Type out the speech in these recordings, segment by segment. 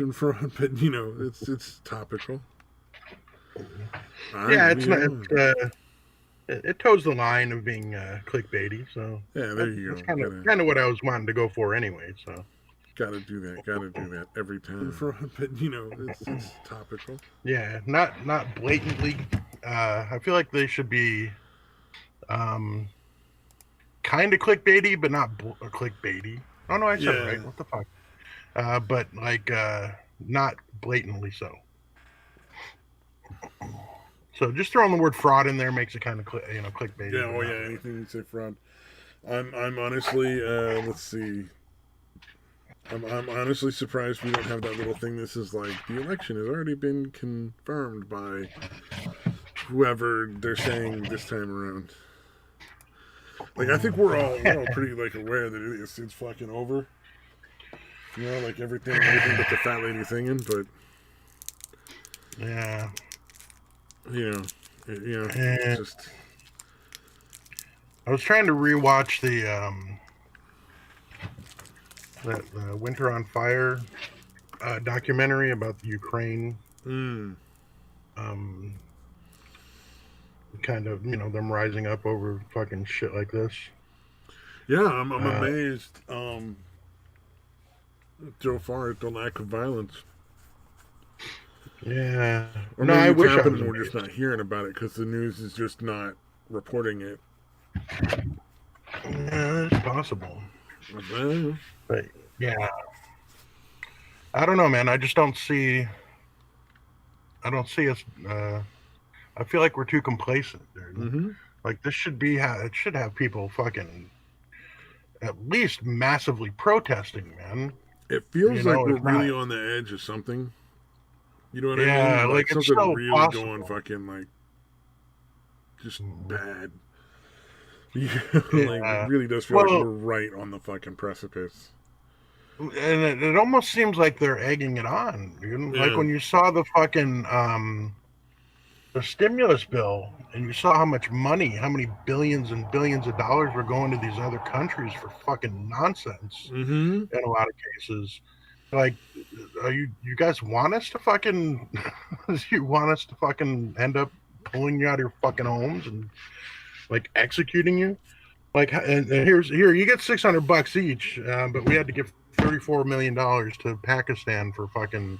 from, but it's topical. All right, Yeah, what do it's you not. on? It toes the line of being clickbaity. So Yeah, there that's, you that's go. kind of Gotta kind of what I was wanting to go for anyway. So gotta do that. Gotta do that every time. From, but it's topical. yeah, not blatantly. I feel like they should be um, kind of clickbaity, but not clickbaity. Oh no, I said it Yeah. right. What the fuck? But like not blatantly so. So just throwing the word fraud in there makes it kind of clickbaity, Yeah. but Oh not yeah. really. Anything you say fraud. I'm honestly. Let's see. I'm honestly surprised we don't have that little thing. This is like the election has already been confirmed by whoever they're saying this time around. Like I think we're all pretty like aware that it's fucking over. Like everything but the fat lady singing. But Yeah. you know, it's And just I was trying to rewatch that Winter on Fire documentary about the Ukraine. mm, Um, kind of them rising up over fucking shit like this. yeah. I'm Uh, amazed so far at the lack of violence. yeah. Or No, I maybe it's wish I was happening. We're just amazed. not hearing about it because the news is just not reporting it. Yeah, it's possible. Well, But yeah, I don't know, man. I just don't see. I don't see us. I feel like we're too complacent, dude. mm-hmm. Like this should be. It should have people fucking at least massively protesting, man. It feels like we're If not, really on the edge of something. You know what I yeah, mean? like Like it's something still really going possible. fucking like just Mm, bad. Like it yeah. really does feel like Well, we're right on the fucking precipice. and it almost seems like they're egging it on, dude. Like Yeah. when you saw the stimulus bill and you saw how much money, how many billions and billions of dollars were going to these other countries for fucking nonsense Mm-hmm. in a lot of cases. Like, are you guys want us to fucking you want us to fucking end up pulling you out of your fucking homes and like executing you? Like, and here you get $600 each, but we had to give $34 million to Pakistan for fucking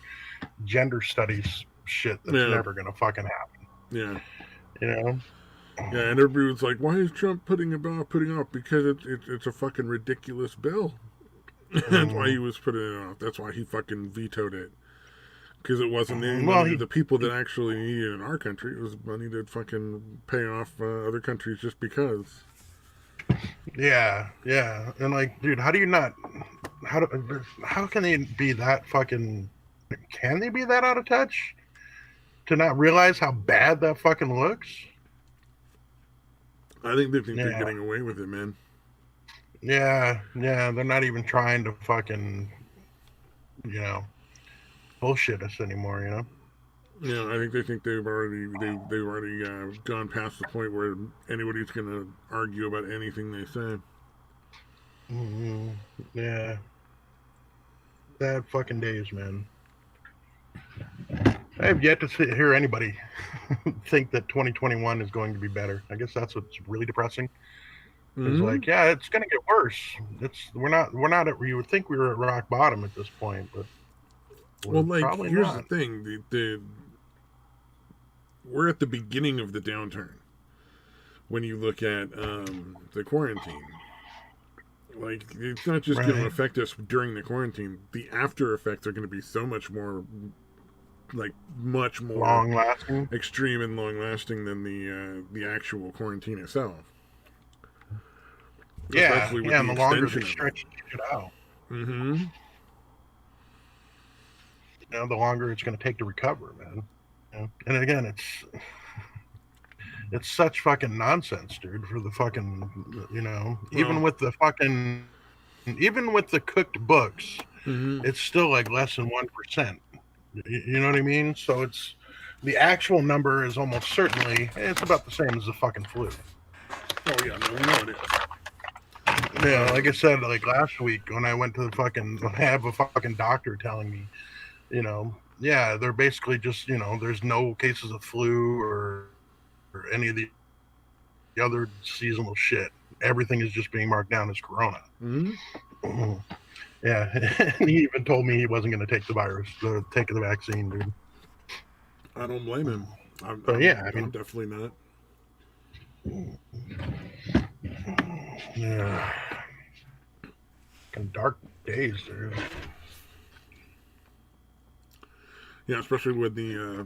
gender studies shit that's Yeah. never gonna fucking happen. Yeah. You know? Yeah. And everybody was like, "Why is Trump putting up? Because it's a fucking ridiculous bill. That's why he Mm, was putting it off. That's why he fucking vetoed it. Because it wasn't any well, money to the people that actually needed it in our country. It was money to fucking pay off other countries just because. yeah, and like, dude, how do you not? How can they be that fucking? Can they be that out of touch to not realize how bad that fucking looks? I think they think they're Yeah, getting away with it, man. yeah. They're not even trying to fucking you know bullshit us anymore. Yeah, I think they think they've already gone past the point where anybody's gonna argue about anything they say. Yeah, bad fucking days, man. I have yet to hear anybody think that 2021 is going to be better. I guess that's what's really depressing. Is Mm-hmm. like, yeah, it's going to get worse. We're not at. You would think we were at rock bottom at this point, but Well, we're like probably here's the not. thing: the we're at the beginning of the downturn when you look at the quarantine. Like it's not just going to Right. affect us during the quarantine. The after effects are going to be so much more, like much more Long lasting. extreme and long lasting than the actual quarantine itself. Yeah, Especially with yeah. the And the longer they extension of it. stretch it out, Mm-hmm. the longer it's going to take to recover, man. And again, it's such fucking nonsense, dude. For the fucking, Well, even with the cooked books, mm-hmm. it's still like less than 1%. You know what I mean? So the actual number is almost certainly it's about the same as the fucking flu. Oh yeah, no, we know it is. Yeah, like I Um, said, like last week when I went to the fucking, when I have a fucking doctor telling me, Yeah, they're basically just, there's no cases of flu or any of the other seasonal shit. Everything is just being marked down as corona. Mm-hmm. Yeah, and he even told me he wasn't going to take take the vaccine, dude. I don't blame him. But yeah, I I'm mean, definitely not. yeah, dark days, dude. Yeah, especially when the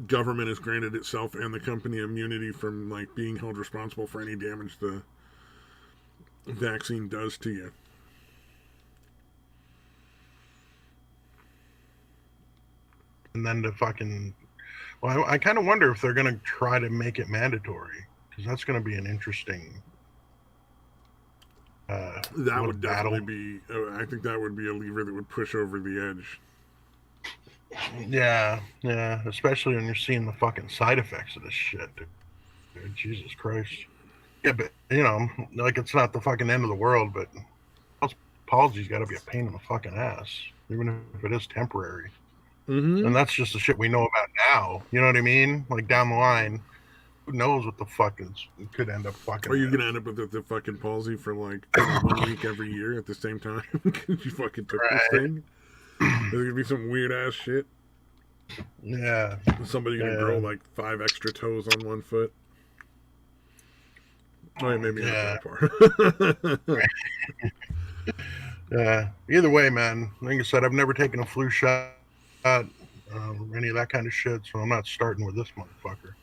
government has granted itself and the company immunity from like being held responsible for any damage the vaccine does to you. And then to fucking, well, I kind of wonder if they're going to try to make it mandatory, because that's going to be an interesting That little would definitely battle. be. I think that would be a lever that would push over the edge. Yeah, yeah, especially when you're seeing the fucking side effects of this shit, dude. Jesus Christ. Yeah, but like it's not the fucking end of the world, but apology's got to be a pain in the fucking ass, even if it is temporary. Mm-hmm. And that's just the shit we know about now. You know what I mean? Like down the line, who knows what the fuck could end up fucking Are you with? gonna end up with the fucking palsy for like 1 week every year at the same time because you fucking took this Right. thing? There's gonna be some weird ass shit. Yeah. Somebody gonna grow Yeah. like 5 extra toes on one foot. Oh, yeah, maybe not Yeah. that part. Yeah. Either way, man. Like I said, I've never taken a flu shot, any of that kind of shit, so I'm not starting with this motherfucker.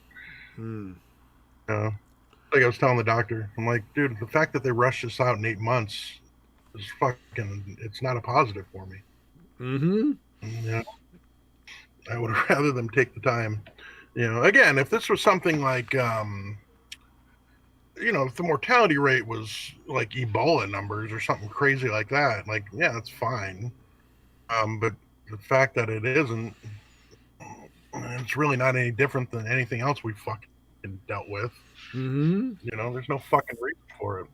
Hmm. Uh, like I was telling the doctor, I'm like, dude, the fact that they rushed this out in 8 months is fucking. It's not a positive for me. Mm-hmm. Yeah. I would rather them take the time. Again, if this was something like, if the mortality rate was like Ebola numbers or something crazy like that, like, yeah, that's fine. But the fact that it isn't, it's really not any different than anything else we fucking dealt with. Mm-hmm. There's no fucking reason for it.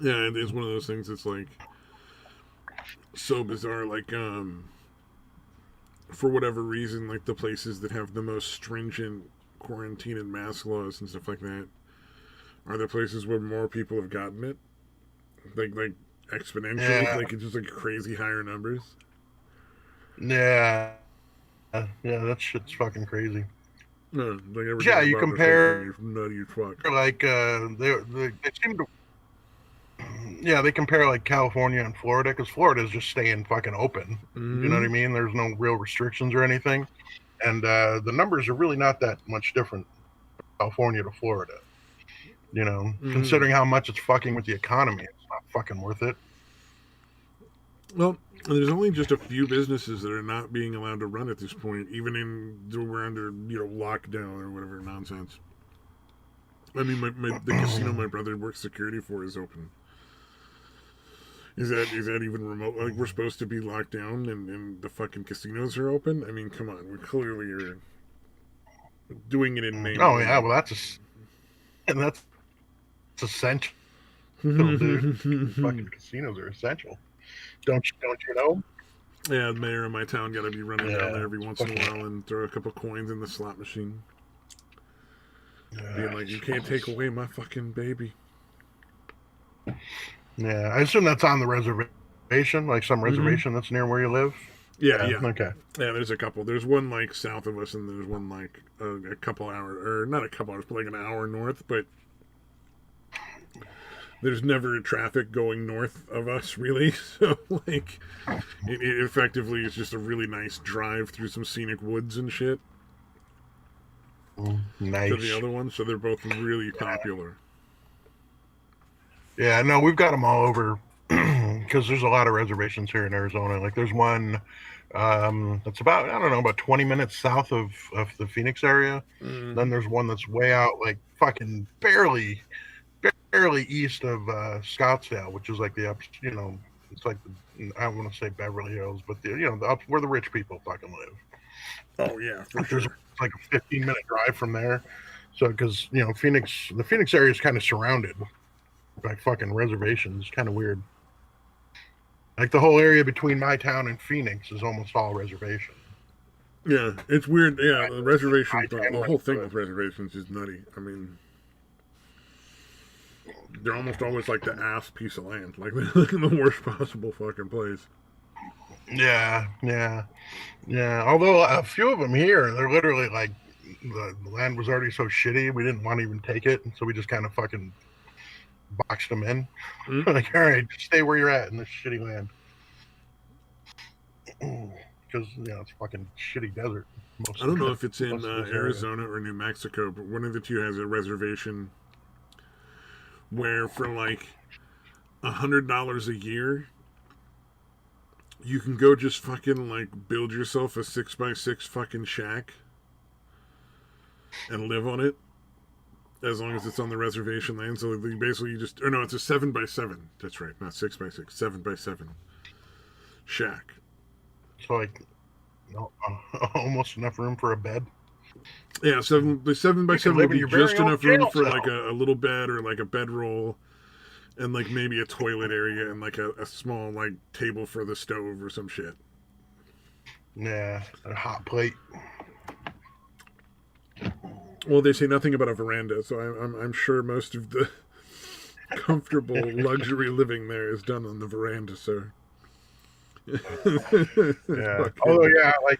Yeah, it is one of those things that's like so bizarre. Like, for whatever reason, like the places that have the most stringent quarantine and mask laws and stuff like that are the places where more people have gotten it. Like exponentially, Yeah, like it's just like crazy higher numbers. yeah, yeah. That shit's fucking crazy. No, like everything Yeah, you above the same thing compare is nutty as fuck. like they seem to, yeah, they compare like California and Florida, because Florida is just staying fucking open. You know what Mm-hmm. I mean? There's no real restrictions or anything, and the numbers are really not that much different California to Florida. Mm-hmm. Considering how much it's fucking with the economy, it's not fucking worth it. Well, there's only just a few businesses that are not being allowed to run at this point, even in we're under lockdown or whatever nonsense. I mean, the casino my brother works security for is open. Is that even remote? Like we're supposed to be locked down and the fucking casinos are open? I mean, come on, we clearly are doing it in name Oh yeah, only. well that's essential, dude. Fucking casinos are essential. Don't you know? Yeah, the mayor of my town got to be running down there Yeah, every it's once in a fucking. while and throw a couple coins in the slot machine, being like, "You can't take Jesus. away my fucking baby." Yeah, I assume that's on the reservation, like some Mm-hmm. reservation that's near where you live. Yeah, Yeah. yeah, Okay. yeah. There's a couple. There's one like south of us, and there's one like a couple hours, or not a couple hours, but like an hour north. But there's never traffic going north of us, really. So like, it effectively is just a really nice drive through some scenic woods and shit to the Nice. other one. So they're both really popular. Yeah. No, we've got them all over because there's a lot of reservations here in Arizona. Like there's one that's about, I don't know, about 20 minutes south of the Phoenix area. Then Mm-hmm. there's one that's way out, like fucking barely east of Scottsdale, which is like the up, it's like I don't want to say Beverly Hills, but the up where the rich people fucking live. Oh yeah, for There's sure. like a 15-minute drive from there. So because the Phoenix area is kind of surrounded by fucking reservations. It's kind of weird. Like the whole area between my town and Phoenix is almost all reservation. Yeah, it's weird. Yeah, the reservation, the I-10 whole went thing to it. with reservations is nutty. I mean, they're almost always like the ass piece of land, like the worst possible fucking place. Yeah, yeah, yeah. Although a few of them here, they're literally like the land was already so shitty, we didn't want to even take it, and so we just kind of fucking boxed them in. Mm. Like, all right, just stay where you're at in this shitty land. Because it's fucking shitty desert. I don't know if it's in Most of this area. Arizona or New Mexico, but one of the two has a reservation where for like $100 a year, you can go just fucking like build yourself a 6x6 fucking shack and live on it as long as it's on the reservation land. So basically you just, or no, it's a 7x7. That's right, not 6x6, 7x7 shack. So like, almost enough room for a bed. Yeah, the 7x7 live would in be your very just own enough room jail for cell. like a little bed or like a bedroll and like maybe a toilet area and like a small like table for the stove or some shit. Yeah, a hot plate. Well, they say nothing about a veranda, so I'm sure most of the comfortable luxury living there is done on the veranda, sir. Yeah. Although, yeah, like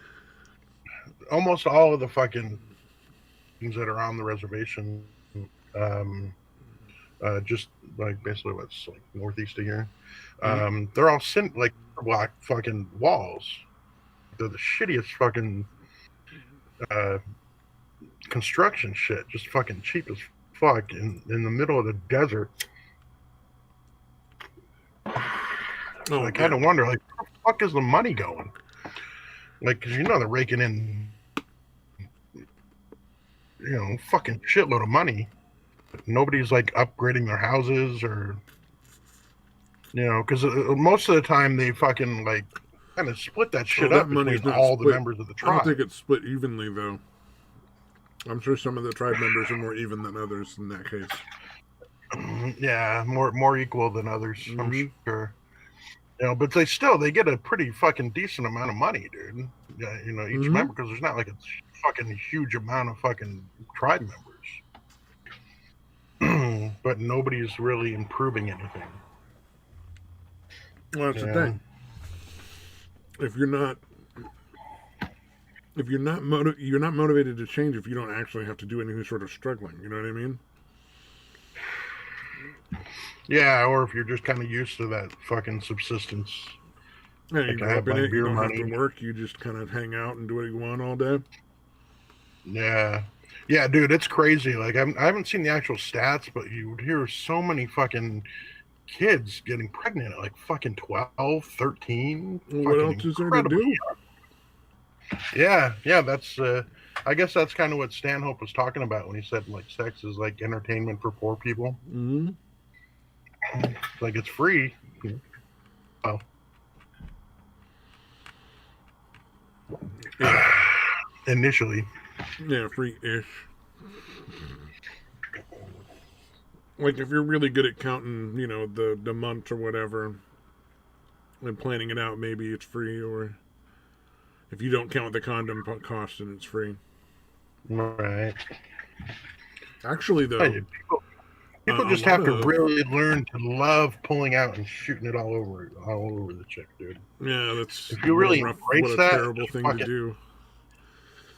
almost all of the fucking things that are on the reservation, um, just like basically what's like northeast of here, they're all like block fucking walls. They're the shittiest fucking uh, construction shit, just fucking cheap as fuck in the middle of the desert. So I kind of wonder, like, where the fuck is the money going? Like, because they're raking in, fucking shitload of money. Nobody's like upgrading their houses or, because most of the time they fucking like kind of split that shit that up money's between not all the split. members of the I don't tribe. think it's split evenly, though. I'm sure some of the tribe members are more even than others in that case. Yeah, more equal than others, I'm sure. But they get a pretty fucking decent amount of money, dude. Yeah, each member, because there's not like a fucking huge amount of fucking tribe members. But nobody's really improving anything. Well, that's the thing. If you're not you're not motivated to change if you don't actually have to do anything sort of struggling. You know what I mean? Yeah, or if you're just kind of used to that fucking subsistence. Yeah, you Like, I grew have up in my it. You beer don't have money. to work. You just kind of hang out and do what you want all day. Yeah, dude, it's crazy. Like, I haven't seen the actual stats, but you would hear so many fucking kids getting pregnant at like fucking 12, 13. Well, what Fucking else is there to incredibly do? young. Yeah, that's I guess that's kind of what Stanhope was talking about when he said like sex is like entertainment for poor people. Mm-hmm. Like, it's free. Well, Yeah. Initially. Yeah, free-ish. Like, if you're really good at counting, the months or whatever, and planning it out, maybe it's free. Or if you don't count the condom cost, then it's free. Right. Actually, though, People a just lot have to of really learn to love pulling out and shooting it all over the chick, dude. that's If you what a really rough, what embrace a that, terrible thing to do.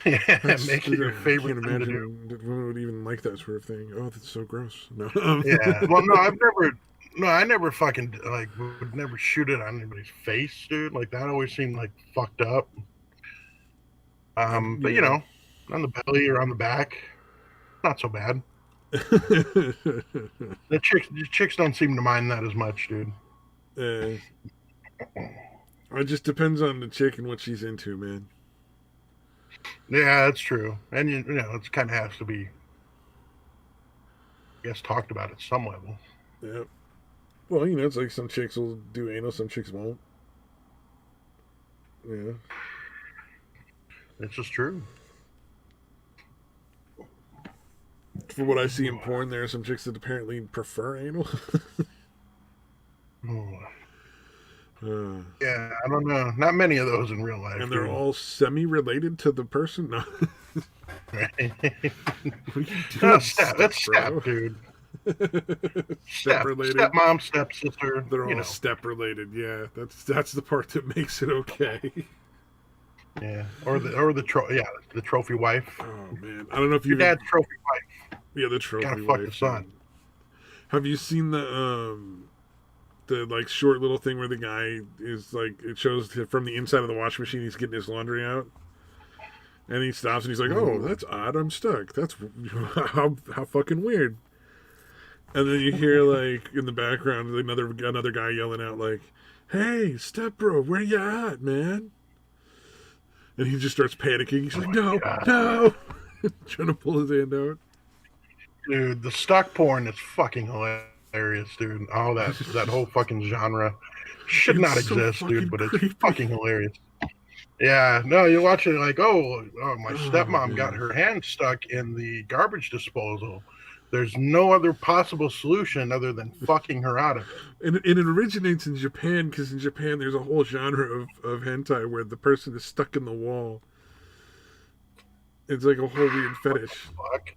make it your I favorite can't thing to do. imagine that women would even like that sort of thing. Oh, that's so gross. No. Yeah. Well, I never fucking like would never shoot it on anybody's face, dude. Like, that always seemed like fucked up. But on the belly or on the back, not so bad. The chicks don't seem to mind that as much, dude. It just depends on the chick and what she's into, man. Yeah, that's true. And it kind of has to be, I guess, talked about at some level. Yeah. Well, it's like some chicks will do anal, some chicks won't. Yeah. It's just true. For what I see in porn, there are some chicks that apparently prefer anal. uh, Yeah, I don't know. Not many of those in real life, and they're dude. all semi-related to the person. No. What are you doing, That's bro? step, dude. Step related. Stepmom, stepsister. They're You all know. step related. Yeah, that's the part that makes it okay. Yeah, or the trophy wife. Oh man, I don't know if Your you've dad's trophy wife. yeah the Gotta trophy fuck the wife. son. Have you seen the like short little thing where the guy is like it shows from the inside of the washing machine he's getting his laundry out and he stops and he's like, oh, that's odd, I'm stuck, that's how fucking weird. And then you hear like in the background another guy yelling out like, hey step bro, where you at, man? And he just starts panicking. He's like, no, no. Trying to pull his hand out. Dude, the stock porn is fucking hilarious, dude. All that whole fucking genre should It's not so exist, dude, but creepy. it's fucking hilarious. Yeah, no, you're watching like, my stepmom got Man. her hand stuck in the garbage disposal. There's no other possible solution other than fucking her out of it. And it originates in Japan because in Japan there's a whole genre of hentai where the person is stuck in the wall. It's like a whole weird fetish. Fuck.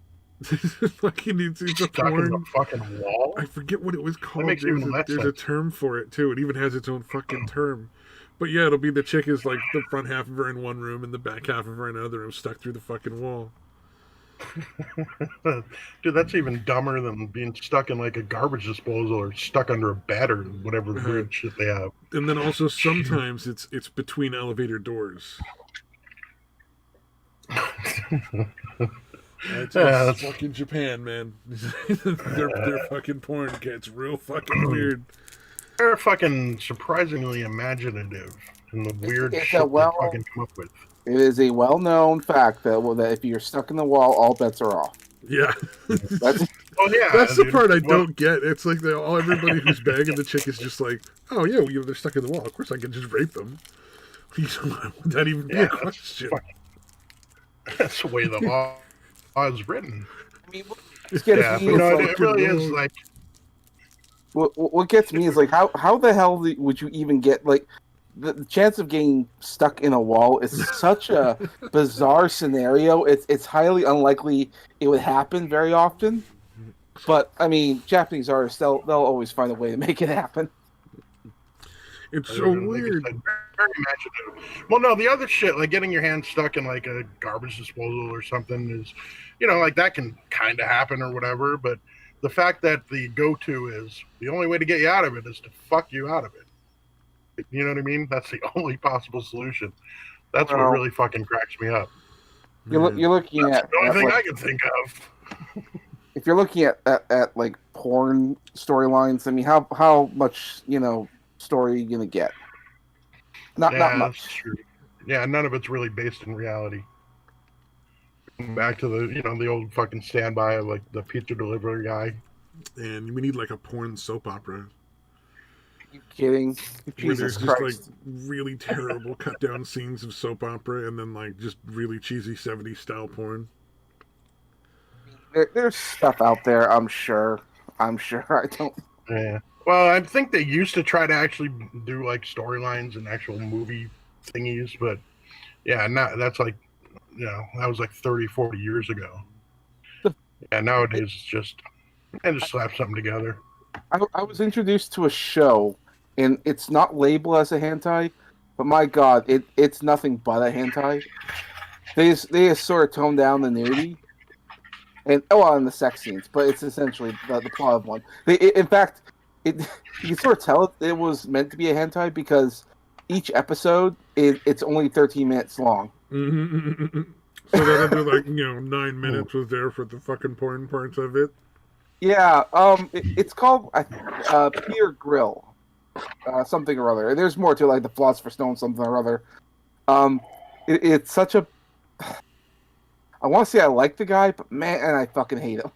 Like it's a Stuck porn. in the fucking wall. I forget what it was called. Makes even less There's a sense. term for it too. It even has its own fucking term. But yeah, it'll be the chick is like the front half of her in one room and the back half of her in another room, stuck through the fucking wall. Dude, that's even dumber than being stuck in like a garbage disposal or stuck under a bed or whatever weird shit they have. And then also sometimes it's between elevator doors. That's fucking Japan, man. their fucking porn gets real fucking weird. They're fucking surprisingly imaginative and the weird It's shit a they fucking come up with. It is a well-known fact that if you're stuck in the wall, all bets are off. Yeah. That's That's the part I don't get. It's like everybody who's banging the chick is just like, oh yeah, they're stuck in the wall. Of course I can just rape them. Why would that even be a question? That's the way the law is written. I mean, it really is like. What gets me is like how the hell would you even get like the chance of getting stuck in a wall is such a bizarre scenario. It's highly unlikely it would happen very often. But I mean, Japanese artists they'll always find a way to make it happen. It's so weird. Very imaginative. Well, no, the other shit like getting your hand stuck in like a garbage disposal or something is, like that can kind of happen or whatever. But the fact that the go-to is the only way to get you out of it is to fuck you out of it. You know what I mean? That's the only possible solution. That's what really fucking cracks me up. You're looking That's at the only thing like, I can think of. If you're looking at like porn storylines, I mean, how much story are you gonna get? Not much. That's true. Yeah, none of it's really based in reality. Back to the old fucking standby of like the pizza delivery guy. And we need like a porn soap opera. Are you kidding? Where Jesus there's Christ. just like really terrible cut down scenes of soap opera and then like just really cheesy 70s style porn. There's stuff out there, I'm sure. I don't. Yeah. Well, I think they used to try to actually do like storylines and actual movie thingies, but yeah, that's like, that was like 30, 40 years ago. Yeah, nowadays it's just slap something together. I was introduced to a show, and it's not labeled as a hentai, but my God, it's nothing but a hentai. They just sort of tone down the nudity, and the sex scenes, but it's essentially the plot of one. In fact, you can sort of tell it was meant to be a hentai because each episode it's only 13 minutes long. Mm-hmm. So that under like 9 minutes was there for the fucking porn parts of it. Yeah, it's called Peter Grill, something or other. There's more to it, like the Philosopher's Stone, something or other. It's such a. I want to say I like the guy, but man, I fucking hate him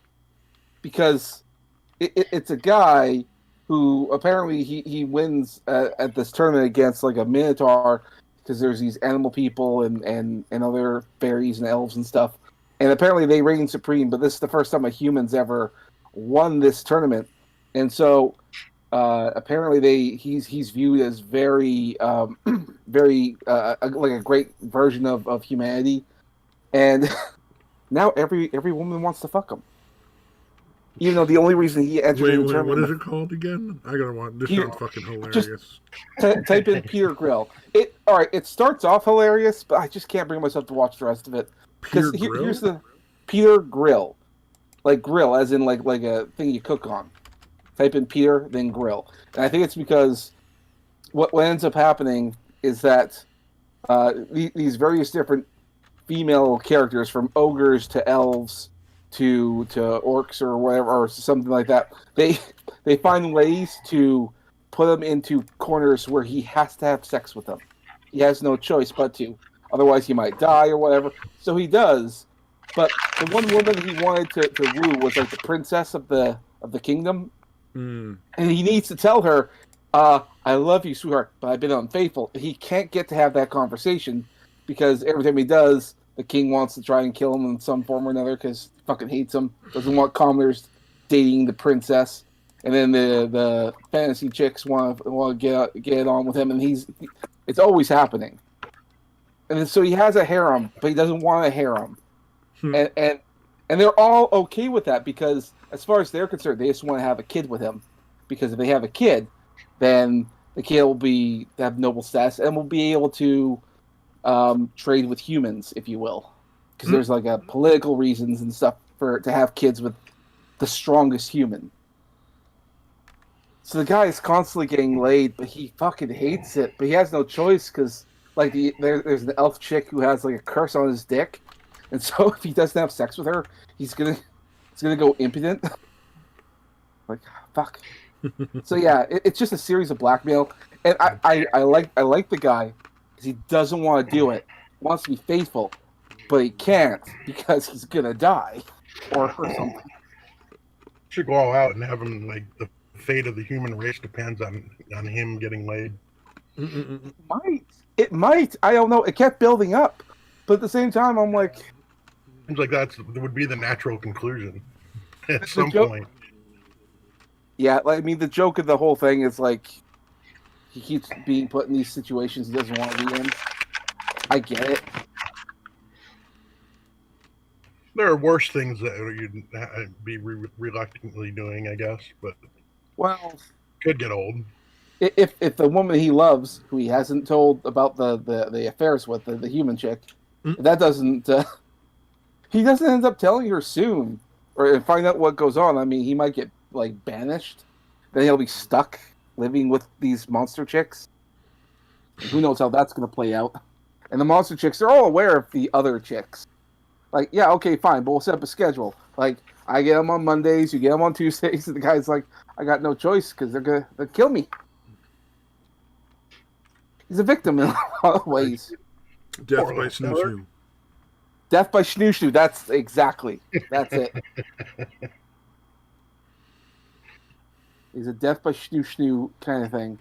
because it's a guy who apparently he wins at this tournament against like a minotaur because there's these animal people and other fairies and elves and stuff, and apparently they reign supreme. But this is the first time a human's ever won this tournament, and so apparently he's viewed as very very like a great version of humanity, and now every woman wants to fuck him. Even though the only reason he entered Wait, the what tournament, is it called again? I gotta watch. This Peter- sounds fucking hilarious. just- type in Peter Grill. All right. It starts off hilarious, but I just can't bring myself to watch the rest of it. Peter Because Grill? here's the Peter Grill, like grill, as in like a thing you cook on. Type in Peter, then grill, and I think it's because what ends up happening is that these various different female characters, from ogres to elves to orcs or whatever, or something like that, they find ways to put him into corners where he has to have sex with them. He has no choice but to, otherwise he might die or whatever. So he does. But the one woman he wanted to woo was like the princess of the kingdom, and he needs to tell her, "I love you, sweetheart, but I've been unfaithful." He can't get to have that conversation because every time he does, the king wants to try and kill him in some form or another because he fucking hates him. Doesn't want commoners dating the princess, and then the fantasy chicks want to get on with him, and it's always happening. And then, so he has a harem, but he doesn't want a harem, and they're all okay with that because, as far as they're concerned, they just want to have a kid with him, because if they have a kid, then the kid will have noble status and will be able to trade with humans, if you will, because there's like a political reasons and stuff to have kids with the strongest human. So the guy is constantly getting laid, but he fucking hates it. But he has no choice because like there's an elf chick who has like a curse on his dick, and so if he doesn't have sex with her, he's gonna go impotent. Like fuck. So yeah, it's just a series of blackmail, and I like the guy because he doesn't want to do it. He wants to be faithful, but he can't because he's gonna die or something. Should go all out and have him like the fate of the human race depends on him getting laid. It might. I don't know. It kept building up, but at the same time, I'm like, Seems like that would be the natural conclusion at some point. Yeah, like, I mean, the joke of the whole thing is like he keeps being put in these situations he doesn't want to be in. I get it. There are worse things that you'd be reluctantly doing, I guess, but Well, could get old. If the woman he loves, who he hasn't told about the affairs with, the human chick, if that doesn't, he doesn't end up telling her soon, or find out what goes on. I mean, he might get like banished, then he'll be stuck living with these monster chicks. Who knows how that's going to play out? And the monster chicks are all aware of the other chicks. Like, yeah, okay, fine, but we'll set up a schedule. Like, I get them on Mondays, you get them on Tuesdays, and the guy's like, I got no choice because they'll kill me. He's a victim in a lot of ways. Death by snoo. Death by snoo. That's it. He's a death by snoo kind of thing.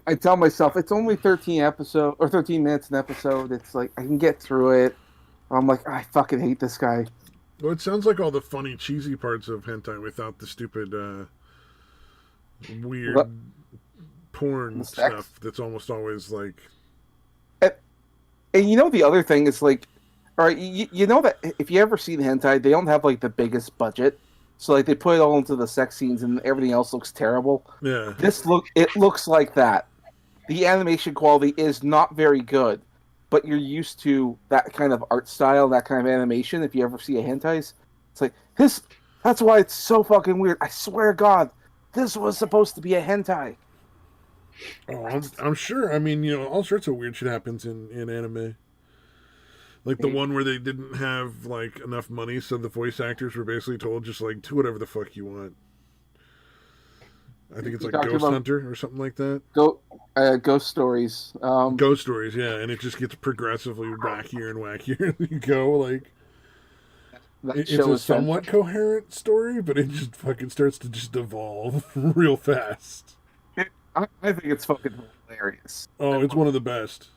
I tell myself it's only 13 minutes an episode. It's like I can get through it. I'm like, I fucking hate this guy. Well, it sounds like all the funny, cheesy parts of hentai without the stupid, weird porn stuff that's almost always like... And you know the other thing is like, all right, you know that if you ever see the hentai, they don't have like the biggest budget. So like they put it all into the sex scenes and everything else looks terrible. Yeah. It looks like that. The animation quality is not very good, but you're used to that kind of art style, that kind of animation. If you ever see a hentais, it's like this. That's why it's so fucking weird. I swear to God, this was supposed to be a hentai. Oh, I'm sure. I mean, all sorts of weird shit happens in anime. Like the one where they didn't have like enough money, so the voice actors were basically told just like do whatever the fuck you want. I think it's like Ghost Hunter or something like that. Ghost Stories. Ghost Stories, yeah, and it just gets progressively wackier and wackier as you go. Like it's a somewhat coherent story, but it just fucking starts to just evolve real fast. I think it's fucking hilarious. Oh, it's one of the best.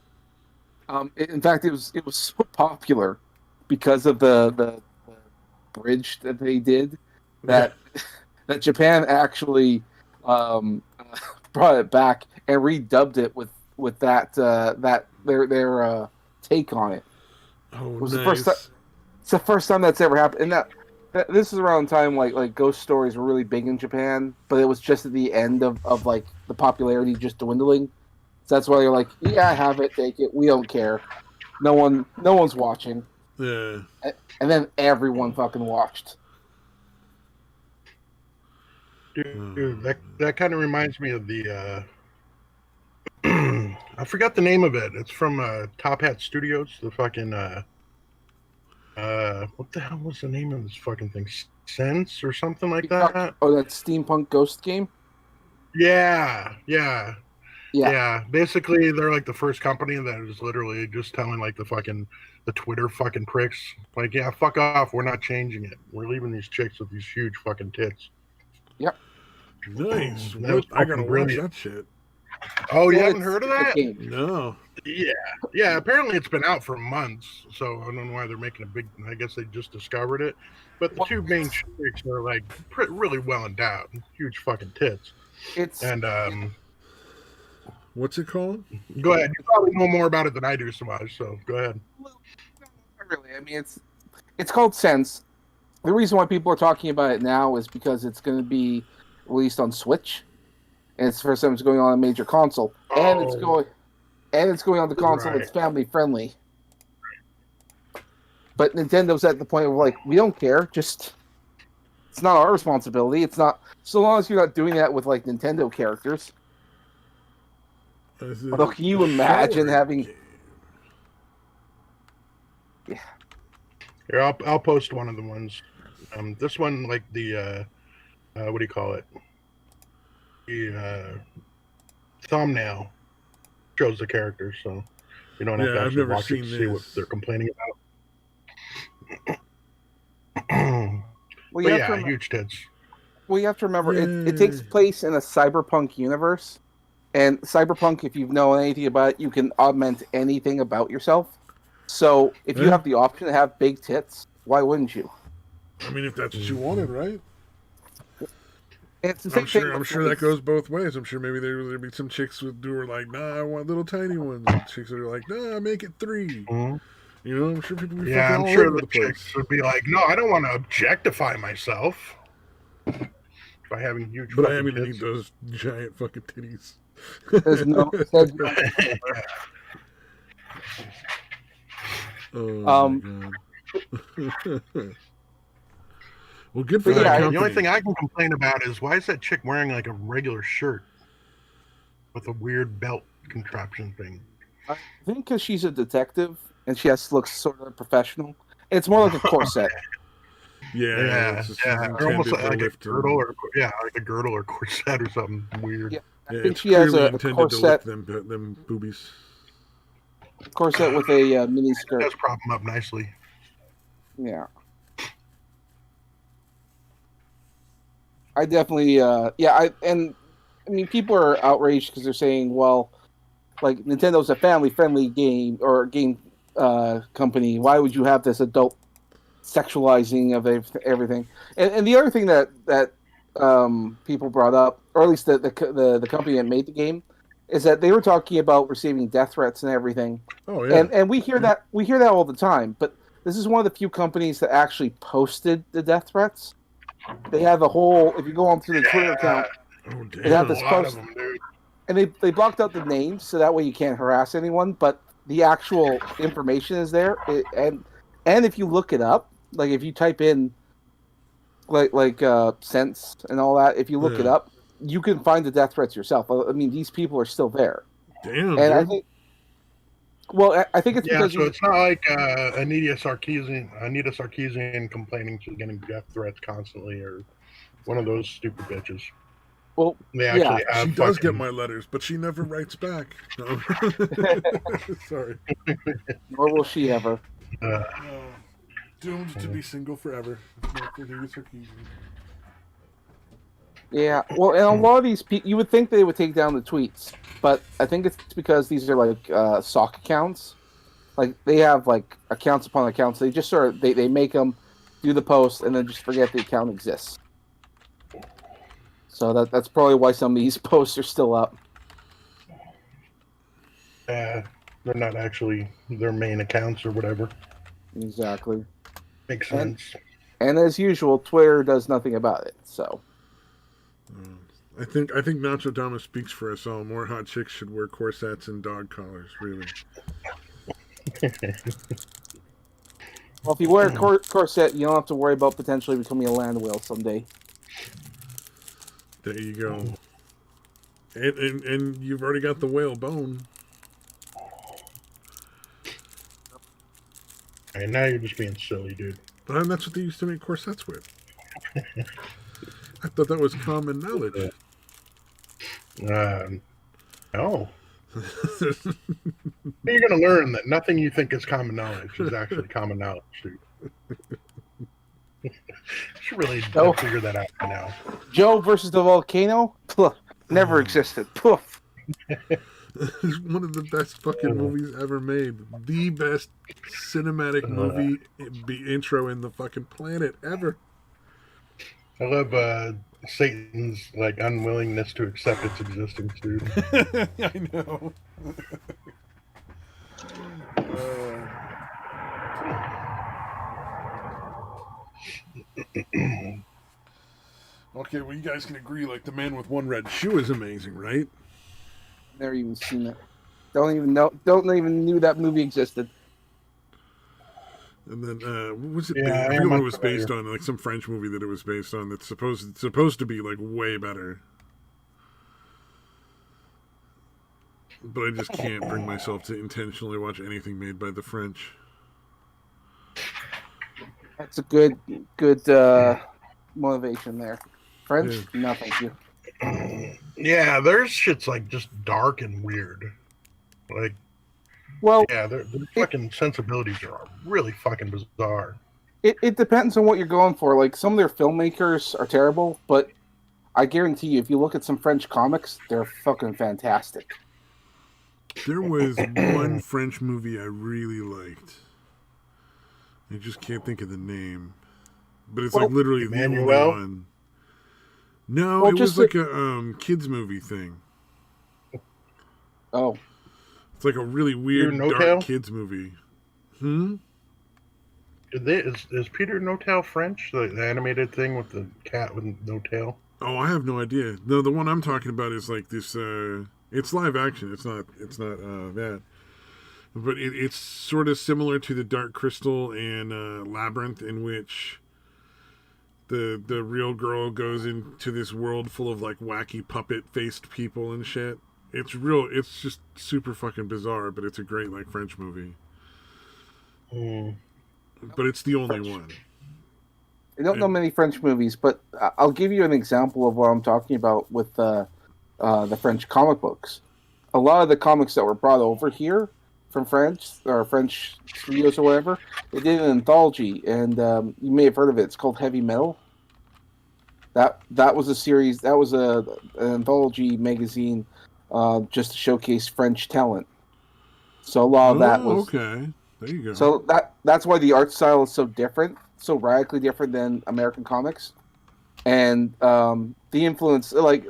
In fact, it was so popular because of the bridge that they did that that Japan actually brought it back and redubbed it with that that their take on it. Oh, It was nice. it's the first time that's ever happened, and that this is around the time like ghost stories were really big in Japan, but it was just at the end of like the popularity just dwindling. So that's why they're like, yeah, have it, take it, we don't care. No one's watching, Yeah. and then everyone fucking watched. Dude, that kind of reminds me of the. I forgot the name of it. It's from Top Hat Studios. The fucking what the hell was the name of this fucking thing? Sense or something like that? Oh, that steampunk ghost game. Yeah, yeah, Yeah, yeah. Basically, they're like the first company that is literally just telling like the Twitter fucking pricks, like, yeah, fuck off. We're not changing it. We're leaving these chicks with these huge fucking tits. yep. Nice. That was What? I gotta fucking watch brilliant. that shit. Oh, you Well, haven't heard of it's a that? game. No. Yeah, yeah. Apparently, it's been out for months, so I don't know why they're making a big. I guess they just discovered it. But the Well, two main chicks are like really well endowed, huge fucking tits. It's And What's it called? go ahead. You probably know more about it than I do, Samaj. So go ahead. well, not really. I mean, it's called Sense. The reason why people are talking about it now is because it's going to be released on Switch, and it's the first time it's going on a major console, and it's Oh, going on the console that's right. family friendly. But Nintendo's at the point where like we don't care, just it's not our responsibility. It's not so long as you're not doing that with like Nintendo characters. Although, can you imagine having? Yeah, Here, I'll post one of the ones. This one, like the what do you call it? The thumbnail shows the characters, so you don't have to Yeah, I've actually never watch it seen to see what this. they're complaining about. well, But yeah, huge tits. you have to remember it takes Yay. place in a cyberpunk universe, and cyberpunk, if you know anything about it, you can augment anything about yourself. So if you Yeah. have the option to have big tits, why wouldn't you? I mean, if that's what you wanted, right? And it's the same thing I'm with, sure like, that goes both ways. I'm sure maybe there'd be some chicks who are like, nah, I want little tiny ones. And chicks that are like, nah, make it 3. Mhm. You know, I'm sure people be Yeah, fucking I'm all sure over the the place. chicks would be like, no, I don't want to objectify myself by having huge But I fucking am gonna tits. need those giant fucking titties. There's says no. Oh my god. Well, good for But that yeah, company. The only thing I can complain about is why is that chick wearing like a regular shirt with a weird belt contraption thing? I think because she's a detective and she has to look sort of professional. It's more like a corset. Yeah, it's just yeah, or almost intended to like a lift girdle, them. or yeah, like a girdle or corset or something weird. Yeah, I Yeah, think it's she has clearly a intended to lift corset them boobies. with a mini It skirt. does prop them up nicely. Yeah. I definitely, I mean, people are outraged because they're saying, well, like Nintendo's a family-friendly game or game company. Why would you have this adult sexualizing of everything? And the other thing that people brought up, or at least the company that made the game, is that they were talking about receiving death threats and everything. Oh yeah. And we hear that all the time, but this is one of the few companies that actually posted the death threats. They have a whole. If you go on through the Twitter account, Oh they have damn. this A lot post, of them, dude. and they blocked out the names so that way you can't harass anyone. But the actual information is there, and if you look it up, like if you type in like sense and all that, if you look it Yeah. up, you can find the death threats yourself. I mean, these people are still there, Damn, and I dude. think. Well, I think it's Yeah, because so it's not like Anita Sarkeesian complaining she's getting death threats constantly, or one of those stupid bitches. well, They yeah, actually have She does fucking- get my letters, but she never writes back. No. Sorry. nor will she ever. Oh, doomed to be single forever. It's not for Anita Sarkeesian. Yeah, well, and a lot of these people, you would think they would take down the tweets, but I think it's because these are like sock accounts. Like they have like accounts upon accounts. They just sort of they make them do the post and then just forget the account exists. So that's probably why some of these posts are still up. They're not actually their main accounts or whatever. Exactly. Makes And sense. and as usual, Twitter does nothing about it. So I think Nachodama speaks for us all. More hot chicks should wear corsets and dog collars. Really. well, if you wear a corset, you don't have to worry about potentially becoming a land whale someday. There you go. And you've already got the whale bone. And now you're just being silly, dude. And that's what they used to make corsets with. I thought that was common knowledge. No. You're going to learn that nothing you think is common knowledge is actually common knowledge, dude. You should really figure that out by now. Joe versus the volcano? Poof, never existed. Poof. It's one of the best fucking movies ever made. The best cinematic movie intro in the fucking planet ever. I love Satan's like unwillingness to accept its existence, dude. I know. Okay, well, you guys can agree, like, the man with one red shoe is amazing, right? Never even seen it. Don't even knew that movie existed. And then, what was it? Yeah, I forget what it was based on, like some French movie that it was based on that's supposed to be, like, way better. But I just can't bring myself to intentionally watch anything made by the French. That's a good motivation there. French? Yeah. No, thank you. Yeah, their shit's like just dark and weird. Like, well, yeah, their fucking sensibilities are really fucking bizarre. It depends on what you're going for. Like, some of their filmmakers are terrible, but I guarantee you, if you look at some French comics, they're fucking fantastic. There was one French movie I really liked. I just can't think of the name. But it's like literally the only one. No, it was like a kids movie thing. Oh. It's like a really weird, dark kids movie. Is Peter No Tail French? The animated thing with the cat with no tail? Oh, I have no idea. No, the one I'm talking about is like this. It's live action. It's not that. But it's sort of similar to the Dark Crystal and Labyrinth, in which the real girl goes into this world full of like wacky puppet faced people and shit. It's just super fucking bizarre, but it's a great like French movie. But it's the only one. I don't know many French movies, but I'll give you an example of what I'm talking about with the French comic books. A lot of the comics that were brought over here from France or French studios or whatever, they did an anthology, and you may have heard of it. It's called Heavy Metal. That was a series. That was an anthology magazine just to showcase French talent. So a lot of that was okay. There you go. So that's why the art style is so different, so radically different than American comics, and the influence, like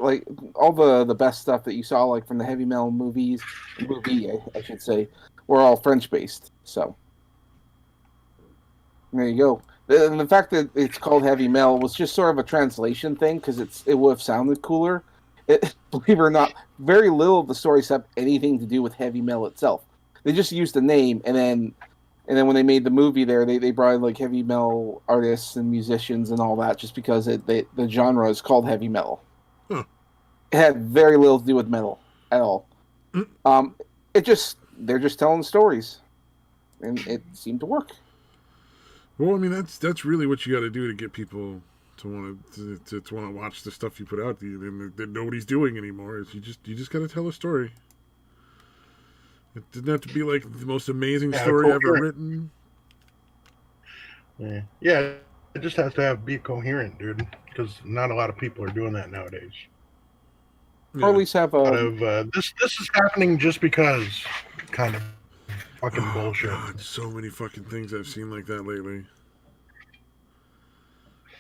all the best stuff that you saw, like from the Heavy Metal movie, I should say, were all French based. So there you go. And the fact that it's called Heavy Metal was just sort of a translation thing because it would have sounded cooler. Believe it or not, very little of the stories have anything to do with heavy metal itself. They just used the name, and then when they made the movie, they brought in like heavy metal artists and musicians and all that, just because the genre is called heavy metal. Huh. It had very little to do with metal at all. They're just telling stories, and it seemed to work. Well, I mean that's really what you got to do to get people to want to watch the stuff you put out that nobody's doing anymore. Is you just got to tell a story. It didn't have to be like the most amazing story ever written. Yeah, It just has to be coherent, dude. Because not a lot of people are doing that nowadays. Or at least have Out a. of this is happening just because, kind of fucking Oh, bullshit. God, so many fucking things I've seen like that lately.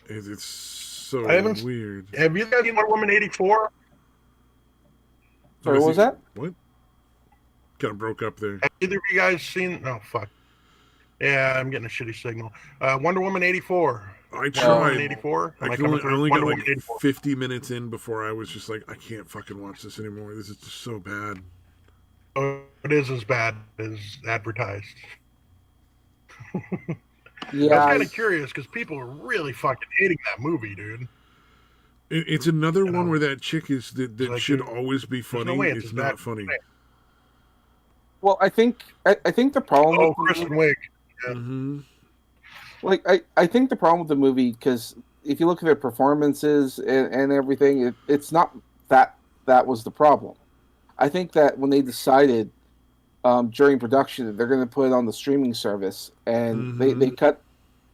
It's so I haven't. weird. Have you guys seen Wonder Woman 84? Sorry, what was that? What? Kind of broke up there. Have either of you guys seen? Oh fuck. Yeah, I'm getting a shitty signal. Wonder Woman 84. I Wonder tried. Woman 84. I, Am I can coming only, I through? only got Wonder like Woman 84. 50 minutes in before I was just like, I can't fucking watch this anymore. This is just so bad. Oh, it is as bad as advertised. Yeah, I was kind of curious because people were really fucking hating that movie, dude. It's another You one know, where that chick is that like, should dude, always be there's no funny. way it's It's as not bad. funny. well, I think the problem. Oh, with the Kristen movie- Wiig. Mm-hmm. Like I think the problem with the movie, because if you look at their performances and everything, it's not that was the problem. I think that when they decided during production that they're going to put it on the streaming service, and they Mhm. cut,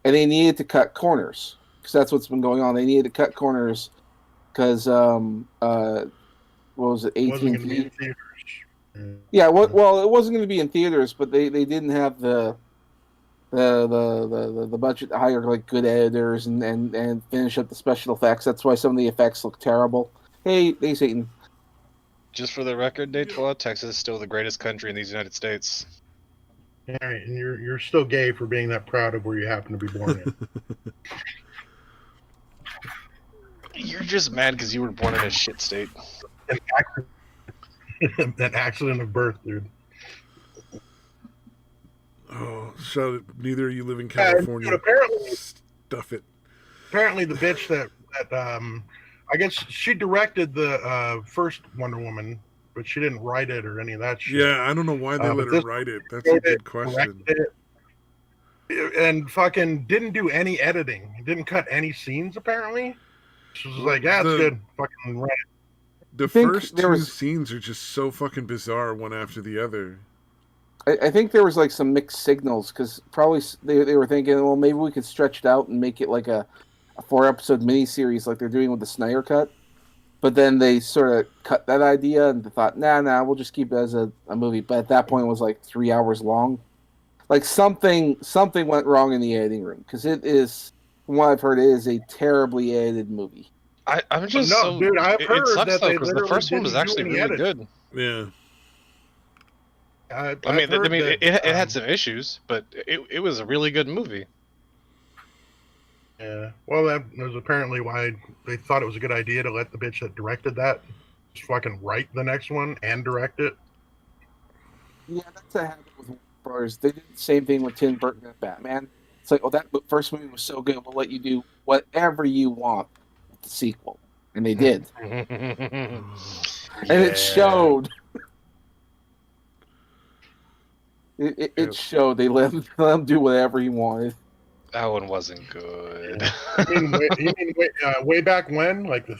and they needed to cut corners because that's what's been going on. They needed to cut corners because what was it, It wasn't going to be AT&T? in theaters. Yeah, well, it wasn't going to be in theaters, but they didn't have the budget to hire like good editors and finish up the special effects. That's why some of the effects look terrible. Hey, Satan. Just for the record, Daytona, Texas is still the greatest country in these United States. All right, and you're still gay for being that proud of where you happen to be born in. You're just mad because you were born in a shit state. An accident of birth, dude. Oh, so neither of you live in Yeah, California. dude, apparently, Stuff it. the bitch that I guess she directed the first Wonder Woman, but she didn't write it or any of that shit. Yeah, I don't know why they let but her this write it. That's a good question. directed it, and fucking didn't do any editing. Didn't cut any scenes apparently. She was like, yeah, it's good. Fucking right. The think first there two was- scenes are just so fucking bizarre, one after the other. I think there was like some mixed signals because probably they were thinking, well, maybe we could stretch it out and make it like a 4-episode miniseries like they're doing with the Snyder Cut. But then they sort of cut that idea and thought, nah, we'll just keep it as a movie. But at that point, it was like 3 hours long. Like something went wrong in the editing room because it is, from what I've heard, it is a terribly edited movie. I'm just No, so... dude, I've it heard sucks that though they because the literally first one was didn't do actually any really edits. good. Yeah. I I've mean, heard that, it had some issues, but it was a really good movie. Yeah. Well, that was apparently why they thought it was a good idea to let the bitch that directed that just fucking write the next one and direct it. Yeah, that's a habit with Warner Brothers. They did the same thing with Tim Burton and Batman. It's like, oh, that first movie was so good, we'll let you do whatever you want with the sequel. And they did. And it showed. It showed. They let him do whatever he wanted. That one wasn't good. You mean way back when? Like the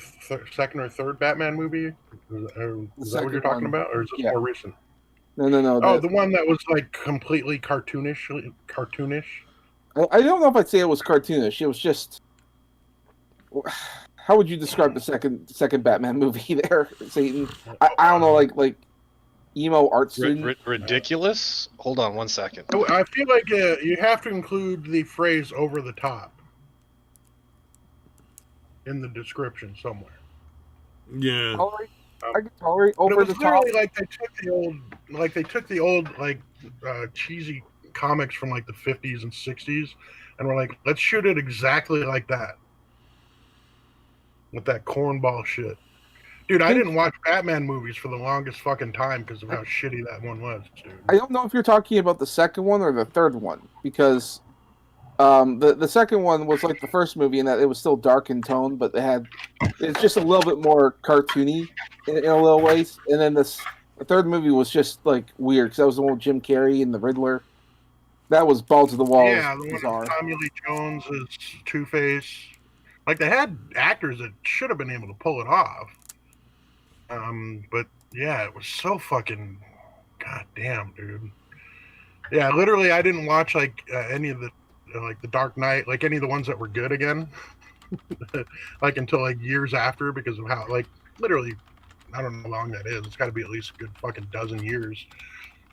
second or third Batman movie? Is that what second you're talking one. about? Or is this Yeah. more recent? No. Oh, the one that was like completely cartoonish. I don't know if I'd say it was cartoonish. It was just. How would you describe the second Batman movie there, Satan? I don't know, like emo art student. Ridiculous? Hold on one second. I feel like you have to include the phrase "over the top" in the description somewhere. Yeah. I can tolerate But over it the was top. literally like they took the old cheesy comics from like the 50s and 60s, and we're like, let's shoot it exactly like that with that cornball shit. Dude, I didn't watch Batman movies for the longest fucking time because of how shitty that one was, dude. I don't know if you're talking about the second one or the third one because the second one was like the first movie in that it was still dark in tone, but it's just a little bit more cartoony in a little ways. And then the third movie was just like weird because that was the one with Jim Carrey and the Riddler. That was balls to the wall. Yeah, the one with Tommy Lee Jones as Two-Face. Like they had actors that should have been able to pull it off. But yeah, it was so fucking goddamn, dude. Yeah, literally, I didn't watch like any of the like the Dark Knight, like any of the ones that were good again, like until like years after because of how like literally I don't know how long that is. It's got to be at least a good fucking dozen years.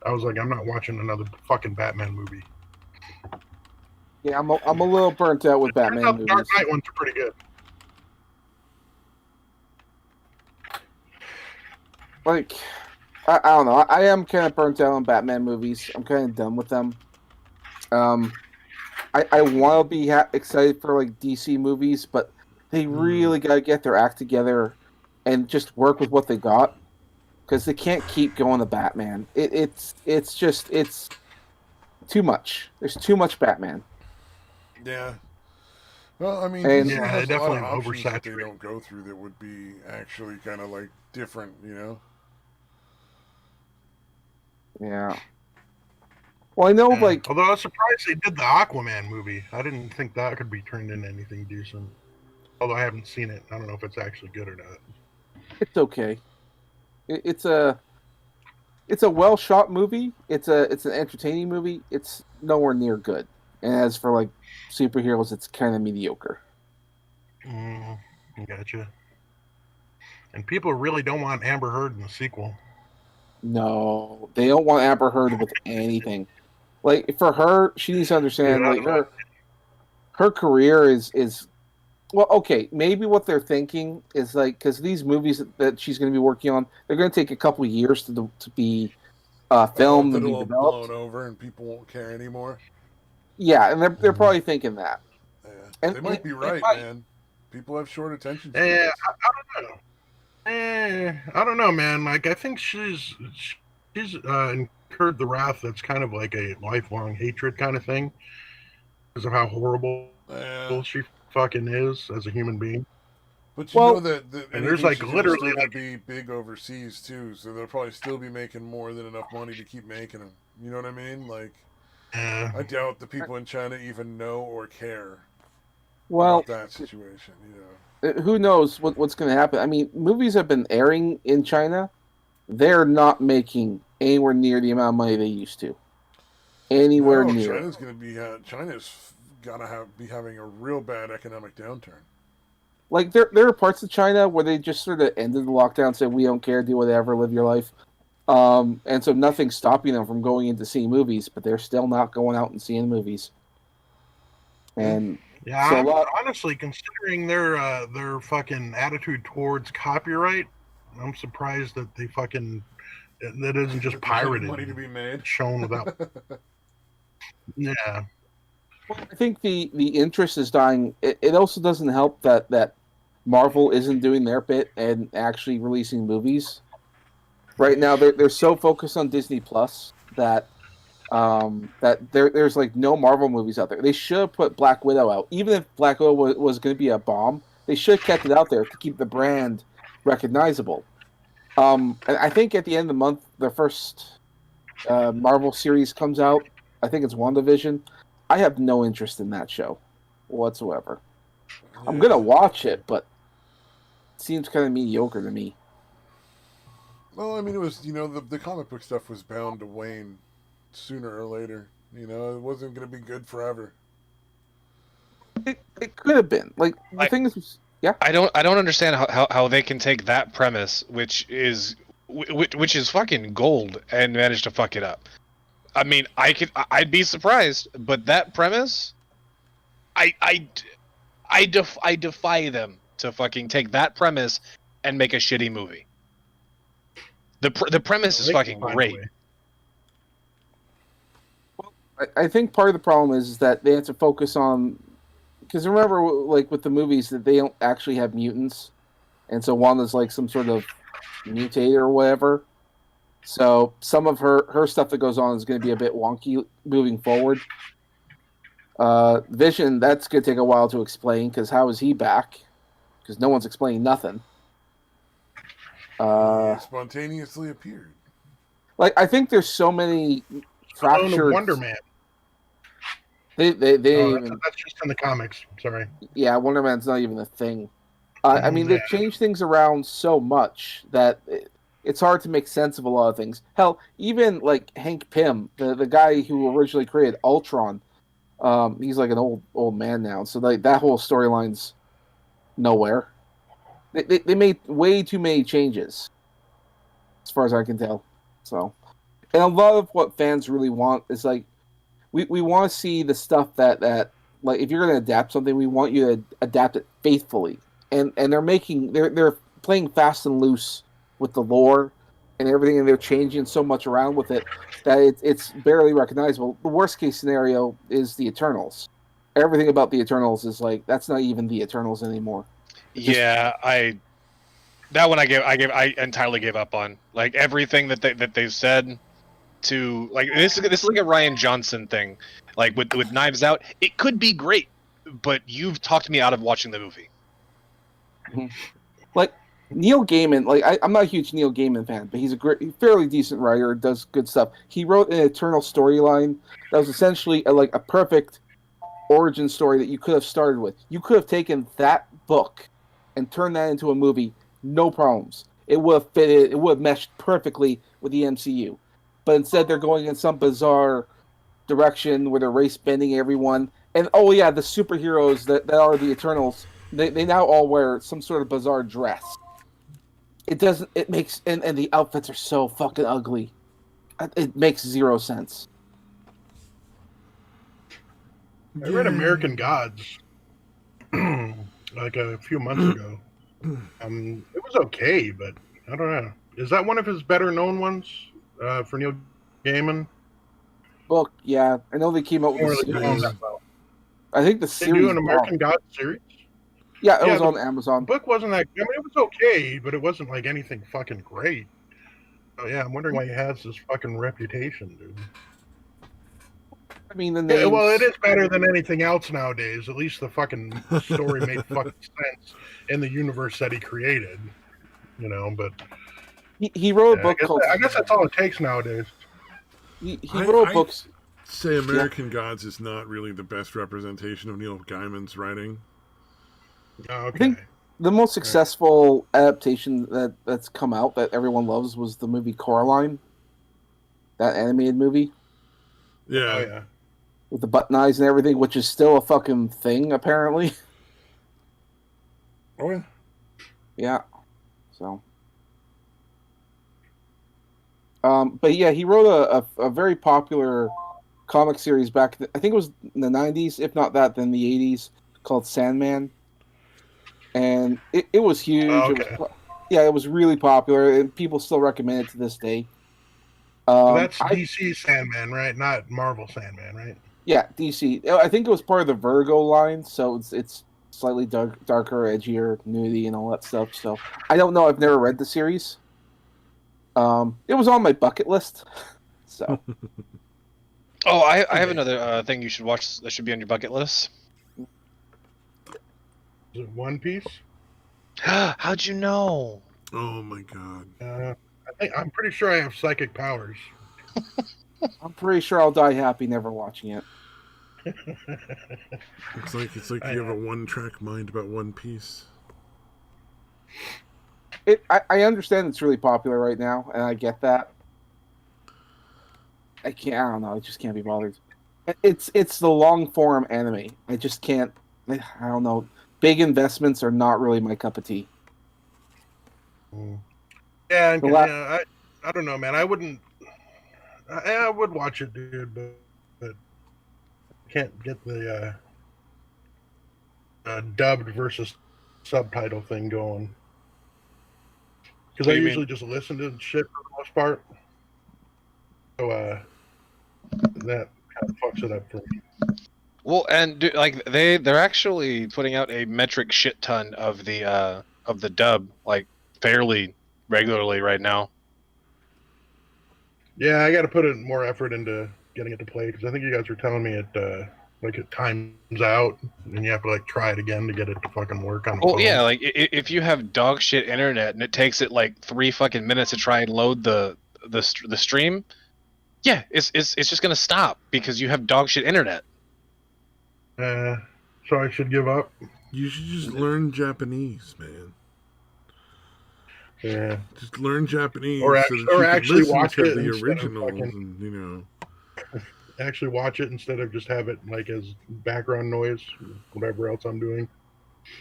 I was like, I'm not watching another fucking Batman movie. Yeah, I'm a little burnt out with It turns Batman out the Dark movies. Knight ones are pretty good. Like, I don't know. I am kind of burnt out on Batman movies. I'm kind of done with them. I want to be excited for like DC movies, but they really got to get their act together and just work with what they got because they can't keep going to Batman. It's too much. There's too much Batman. Yeah. Well, I mean, And DC Yeah, has it a lot of definitely options that they oversaturated. don't go through that would be actually kind of like different, you know? yeah. Well, I know Yeah. like Although I was surprised they did the Aquaman movie. I didn't think that could be turned into anything decent. Although I haven't seen it, I don't know if it's actually good or not. it's okay. It's a well shot movie. It's an entertaining movie. It's nowhere near good. And as for like superheroes, it's kind of mediocre. Gotcha. And people really don't want Amber Heard in the sequel. No, they don't want Amber Heard with anything. Like for her, she needs to Dude, understand like her career is well, okay. Maybe what they're thinking is like because these movies that she's going to be working on, they're going to take a couple of years to be Oh, filmed and be that'll have blown developed. over and people won't care anymore. Yeah, and they're probably thinking that. Yeah. And They might be it right, might. man. People have short attention Yeah, spans. I don't know. I don't know, man. Like, I think she's incurred the wrath that's kind of like a lifelong hatred kind of thing because of how horrible Yeah. she fucking is as a human being. But you Well, know that And there's anything like she's in is literally still going like to be big overseas too, so they'll probably still be making more than enough money to keep making them. You know what I mean? Like, I doubt the people in China even know or care Well, about that situation. You know? who knows what's going to happen? I mean, movies have been airing in China. They're not making anywhere near the amount of money they used to. Anywhere No, near it. China's going to be China's gonna be having a real bad economic downturn. Like there are parts of China where they just sort of ended the lockdown, said we don't care, do whatever, live your life. And so nothing's stopping them from going in to see movies, but they're still not going out and seeing movies. And yeah, so a lot. honestly, considering their fucking attitude towards copyright, I'm surprised that they fucking that isn't just If there's any pirated, money to be made. shown without. Yeah, I think the interest is dying. It also doesn't help that Marvel isn't doing their bit and actually releasing movies. Right now, they're so focused on Disney Plus that there's like no Marvel movies out there. They should have put Black Widow out, even if Black Widow was going to be a bomb. They should have kept it out there to keep the brand recognizable. And I think at the end of the month, their first Marvel series comes out. I think it's WandaVision. I have no interest in that show whatsoever. I'm gonna watch it, but it seems kind of mediocre to me. Well, I mean, it was the comic book stuff was bound to wane sooner or later. You know, it wasn't going to be good forever. It could have been like the thing is, yeah. I don't understand how they can take that premise, which is fucking gold, and manage to fuck it up. I mean, I'd be surprised, but that premise, I defy them to fucking take that premise and make a shitty movie. The premise is fucking great. I think part of the problem is that they have to focus on because remember, like with the movies, that they don't actually have mutants, and so Wanda's like some sort of mutator or whatever. So some of her stuff that goes on is going to be a bit wonky moving forward. Vision, that's going to take a while to explain because how is he back? Because no one's explaining nothing. He spontaneously appeared. Like I think there's so many fractured. Wonder Man. They That's just in the comics. Sorry. Yeah, Wonder Man's not even a thing. I mean, they've changed things around so much that it's hard to make sense of a lot of things. Hell, even like Hank Pym, the guy who originally created Ultron, He's like an old man now, so like that whole storyline's nowhere. They made way too many changes, as far as I can tell. So, and a lot of what fans really want is like we want to see the stuff that like if you're going to adapt something, we want you to adapt it faithfully. And they're playing fast and loose with the lore and everything, and they're changing so much around with it that it's barely recognizable. The worst case scenario is the Eternals. Everything about the Eternals is like that's not even the Eternals anymore. Yeah, I entirely gave up on. Like everything that they've said to like this is like a Ryan Johnson thing. Like with Knives Out, it could be great, but you've talked me out of watching the movie. Like Neil Gaiman, like I'm not a huge Neil Gaiman fan, but he's a fairly decent writer, does good stuff. He wrote an Eternal storyline that was essentially like a perfect origin story that you could have started with. You could have taken that book and turned that into a movie, no problems. It would have fitted. It would have meshed perfectly with the MCU. But instead, they're going in some bizarre direction where they're race bending everyone. And oh yeah, the superheroes that are the Eternals, they now all wear some sort of bizarre dress. It doesn't. It makes and the outfits are so fucking ugly. It makes zero sense. I read American Gods like a few months ago. It was okay, but I don't know. Is that one of his better known ones for Neil Gaiman? Book, yeah, I know they came out with a Really known series. that well. I think the They series. do an American Gods series. Yeah, it Yeah, was the- on The Amazon. book wasn't that. I mean, it was okay, but it wasn't like anything fucking great. Oh yeah, I'm wondering why he has this fucking reputation, dude. I mean, the Yeah, names. well, it is better than anything else nowadays. At least the fucking story made fucking sense in the universe that he created. You know, but He wrote a yeah, book called. I guess that's all it takes nowadays. He wrote books. Say American Gods is not really the best representation of Neil Gaiman's writing. Oh, okay. I think the most successful adaptation that's come out that everyone loves was the movie Coraline, that animated movie Yeah. Oh yeah. with the button eyes and everything, which is still a fucking thing apparently. Oh yeah. Yeah. So. But yeah, he wrote a very popular comic series back. I think it was in the '90s, if not that, then the '80s, called Sandman, and it was huge. Oh, It okay. was, yeah, it was really popular, and people still recommend it to this day. So that's I, DC Sandman, right? Not Marvel Sandman, right? yeah, DC. I think it was part of the Vertigo line, so it's slightly darker, edgier, nudity, and all that stuff. So I don't know. I've never read the series. It was on my bucket list, so. Oh, I have another thing you should watch that should be on your bucket list. Is it One Piece? How'd you know? Oh my god. I'm pretty sure I have psychic powers. I'm pretty sure I'll die happy never watching it. It's like you have a one-track mind about One Piece. I understand it's really popular right now, and I get that. I don't know. I just can't be bothered. It's the long form anime. I just can't. I don't know. Big investments are not really my cup of tea. Yeah, and, The la- yeah, I don't know, man. I wouldn't. I would watch it, dude, but I can't get the dubbed versus subtitle thing going. Because What I do you usually just listen to shit for the most part. So that kind of fucks it up for me. Well, and like they're actually putting out a metric shit ton of the dub like fairly regularly right now. Yeah, I got to put more effort into getting it to play because I think you guys were telling me it times out and you have to like try it again to get it to fucking work on the Well, phone. yeah, like if you have dog shit internet and it takes it like 3 fucking minutes to try and load the stream, yeah, it's just gonna stop because you have dog shit internet. So I should give up. You should just learn Japanese, man. Yeah. Just learn Japanese Or so that you can actually listen watch to it the instead of originals, fucking- and actually watch it instead of just have it like as background noise, whatever else I'm doing.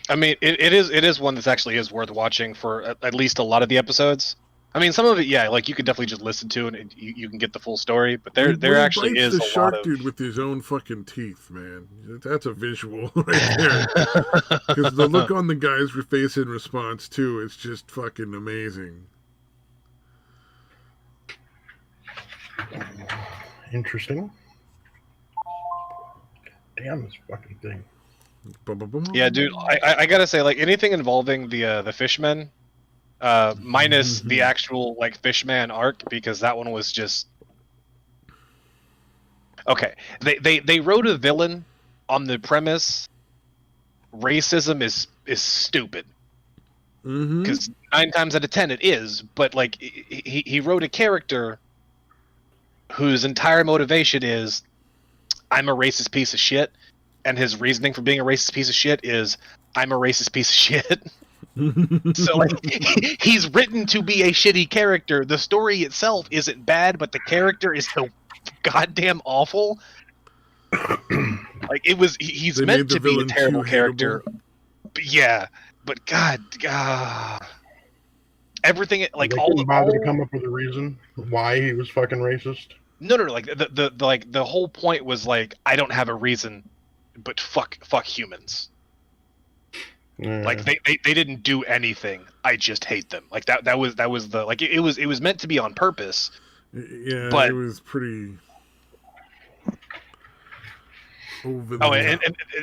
I mean, it is one that actually is worth watching for at least a lot of the episodes. I mean, some of it, yeah, like you could definitely just listen to and you can get the full story. But there When he actually bites is the a lot shark of. dude with his own fucking teeth, man. That's a visual right there. Because the look on the guy's face in response too, it's just fucking amazing. Interesting. Damn this fucking thing. Yeah, dude, I gotta say, like anything involving the fishmen, minus the actual like fishman arc, because that one was just okay. They wrote a villain on the premise racism is stupid. Because 9 times out of 10 it is, but like he wrote a character whose entire motivation is I'm a racist piece of shit, and his reasoning for being a racist piece of shit is I'm a racist piece of shit. So like he's written to be a shitty character. The story itself isn't bad, but the character is so goddamn awful. Like it was, he's They meant made the to be a villain terrible too character. hateable. But yeah, but God, everything like They all couldn't the bother to come up with a reason why he was fucking racist. no, like the whole point was like I don't have a reason, but fuck humans. Yeah. Like they didn't do anything. I just hate them. Like that was the like it was meant to be on purpose. Yeah, but, it was pretty. Oh,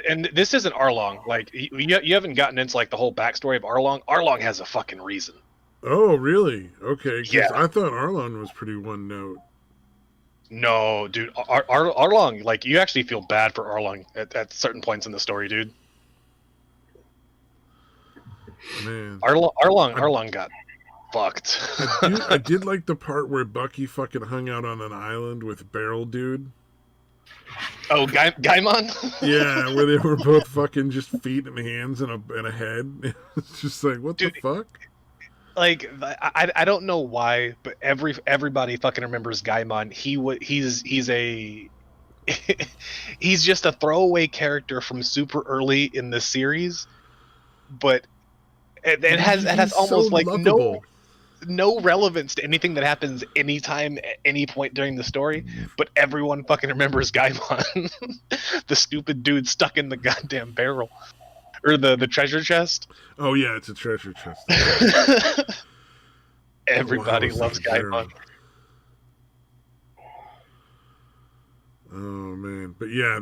and this isn't Arlong. Like you haven't gotten into like the whole backstory of Arlong. Arlong has a fucking reason. Oh, really? Okay, because Yeah. I thought Arlon was pretty one note. No, dude, Arlong. Like you actually feel bad for Arlong at certain points in the story, dude. Man, Arlong got fucked. I did like the part where Bucky fucking hung out on an island with Barrel Dude. Oh, Gaimon? Yeah, where they were both fucking just feet and hands and a head. It's just like, what Dude, the fuck? Like I don't know why, but everybody fucking remembers Gaimon. He's just a throwaway character from super early in the series, but it has almost so like lovable. no relevance to anything that happens anytime at any point during the story, but everyone fucking remembers Gaimon. The stupid dude stuck in the goddamn barrel. Or the treasure chest. Oh yeah, it's a treasure chest. Everybody loves Gaimon. Oh man, but yeah,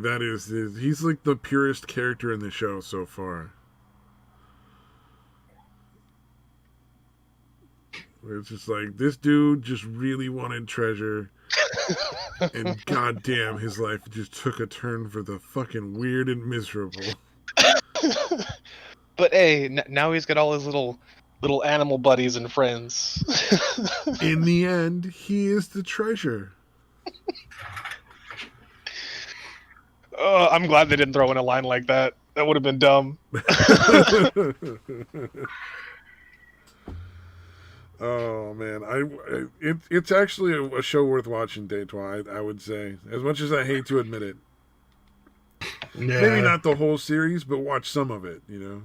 he's like the purest character in the show so far. It's just like this dude just really wanted treasure, and goddamn, his life just took a turn for the fucking weird and miserable. But hey, now he's got all his little animal buddies and friends. In the end, he is the treasure. I'm glad they didn't throw in a line like that. That would have been dumb. Oh man, it's actually a show worth watching, Deitois, I would say. As much as I hate to admit it. Yeah. Maybe not the whole series, but watch some of it, Yeah.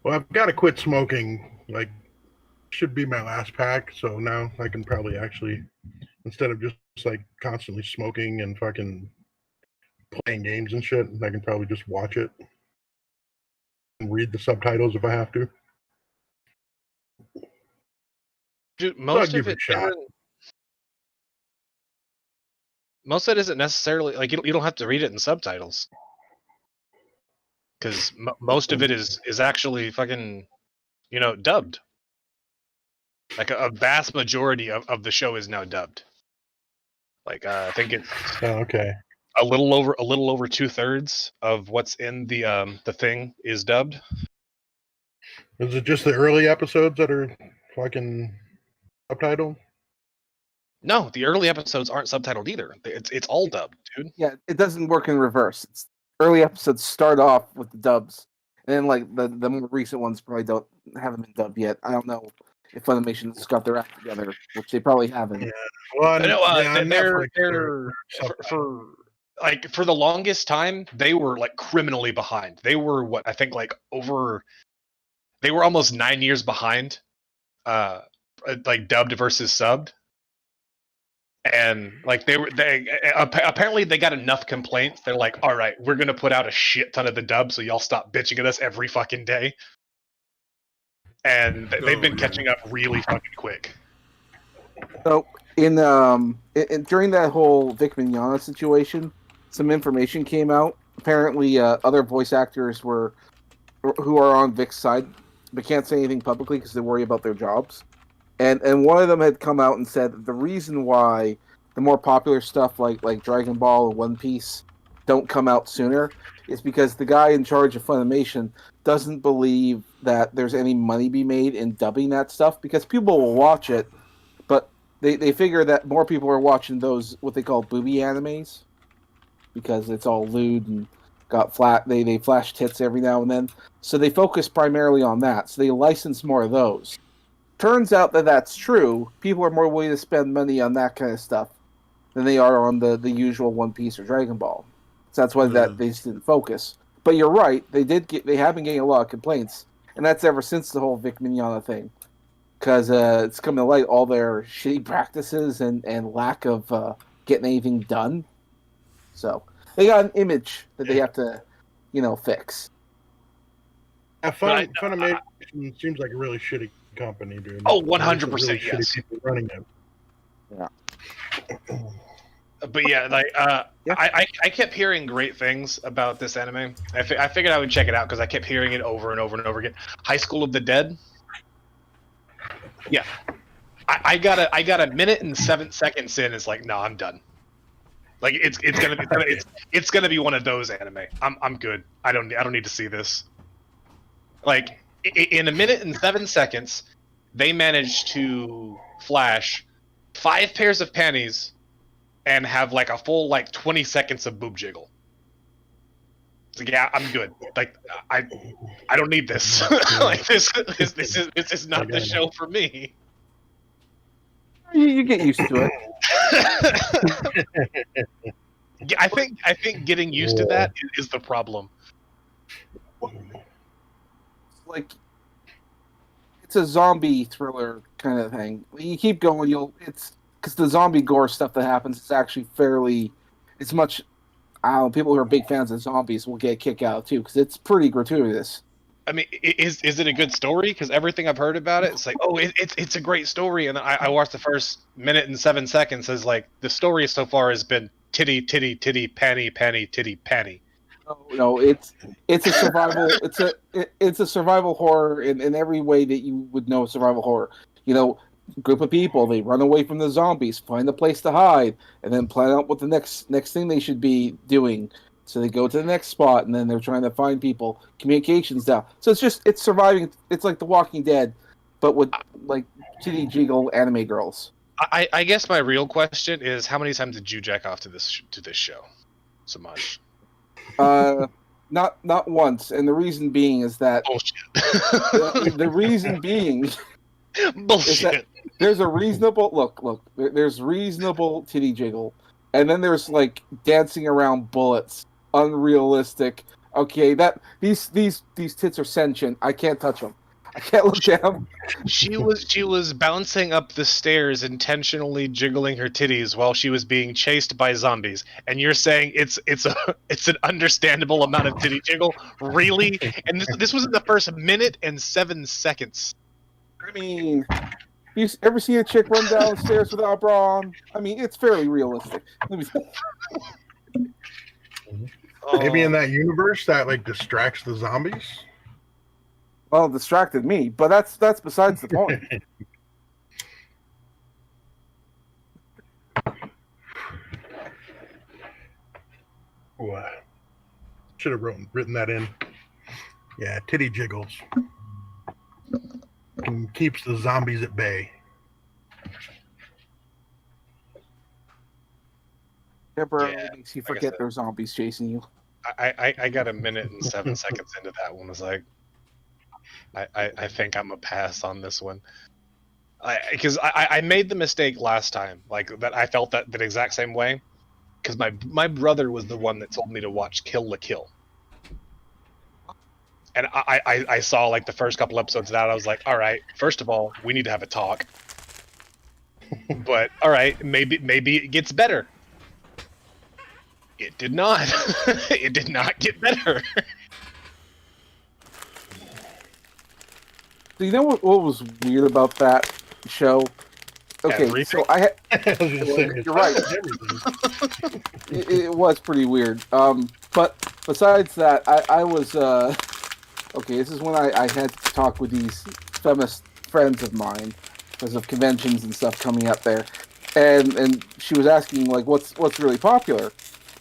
Well, I've got to quit smoking. Like, should be my last pack. So now I can probably actually, instead of just like constantly smoking and fucking playing games and shit, I can probably just watch it and read the subtitles if I have to. Dude, most of it isn't necessarily like you don't have to read it in subtitles, because most of it is actually fucking dubbed. Like a vast majority of the show is now dubbed. Like I think it's okay. a little over 2/3 of what's in the thing is dubbed. Is it just the early episodes that are fucking subtitled? No, the early episodes aren't subtitled either. It's all dubbed, dude. Yeah, it doesn't work in reverse. Early episodes start off with the dubs, and then like the more recent ones probably haven't been dubbed yet. I don't know if Funimation's got their act together, which they probably haven't. Yeah. Well, No, yeah, on they're Netflix, for the longest time they were like criminally behind. They were what I think like over. They were almost 9 years behind, like dubbed versus subbed, and like they apparently they got enough complaints. They're like, all right, we're gonna put out a shit ton of the dub, so y'all stop bitching at us every fucking day. And they've been catching up really fucking quick. So in during that whole Vic Mignogna situation, some information came out. Apparently, other voice actors who are on Vic's side, but can't say anything publicly because they worry about their jobs. And one of them had come out and said that the reason why the more popular stuff like Dragon Ball and One Piece don't come out sooner is because the guy in charge of Funimation doesn't believe that there's any money be made in dubbing that stuff, because people will watch it, but they figure that more people are watching those what they call booby animes because it's all lewd and got flat. They flash tits every now and then, so they focus primarily on that. So they license more of those. Turns out that that's true. People are more willing to spend money on that kind of stuff than they are on the usual One Piece or Dragon Ball. So that's why they just didn't focus. But you're right. They have been getting a lot of complaints, and that's ever since the whole Vic Mignogna thing, because it's come to light all their shitty practices and lack of getting anything done. So they got an image that they have to, fix. Funimation seems like a really shitty company, dude. Oh, 100%, yes. People running it. Yeah. But yeah, like I kept hearing great things about this anime. I figured I would check it out because I kept hearing it over and over and over again. High School of the Dead. Yeah, I got a minute and 7 seconds in. It's like, no, I'm done. Like it's gonna be one of those anime. I'm good. I don't need to see this. Like in a minute and 7 seconds, they managed to flash 5 pairs of panties and have like a full like 20 seconds of boob jiggle. It's like, yeah, I'm good. Like I don't need this. Like this is not the show for me. You get used to it. I think getting used to that is the problem. Like, it's a zombie thriller kind of thing. You keep going, it's because the zombie gore stuff that happens is actually it's much. I don't know, people who are big fans of zombies will get a kick out too, because it's pretty gratuitous. I mean, is it a good story? Because everything I've heard about it, it's like, oh, it's a great story. And I watched the first minute and 7 seconds. As like the story so far has been titty, titty, titty, panty, panty, titty, panty. No, it's a survival. it's a survival horror in every way that you would know survival horror. Group of people, they run away from the zombies, find a place to hide, and then plan out what the next thing they should be doing. So they go to the next spot, and then they're trying to find people. Communications down. So it's surviving. It's like The Walking Dead, but with like titty jiggle anime girls. I guess my real question is, how many times did you jack off to this show? So much. Not once, and the reason being is that bullshit. The reason being bullshit. Is that there's a reasonable look. There's reasonable titty jiggle, and then there's like dancing around bullets, unrealistic. Okay, these tits are sentient. I can't touch them. I can't look at them. She was bouncing up the stairs, intentionally jiggling her titties while she was being chased by zombies. And you're saying it's an understandable amount of titty jiggle, really? And this was in the first minute and 7 seconds. I mean, you ever see a chick run down the stairs without a bra on? I mean, it's fairly realistic. Maybe in that universe that like distracts the zombies. Well, it distracted me, but that's besides the point. Should have written that in. Yeah, titty jiggles. And keeps the zombies at bay. Temporarily makes you forget there's zombies chasing you. I got a minute and 7 seconds into that one. I was like, I think I'm a pass on this one. Because I made the mistake last time, like that. I felt that exact same way. Because my brother was the one that told me to watch Kill la Kill, and I saw like the first couple episodes of that. I was like, all right, first of all, we need to have a talk. But all right, maybe it gets better. It did not. It did not get better. So you know what was weird about that show? Okay, Everything. so I had. I was gonna say, You're right. everything. It was pretty weird. But besides that, I was okay. This is when I had to talk with these feminist friends of mine because of conventions and stuff coming up there, and she was asking like what's really popular,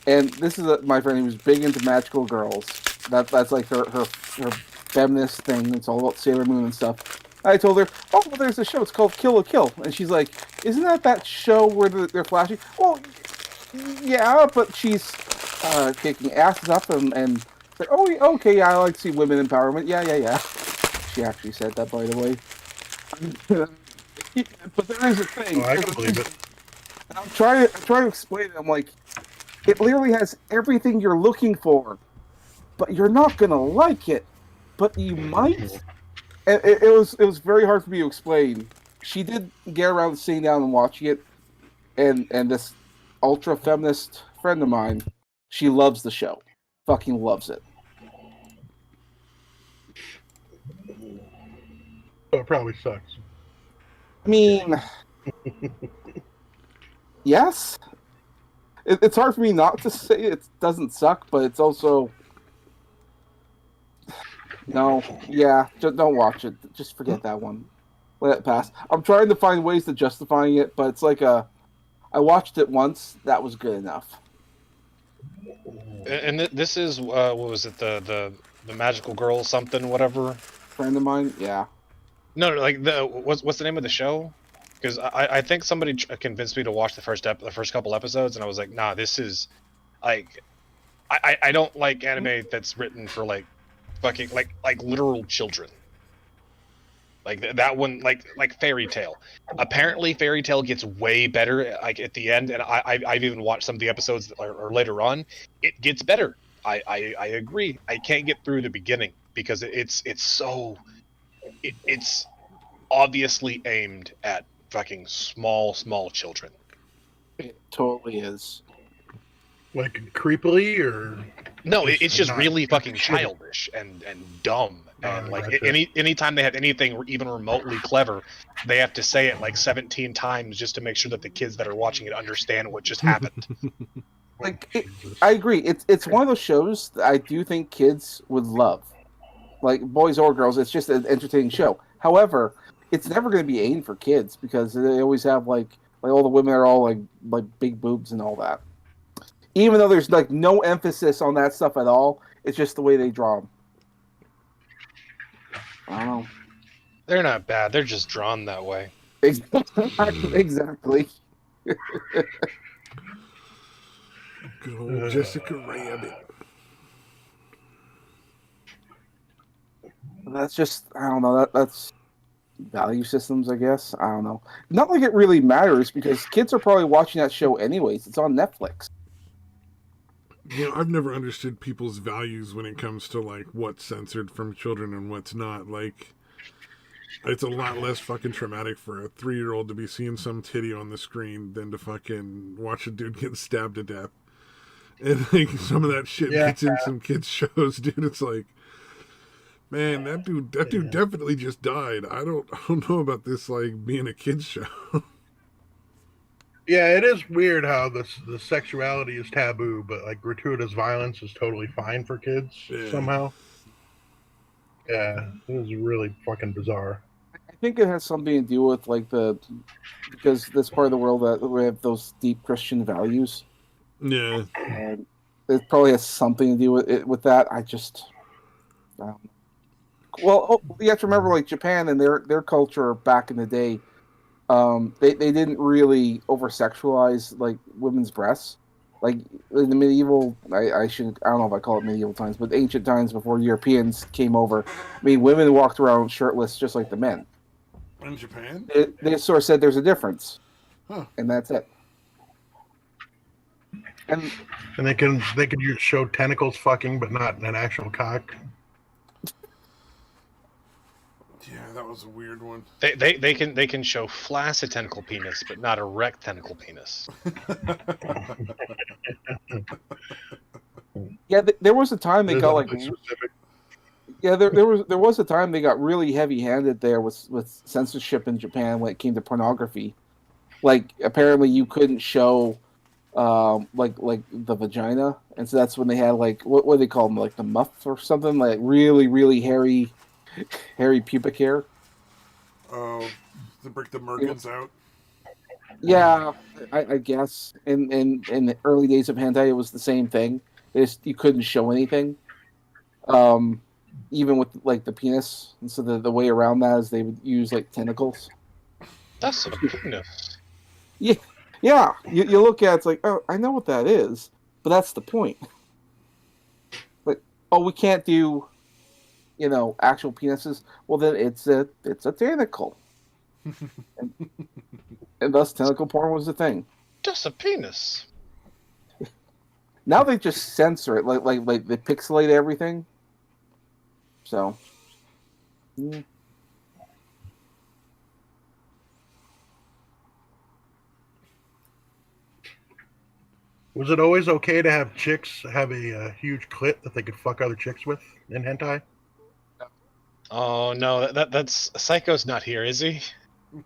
and this is my friend who's big into magical girls. That's like her feminist thing. It's all about Sailor Moon and stuff. I told her, oh, well, there's a show. It's called Kill la Kill, and she's like, isn't that show where they're flashing? Well, yeah, but she's kicking asses up and like, oh, okay, yeah, I like to see women empowerment. Yeah. She actually said that, by the way. But there is a thing. Oh, I can believe it. I'm trying to explain it. I'm like, it literally has everything you're looking for, but you're not gonna like it. But you might. And it was very hard for me to explain. She did get around to sitting down and watching it, and this ultra feminist friend of mine, she loves the show, fucking loves it. So it probably sucks. I mean, yes. It's hard for me not to say it doesn't suck, but it's also no. Yeah, just don't watch it. Just forget that one. Let it pass. I'm trying to find ways to justifying it, but it's like I watched it once. That was good enough. And this is what was it, the magical girl something whatever. Friend of mine, yeah. No, like what's the name of the show? Because I think somebody convinced me to watch the first couple episodes, and I was like, nah, this is like I don't like anime that's written for like fucking like literal children. Like that one, like Fairy Tale. Apparently, Fairy Tale gets way better like at the end, and I've even watched some of the episodes that are later on. It gets better. I agree. I can't get through the beginning because it's obviously aimed at fucking small children. It totally is. Like creepily, or No, it's just not really fucking shitty? childish and dumb. And like gotcha. anytime they have anything even remotely clever, they have to say it like 17 times just to make sure that the kids that are watching it understand what just happened. I agree. It's one of those shows that I do think kids would love, like boys or girls. It's just an entertaining show. However, it's never going to be aimed for kids because they always have like all the women are all like big boobs and all that. Even though there's like no emphasis on that stuff at all, it's just the way they draw them. I don't know. They're not bad. They're just drawn that way. Exactly. Good old Jessica Rabbit. That's just I don't know. That's value systems, I guess. I don't know. Not like it really matters because kids are probably watching that show anyways. It's on Netflix. You know, I've never understood people's values when it comes to like what's censored from children and what's not. Like, it's a lot less fucking traumatic for a 3-year-old to be seeing some titty on the screen than to fucking watch a dude get stabbed to death. And like some of that shit gets in some kids' shows, dude. It's like, man, that dude definitely just died. I don't know about this like being a kids show. Yeah, it is weird how the sexuality is taboo, but like gratuitous violence is totally fine for kids somehow. Yeah, it is really fucking bizarre. I think it has something to do with like because this part of the world that we have those deep Christian values. Yeah, And it probably has something to do with that. I don't know. Well, you have to remember, like Japan and their culture back in the day, they didn't really over sexualize like women's breasts. Like in the medieval, I don't know if I call it medieval times, but ancient times before Europeans came over. I mean, women walked around shirtless just like the men. In Japan? They sort of said there's a difference, Huh. and that's it. And they could show tentacles fucking, but not an actual cock. Yeah, that was a weird one. They can show flaccid tentacle penis, but not erect tentacle penis. yeah, there was a time they There's got like something specific. yeah there was a time they got really heavy handed there with censorship in Japan when it came to pornography. Like apparently you couldn't show like the vagina, and so that's when they had like what do they call them, like the muff or something, like really hairy pubic hair. Oh, to break the merkins out. Yeah, I guess in the early days of hentai it was the same thing. You couldn't show anything, even with like the penis, and so the way around that is they would use like tentacles. That's a penis. Yeah, you look at it, it's like, oh, I know what that is, but that's the point. Like, oh, we can't do, actual penises. Well, then it's a tentacle, and thus tentacle porn was the thing. Just a penis. Now they just censor it, like they pixelate everything. So, yeah. Was it always okay to have chicks have a huge clit that they could fuck other chicks with in hentai? Oh no, that's Psycho's not here, is he?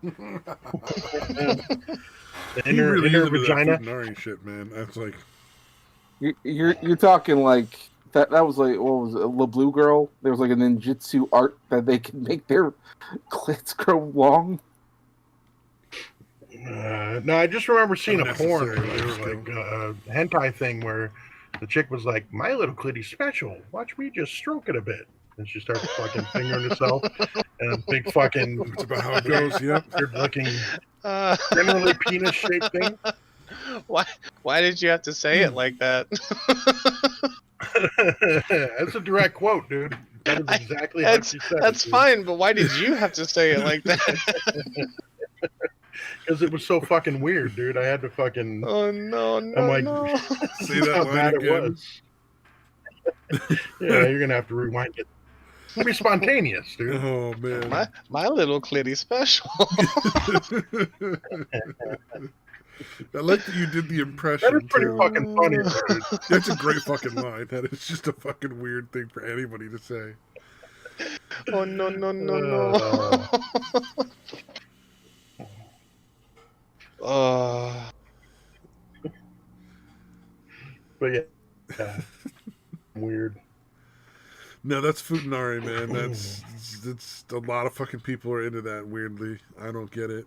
The He inner, really inner is into that vagina. Futanari shit, man. That's like You're talking like that was like, what was it, La Blue Girl? There was like a ninjutsu art that they could make their clits grow long. No, I just remember seeing a porn. Unnecessary There was like a hentai thing where the chick was like, "My little clitty's special. Watch me just stroke it a bit." And she starts fucking fingering herself, and a big fucking that's about how it goes. Yep. weird-looking, generally penis-shaped thing. Why did you have to say it like that? That's a direct quote, dude. That is exactly how she said it. That's fine, but why did you have to say it like that? Because it was so fucking weird, dude. I had to fucking. Oh no, no, I'm like, no. Say that's that how line bad again. it was. Yeah, you're gonna have to rewind it. It'll be spontaneous, dude. Oh man. My little clitty special. I like that you did the impression. That is pretty too. fucking funny, dude. That's a great fucking line. That is just a fucking weird thing for anybody to say. Oh no, no, no, no. But yeah, weird. No, that's Futanari, man. That's a lot of fucking people are into that. Weirdly, I don't get it.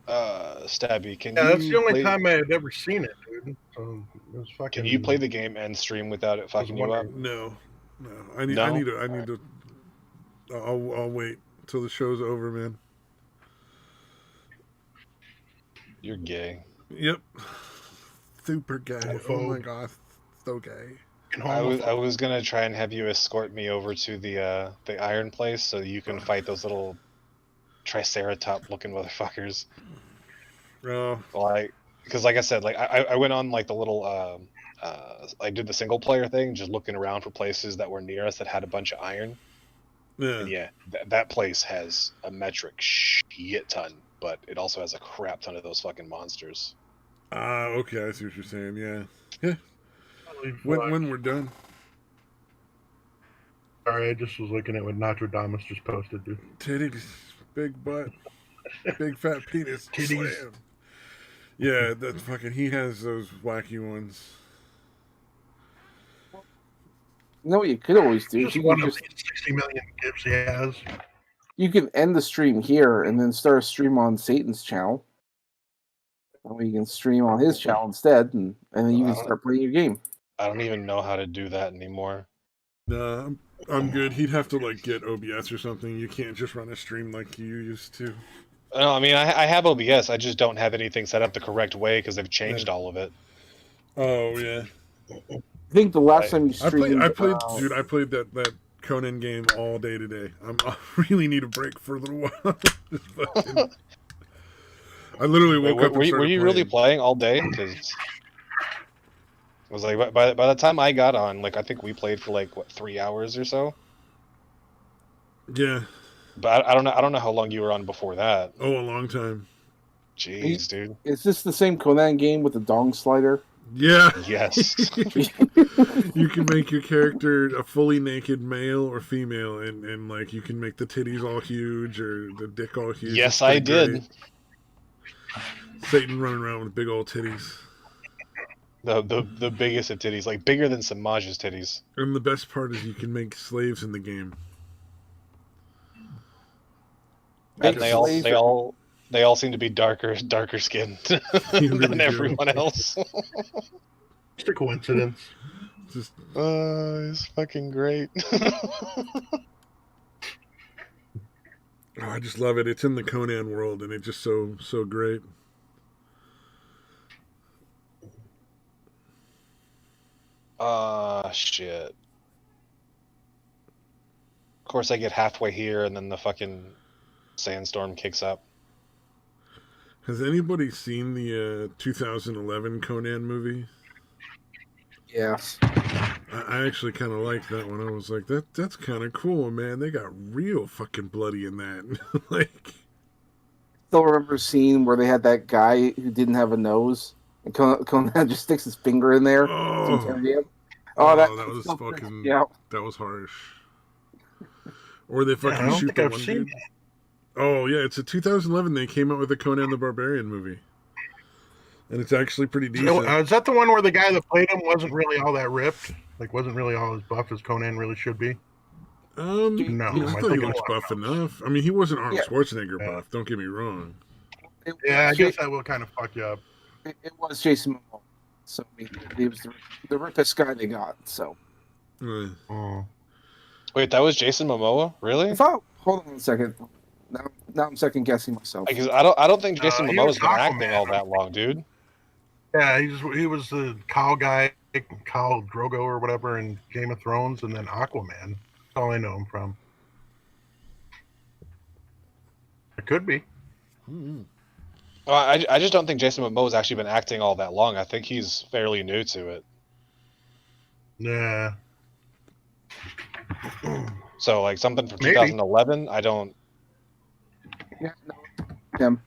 Stabby, can Yeah, you? that's the only play, time I had ever seen it, dude. So it was fucking. Can you play the game and stream without it fucking you up? No. I need to. I'll wait till the show's over, man. You're gay. Yep. Super gay. Oh my god, so gay. I was gonna try and have you escort me over to the iron place so you can fight those little triceratop looking motherfuckers. Oh. Because like I said, like I went on like the little I did the single player thing, just looking around for places that were near us that had a bunch of iron. Yeah. And yeah, that place has a metric shit ton, but it also has a crap ton of those fucking monsters. Okay, I see what you're saying. Yeah. When we're done. Sorry, I just was looking at what Nostradamus just posted, dude. Titties, big butt, big fat penis. Titties. Slam. Yeah, that's fucking. He has those wacky ones. You know what you could always do? Just one of these 60 million gifts he has. You can end the stream here and then start a stream on Satan's channel. Or you can stream on his channel instead, and then you can start playing your game. I don't even know how to do that anymore. Nah, I'm good. He'd have to like get OBS or something. You can't just run a stream like you used to. No, I mean I have OBS. I just don't have anything set up the correct way because they've changed all of it. Oh yeah. I think the last time you streamed, I played that Conan game all day today. I really need a break for a little while. Just fucking- I literally woke up and Were started you playing. really playing all day? Because it was like by the time I got on, like I think we played for like what 3 hours or so. Yeah. But I don't know how long you were on before that. Oh, a long time. Jeez, dude. Is this the same Conan game with the dong slider? Yeah. Yes. You can make your character a fully naked male or female, and like you can make the titties all huge or the dick all huge. Yes, It's I pretty did. great. Satan running around with big old titties. The biggest of titties, like bigger than Samaj's titties. And the best part is you can make slaves in the game. And Slaves they all seem to be darker skinned You really than do. everyone else. Just a coincidence. Just It's fucking great. oh, I just love it. It's in the Conan world, and it's just so great. Shit. Of course, I get halfway here, and then the fucking sandstorm kicks up. Has anybody seen the 2011 Conan movie? Yes. I actually kind of liked that one. I was like, that's kind of cool, man. They got real fucking bloody in that. Like, Still remember a scene where they had that guy who didn't have a nose, and Conan just sticks his finger in there to oh, interrogate him. that was so fucking, yeah. that was harsh. Or they I fucking don't shoot think the I've one seen dude. Oh yeah, it's a 2011. They came out with a Conan the Barbarian movie, and it's actually pretty decent. Is that the one where the guy that played him wasn't really all that ripped? Like, wasn't really all as buff as Conan really should be? No, No, I am I thought he thinking looks of buff something else? enough. I mean, he wasn't Arnold Yeah. Schwarzenegger Yeah. buff. Don't get me wrong. Yeah, I guess that will kind of fuck you up. It was Jason Momoa. So I mean, he was the rippest guy they got. So Uh, Oh. Wait, that was Jason Momoa, really? Hold on a second. Now I'm second guessing myself. Because I don't think Jason he Momoa's was been acting Aquaman. all that long, dude. Yeah, he was the Khal guy, Khal Drogo or whatever in Game of Thrones, and then Aquaman. That's all I know him from. It could be. Well, I just don't think Jason Momoa's actually been acting all that long. I think he's fairly new to it. Yeah. So like something from Maybe. 2011, I don't. Yeah, no, him.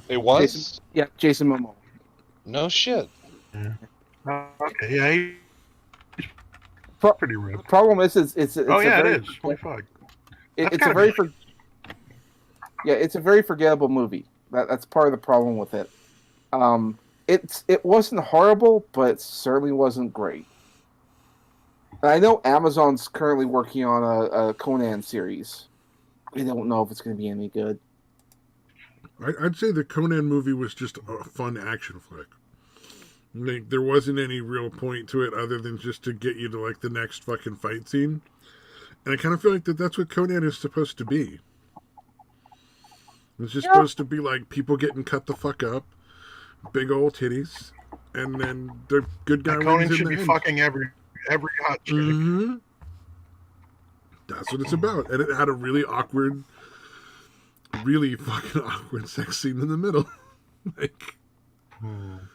It was Jason Momoa. no shit. Okay, yeah, he's pretty The ripped. problem is, it's Oh, a yeah, very, it is. Holy fuck. That's it's a gotta very be- it's a very forgettable movie. That's part of the problem with it. It wasn't horrible, but it certainly wasn't great. And I know Amazon's currently working on a Conan series. I don't know if it's going to be any good. I'd say the Conan movie was just a fun action flick. Like, there wasn't any real point to it other than just to get you to like the next fucking fight scene. And I kind of feel like that's what Conan is supposed to be. It's just supposed to be like people getting cut the fuck up, big old titties, and then the good guy Conan wins in should the be end. fucking every hot chick. Mm-hmm. That's what it's about. And it had a really fucking awkward sex scene in the middle. Like,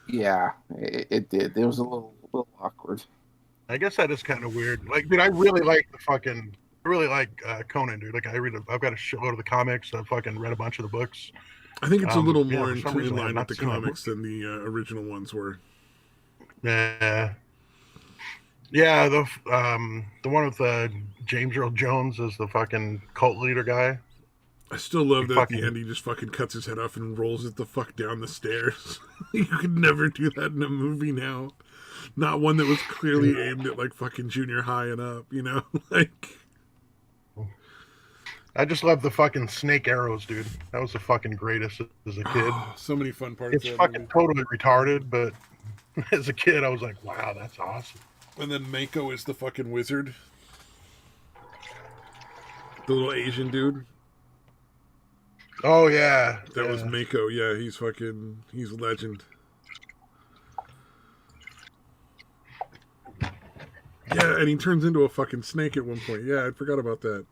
Yeah, it did. It was a little awkward. I guess that is kind of weird. Like, dude, I really like Conan, dude. Like, I've got a shitload of the comics. I've fucking read a bunch of the books. I think it's a little yeah, more for in some reason I have line not with the seen that comics than the original ones were. Yeah, yeah. The one with James Earl Jones as the fucking cult leader guy. I still love that at the fucking- end he just fucking cuts his head off and rolls it the fuck down the stairs. You could never do that in a movie now. Not one that was clearly aimed at like fucking junior high and up, you know? Like, I just love the fucking snake arrows, dude. That was the fucking greatest as a kid. so many fun parts It's of that fucking movie. totally retarded, but as a kid, I was like, wow, that's awesome. And then Mako is the fucking wizard. The little Asian dude. Oh, yeah. That yeah. was Mako. Yeah, he's a legend. Yeah, and he turns into a fucking snake at one point. Yeah, I forgot about that.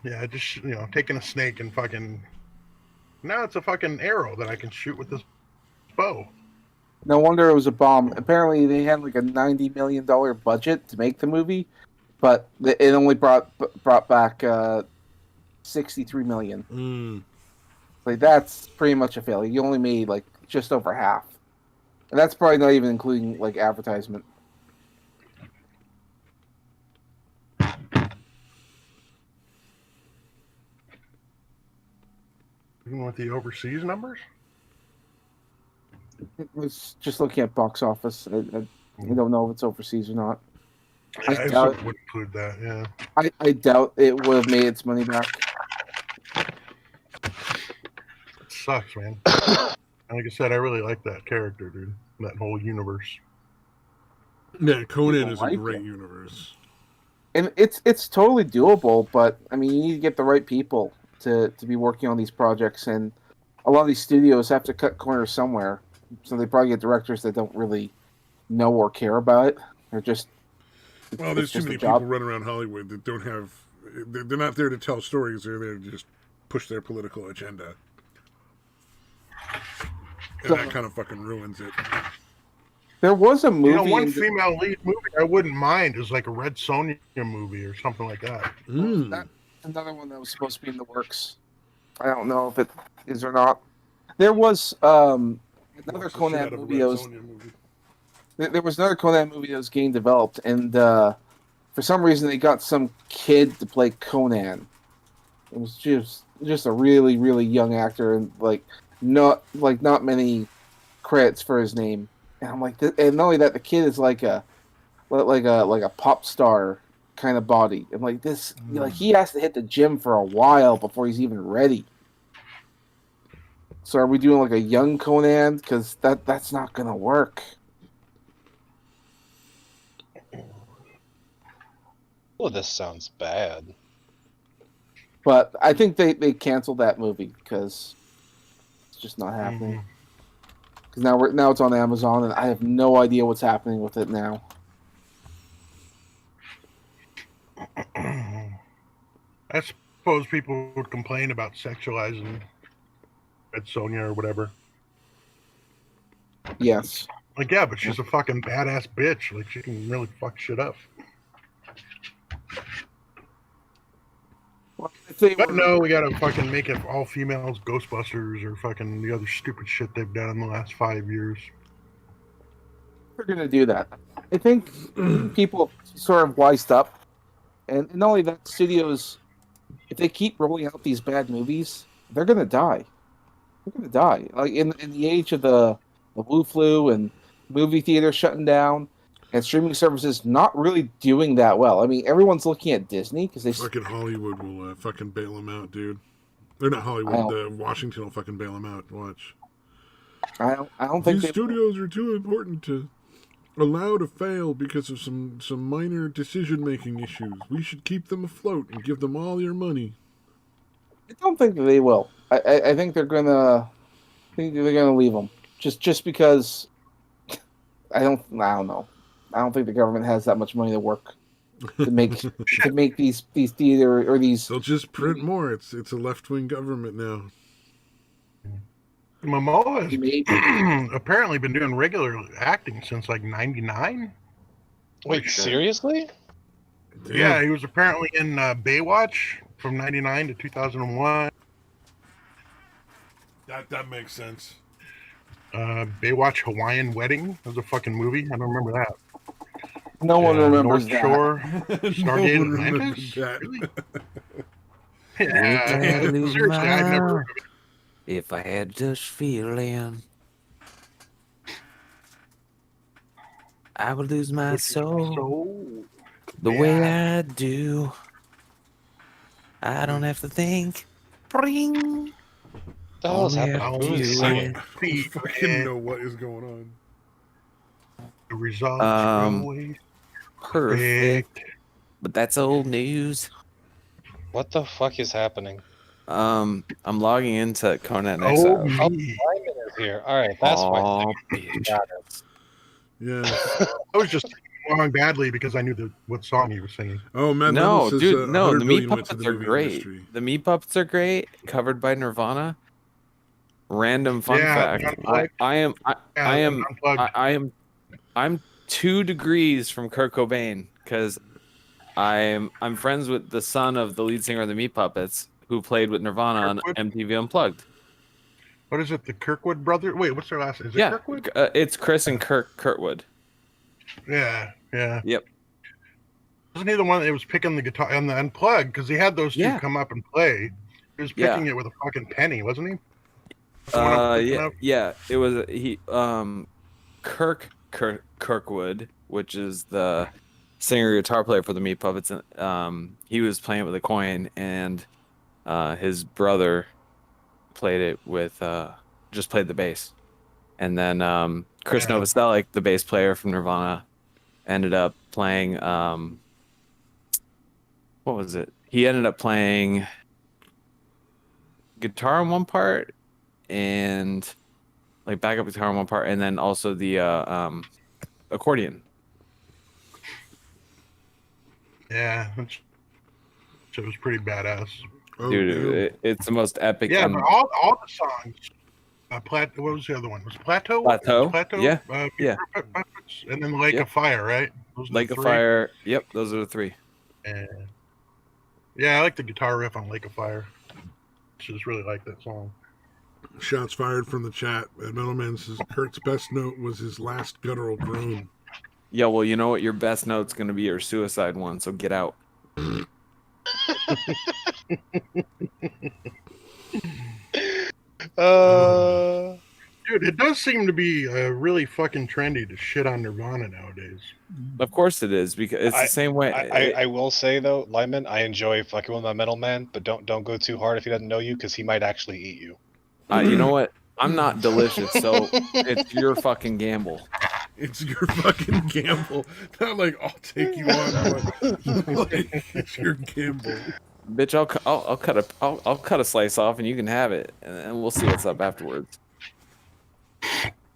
Yeah, just taking a snake and fucking. Now it's a fucking arrow that I can shoot with this bow. No wonder it was a bomb. Apparently, they had like a $90 million budget to make the movie, but it only brought back $63 million. Like that's pretty much a failure. You only made like just over half, and that's probably not even including like advertisement. Even with the overseas numbers. It was just looking at box office. I don't know if it's overseas or not. Yeah, I doubt would include that. Yeah. I doubt it would have made its money back. It sucks, man. Like I said, I really like that character, dude. That whole universe. Yeah, Conan is a like great it. universe. And it's totally doable, but I mean, you need to get the right people to be working on these projects, and a lot of these studios have to cut corners somewhere. So they probably get directors that don't really know or care about it. They're just Well, there's too many people running around Hollywood that don't have. They're not there to tell stories. They're there to just push their political agenda, and that kind of fucking ruins it. There was a movie. One female lead movie I wouldn't mind is like a Red Sonja movie or something like that. That's another one that was supposed to be in the works. I don't know if it is or not. There was another Conan movie that was. There was another Conan movie that was getting developed, and for some reason they got some kid to play Conan. It was just a really really young actor, and not many credits for his name. And I'm like, and not only that, the kid is like a pop star kind of body, and like this, he has to hit the gym for a while before he's even ready. So are we doing like a young Conan? Because that's not gonna work. Oh, this sounds bad. But I think they canceled that movie because it's just not happening. Because now it's on Amazon, and I have no idea what's happening with it now. I suppose people would complain about sexualizing Red Sonja or whatever. Yes. Like, yeah, but she's a fucking badass bitch. Like, she can really fuck shit up. Well, but no, we gotta fucking make it all females Ghostbusters or fucking the other stupid shit they've done in the last 5 years. They're gonna do that. I think people sort of wised up, and not only that, studios, if they keep rolling out these bad movies, they're gonna die. They're gonna die. Like in the age of the Blue Flu and movie theaters shutting down, and streaming services not really doing that well. I mean, everyone's looking at Disney because they fucking Hollywood will fucking bail them out, dude. They're not Hollywood. Washington will fucking bail them out. Watch. I don't think these studios are too important to allow to fail because of some minor decision making issues. We should keep them afloat and give them all your money. I don't think that they will. I think they're gonna. I think they're gonna leave them just because. I don't know. I don't think the government has that much money to work to make these theater or these. They'll just print more. It's a left wing government now. Momoa has apparently been doing regular acting since like '99. Wait, seriously? Yeah, he was apparently in Baywatch from '99 to 2001. That makes sense. Baywatch Hawaiian Wedding was a fucking movie. I don't remember that. No one remembers North Shore, Stargate Atlantis. Really? Yeah, seriously, I've never heard of it. If I had just feeling, I would lose my soul the way I do. I don't have to think. Bring. The hell is happening? Who is singing? I fucking know what is going on. The results are always perfect, but that's old news. What the fuck is happening? I'm logging into Conan Oh, Exile. me. Simon is here. All right, that's why. bitch. Got it. Yeah. I was just singing along badly because I knew what song he was singing. Oh, Matt No, Mendel says dude, no. 100 The billion Meat went to Puppets the are movie great. industry. The Meat Puppets are great. Covered by Nirvana. Random fun Yeah, fact. Unplugged. I am Unplugged. I'm 2 degrees from Kurt Cobain because I'm friends with the son of the lead singer of the Meat Puppets who played with Nirvana on Kirkwood? MTV Unplugged. What is it? The Kirkwood brother? Wait, what's their last name? Is it Yeah, Kirkwood? it's Chris and Kurtwood. Yeah. Yep. Wasn't he the one that was picking the guitar and the Unplugged? Because he had those two Yeah. come up and play. He was Yeah. picking it with a fucking penny, wasn't he? The one I'm thinking of? Yeah. It was Kirkwood, which is the singer guitar player for the Meat Puppets. He was playing it with a coin, and his brother played it with just played the bass. And then Chris Yeah. Novoselic, the bass player from Nirvana, ended up playing what was it? He ended up playing guitar on one part and like backup guitar on one part, and then also the accordion. Yeah. It was pretty badass. Oh, Dude, it's the most epic. Yeah, but all the songs. What was the other one? Was it Plateau? Plateau? Plateau? Yeah. Yeah. And then Lake of Fire, right? Those are Lake the of three. Fire. Yep, those are the 3. Yeah, I like the guitar riff on Lake of Fire. Just really like that song. Shots fired from the chat. Metalman says Kurt's best note was his last guttural groan. Yeah, well, you know what? Your best note's going to be your suicide one, so get out. Dude, it does seem to be really fucking trendy to shit on Nirvana nowadays. Of course it is, because it's the same way. I will say though, Lyman, I enjoy fucking with my metal man, but don't go too hard if he doesn't know you, because he might actually eat you. You know what? I'm not delicious, so it's your fucking gamble. It's your fucking gamble. Not like I'll take you on, but like, it's your gamble. Bitch, I'll cut a slice off and you can have it, and we'll see what's up afterwards.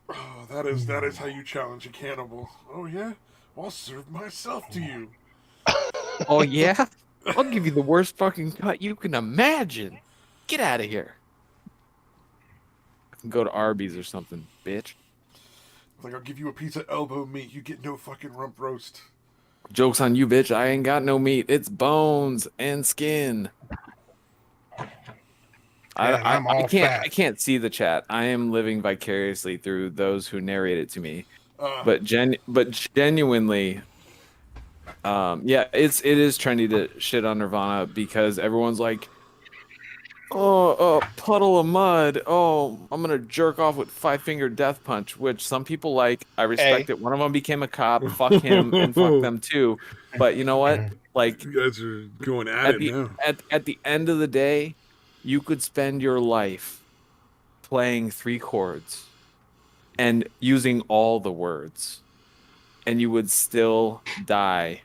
Oh, that is how you challenge a cannibal. Oh yeah, I'll serve myself to you. Oh yeah? I'll give you the worst fucking cut you can imagine. Get out of here. Go to Arby's or something, bitch. Like I'll give you a piece of elbow meat, you get no fucking rump roast. Joke's on you, bitch. I ain't got no meat. It's bones and skin. I can't see the chat. I am living vicariously through those who narrate it to me. But genuinely, yeah, it is trendy to shit on Nirvana because everyone's like, oh, a puddle of mud. Oh, I'm gonna jerk off with 5-finger death punch, which some people like. I respect it. One of them became a cop. Fuck him and fuck them too. But you know what? Like, you guys are going at it now. At the end of the day, you could spend your life playing 3 chords and using all the words, and you would still die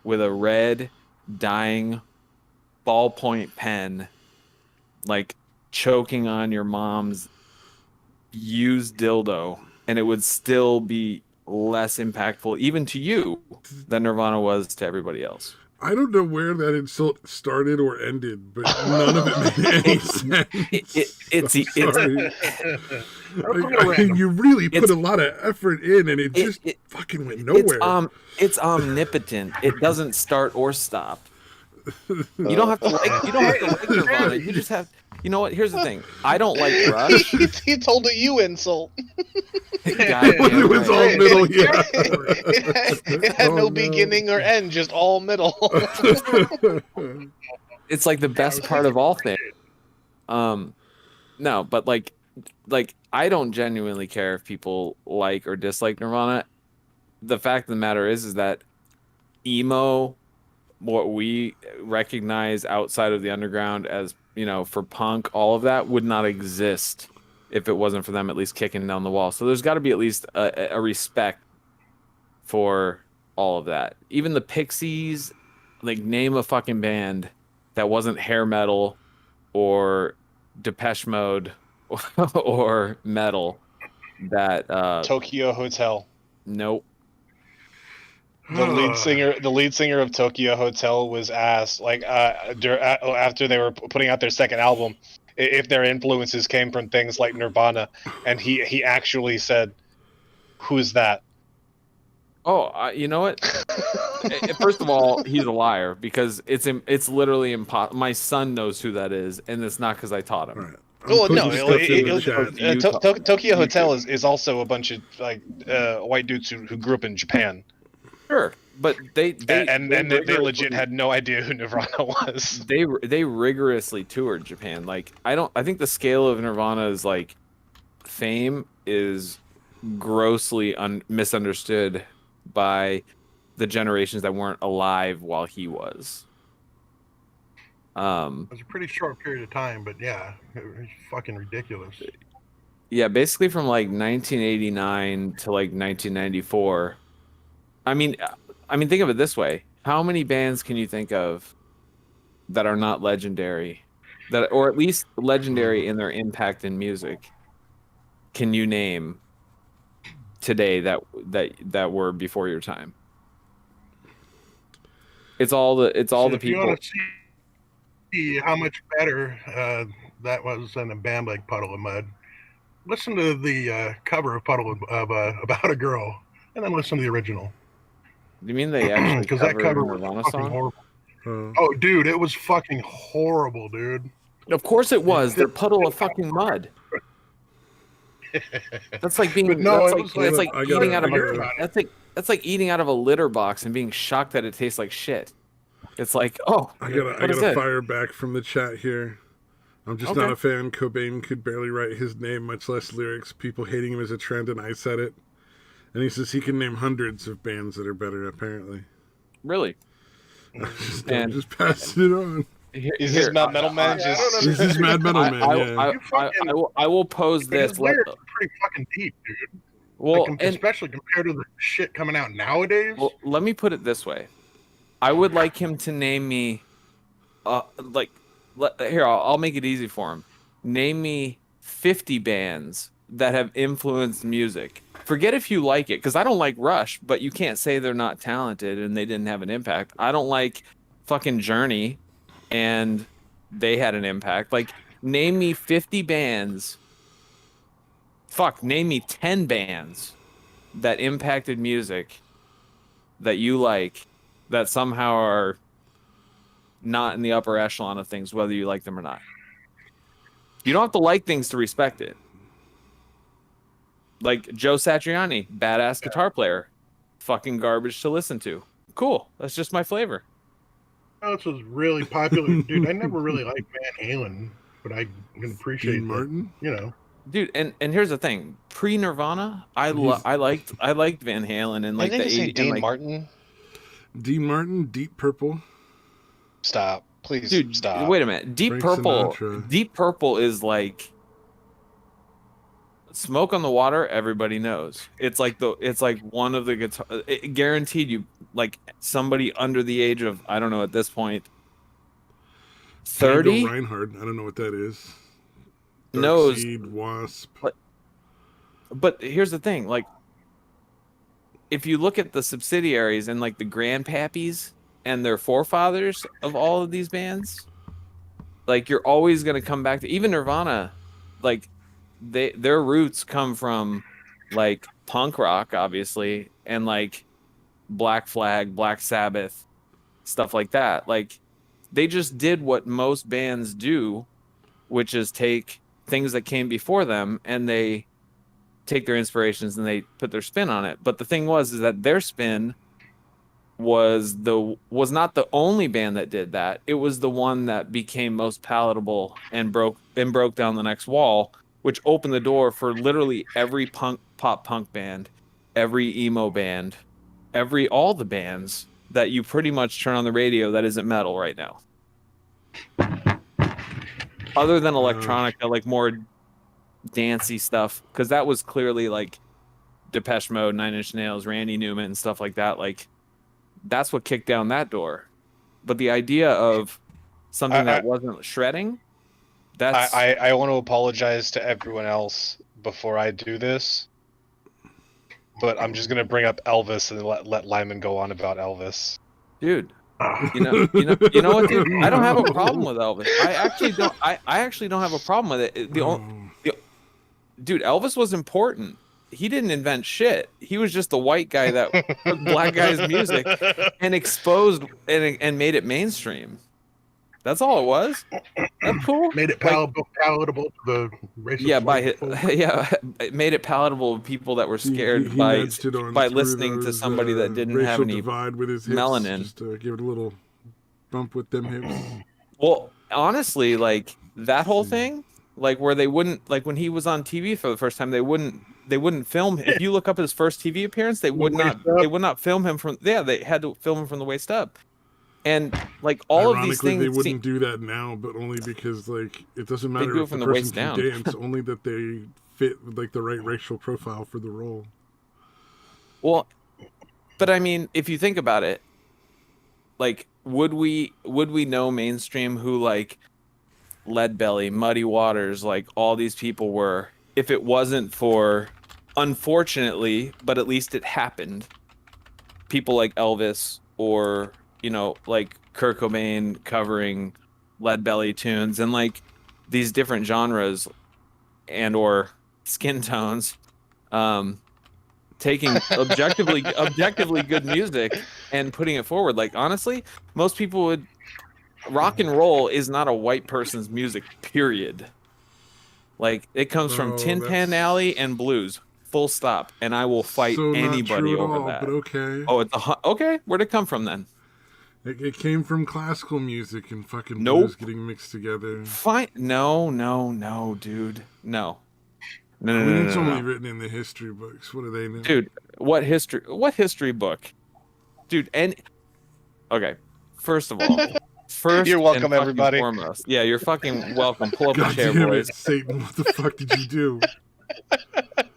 with a red, dying ballpoint pen, like choking on your mom's used dildo, and it would still be less impactful even to you than Nirvana was to everybody else. I don't know where that insult started or ended, but none of it made any sense. You really put a lot of effort in, and it just fucking went nowhere. It's omnipotent. It doesn't start or stop. You don't have to like Nirvana. You just have. You know what? Here's the thing. I don't like Rush. He told a you insult. It was all middle. Yeah. It had no beginning or end, just all middle. It's like the best part of all things. No, but like I don't genuinely care if people like or dislike Nirvana. The fact of the matter is that emo, what we recognize outside of the underground as, you know, for punk, all of that would not exist if it wasn't for them at least kicking down the wall. So there's got to be at least a respect for all of that. Even the Pixies, like, name a fucking band that wasn't hair metal or Depeche Mode or metal that Tokyo Hotel. Nope. The lead singer of Tokyo Hotel was asked, like, after they were putting out their second album, if their influences came from things like Nirvana, and he actually said, "Who's that?" Oh, you know what? First of all, he's a liar because it's literally impossible. My son knows who that is, and it's not because I taught him. All right. Well, no, stuff in the chat. Tokyo Hotel is also a bunch of like white dudes who grew up in Japan, Sure, but they legit had no idea who Nirvana was. They rigorously toured Japan. Like I think the scale of Nirvana's like fame is grossly misunderstood by the generations that weren't alive while he was. It was a pretty short period of time, but yeah, it was fucking ridiculous. Yeah, basically from like 1989 to like 1994. I mean, think of it this way: how many bands can you think of that are not legendary, that or at least legendary in their impact in music? Can you name today that were before your time? It's all the If people. you want to see how much better that was than a band like Puddle of Mud, listen to the cover of Puddle of About a Girl, and then listen to the original. You mean they actually because that cover was Nirvana fucking song? horrible. Oh, dude, it was fucking horrible, dude. Of course it was. They're Puddle of fucking mud. That's like being. That's like eating out of a. That's like eating out of a litter box and being shocked that it tastes like shit. It's like, oh, I gotta fire back from the chat here. I'm just not a fan. Cobain could barely write his name, much less lyrics. People hating him is a trend, and I said it. And he says he can name hundreds of bands that are better, apparently. Really? I'm just passing it on. Is this Mad Metal Man? This is Mad Metal Man, I will pose this. His lyrics are pretty fucking deep, dude. Well, like, especially compared to the shit coming out nowadays. Well, let me put it this way. I would like him to name me, here, I'll make it easy for him. Name me 50 bands that have influenced music. Forget if you like it, because I don't like Rush, but you can't say they're not talented and they didn't have an impact. I don't like fucking Journey, and they had an impact. Like, name me 50 bands. Fuck, name me 10 bands that impacted music that you like, that somehow are not in the upper echelon of things, whether you like them or not. You don't have to like things to respect it. Like Joe Satriani, badass guitar player, fucking garbage to listen to. Cool, that's just my flavor. This was really popular, dude. I never really liked Van Halen, but I can appreciate Dean Martin. Dude, and here's the thing: pre-Nirvana, I liked Van Halen and like the 80s. Dean Martin. Dean Martin, Deep Purple. Stop, please, dude. Stop. Wait a minute, Deep Purple is like Smoke on the Water. Everybody knows. It's like one of the guitar. Guaranteed you like somebody under the age of, I don't know at this point, 30. Reinhardt. I don't know what that is. Knows Seed, Wasp. But here's the thing, like, if you look at the subsidiaries and like the grandpappies and their forefathers of all of these bands, like, you're always going to come back to even Nirvana. Like, their roots come from like punk rock, obviously, and like Black Flag, Black Sabbath, stuff like that. Like, they just did what most bands do, which is take things that came before them and they take their inspirations and they put their spin on it. But the thing is that their spin was not the only band that did that. It was the one that became most palatable and broke down the next wall, which opened the door for literally every pop punk band, every emo band, all the bands that you pretty much turn on the radio that isn't metal right now. Other than electronica, like more dancey stuff, because that was clearly like Depeche Mode, Nine Inch Nails, Randy Newman, and stuff like that. Like, that's what kicked down that door. But the idea of something that wasn't shredding, that's... I want to apologize to everyone else before I do this. but I'm just gonna bring up Elvis and let Lyman go on about Elvis. Dude. Ah. You know what, dude? I don't have a problem with Elvis. I actually don't have a problem with it. Dude, Elvis was important. He didn't invent shit. He was just the white guy that took black guys' music and exposed and made it mainstream. That's all it was. That's cool. Made it palatable to the racist. Yeah, folk. it made it palatable to people that were scared He by nudged it on listening through to somebody that didn't racial have any divide with his hips, melanin. just to give it a little bump with them hips. Well, honestly, like that whole thing, like where they wouldn't, like when he was on TV for the first time, they wouldn't film him. If you look up his first TV appearance, they would not film him from they had to film him from the waist up. And like all of these things, they wouldn't do that now, but only because like it doesn't matter do it if from the the person waist can down. dance, only that they fit like the right racial profile for the role. Well, but I mean, if you think about it, like would we know mainstream who like Leadbelly, Muddy Waters, like all these people were, if it wasn't for, unfortunately, but at least it happened, people like Elvis or like Kurt Cobain covering Leadbelly tunes and like these different genres and or skin tones, taking objectively good music and putting it forward. Like honestly, most people would. Rock and roll is not a white person's music, period. Like it comes from Tin Pan Alley and blues, full stop. And I will fight anybody over that. But okay. Oh, okay. Where'd it come from then? It came from classical music and fucking blues getting mixed together. Fine. No, dude. No. It's only written in the history books. What do they know? Dude, what history book? Dude, okay. First of all, you're welcome, everybody. Foremost. Yeah, you're fucking welcome. Pull up God a chair, damn boys. it, Satan, what the fuck did you do?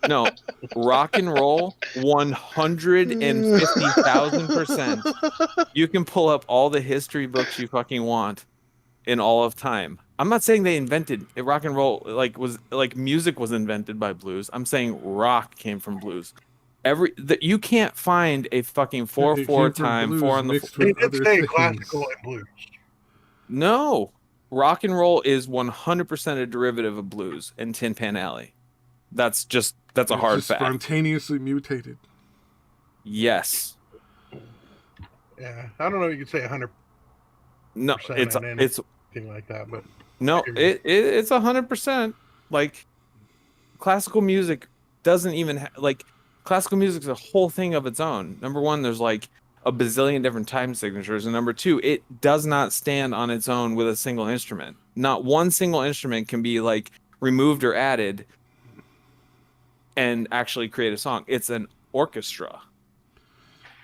No, rock and roll, 150,000%. You can pull up all the history books you fucking want in all of time. I'm not saying they invented rock and roll, like music was invented by blues. I'm saying rock came from blues. You can't find a fucking 4/4 time 4 on the. They did say classical and blues. No, rock and roll is 100% a derivative of blues and Tin Pan Alley. That's a hard fact. Spontaneously mutated. Yes. Yeah, I don't know if you could say 100. No, it's anything like that, but no, it's 100%. Like classical music doesn't even like classical music is a whole thing of its own. Number one, there's like a bazillion different time signatures, and number two, it does not stand on its own with a single instrument. Not one single instrument can be like removed or added and actually create a song. It's an orchestra.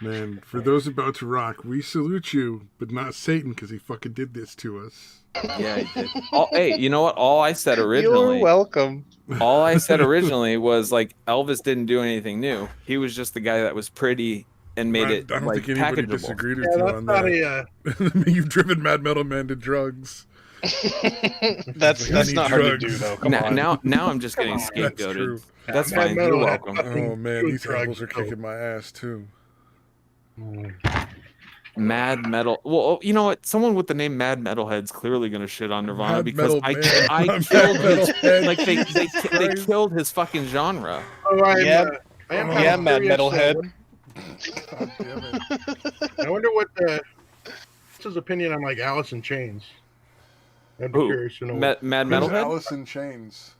Man, for those about to rock, we salute you, but not Satan because he fucking did this to us. Yeah, he did. Hey, you know what? All I said originally. You're welcome. All I said originally was like Elvis didn't do anything new. He was just the guy that was pretty and made it I don't like think anybody packageable. disagreed with you on that. You've driven Mad Metal Man to drugs. that's not hard to do though. Come on. Now I'm just getting scapegoated. That's fine. Metal You're had welcome. Oh man, these drugs, apples are kicking my ass too. Mad Metal. Well, you know what? Someone with the name Mad Metalhead's clearly going to shit on Nirvana Mad because Metal I Man. killed Mad his Metalhead. like they killed his fucking genre. Yeah, Mad curious, Metalhead. God damn it. I wonder what's his opinion on like Alice in Chains. I'd be Who? curious to know. Mad Who's Metalhead? Alice in Chains.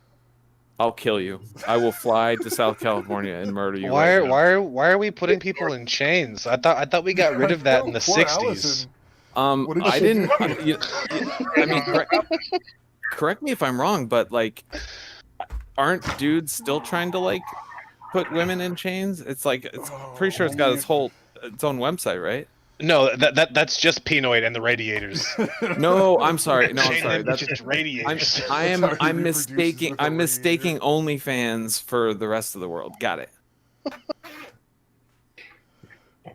I'll kill you. I will fly to South California and murder you. Why right now. why are we putting people in chains? I thought we got rid of that in the Poor 60s. Allison. What did I she didn't. do? I mean, correct me if I'm wrong, but like, aren't dudes still trying to like put women in chains? It's like it's pretty sure it's got its own website, right? No, that's just Pinoid and the Radiators. No, I'm sorry. No, I'm Chain sorry. them That's just Radiators. I'm mistaking OnlyFans for the rest of the world. Got it.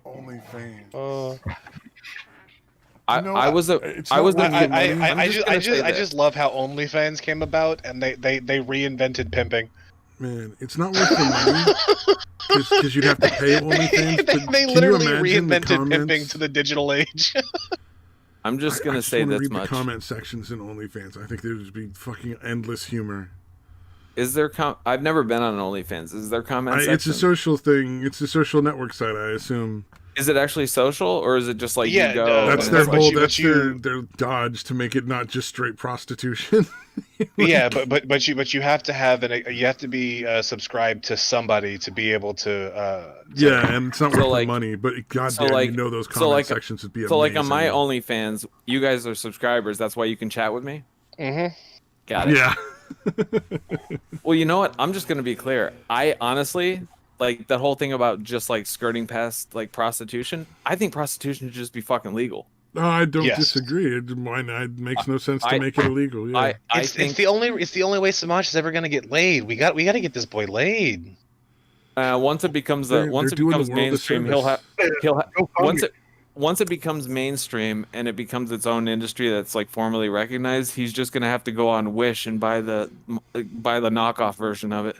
OnlyFans. I just love how OnlyFans came about and they reinvented pimping. Man, it's not worth the money because you'd have to pay OnlyFans. But they can literally you imagine the reinvented pimping comments? to the digital age. I'm just I gonna just say wanna this read much. the comment sections in OnlyFans. I think there'd just be fucking endless humor. Is there I've never been on OnlyFans. Is there comment It's section? a social thing. It's a social network site, I assume. Is it actually social, or is it just like Yeah, you go? That's and their it's but like- whole. you- That's but you- their dodge to make it not just straight prostitution. Yeah, but you have to have you have to be subscribed to somebody to be able to Yeah, and it's not So, worth the like- money, but so, goddamn, like- you know those so, comment like- sections would be So amazing. like on my OnlyFans, you guys are subscribers. That's why you can chat with me. Mhm. Got it. Yeah. Well, you know what? I'm just gonna be clear. I honestly like that whole thing about just like skirting past like prostitution. I think prostitution should just be fucking legal. No, I don't Yes. disagree. Why not? It makes no sense to I- make it illegal. Yeah. I It's think the only way Samaj is ever gonna get laid. We got to get this boy laid. once it becomes They're once it doing the becomes world a mainstream, service. he'll have Go once fund once it becomes mainstream and it becomes its own industry that's like formally recognized, he's just gonna have to go on Wish and buy the knockoff version of it.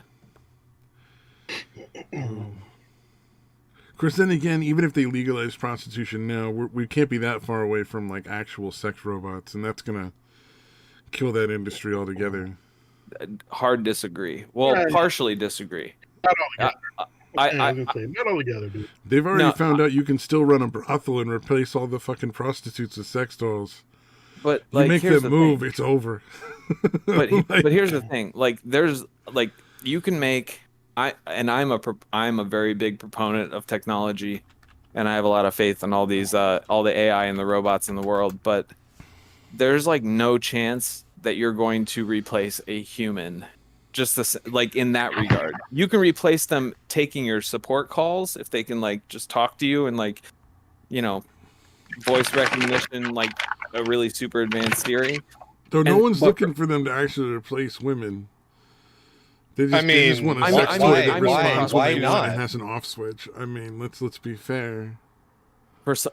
Of course, then again, even if they legalize prostitution now, we can't be that far away from like actual sex robots, and that's gonna kill that industry altogether. Hard disagree. Well, Yeah. partially disagree. Not all together. I, Yeah, I I, was gonna say, not all together, dude. They've already No, found out you can still run a brothel and replace all the fucking prostitutes with sex dolls. but You like make here's them the move, thing. it's over. But Like- but here's the thing. Like there's like you can make I'm a very big proponent of technology, and I have a lot of faith in all these all the AI and the robots in the world. But there's like no chance that you're going to replace a human. Just like in that regard, you can replace them taking your support calls if they can like just talk to you and like, you know, voice recognition, like a really super advanced Siri. Though no And- one's but- looking for them to actually replace women. They just, I they just mean, want a I sex mean, toy why- that I mean, responds why when they want not? and has an off switch. I mean, let's be fair.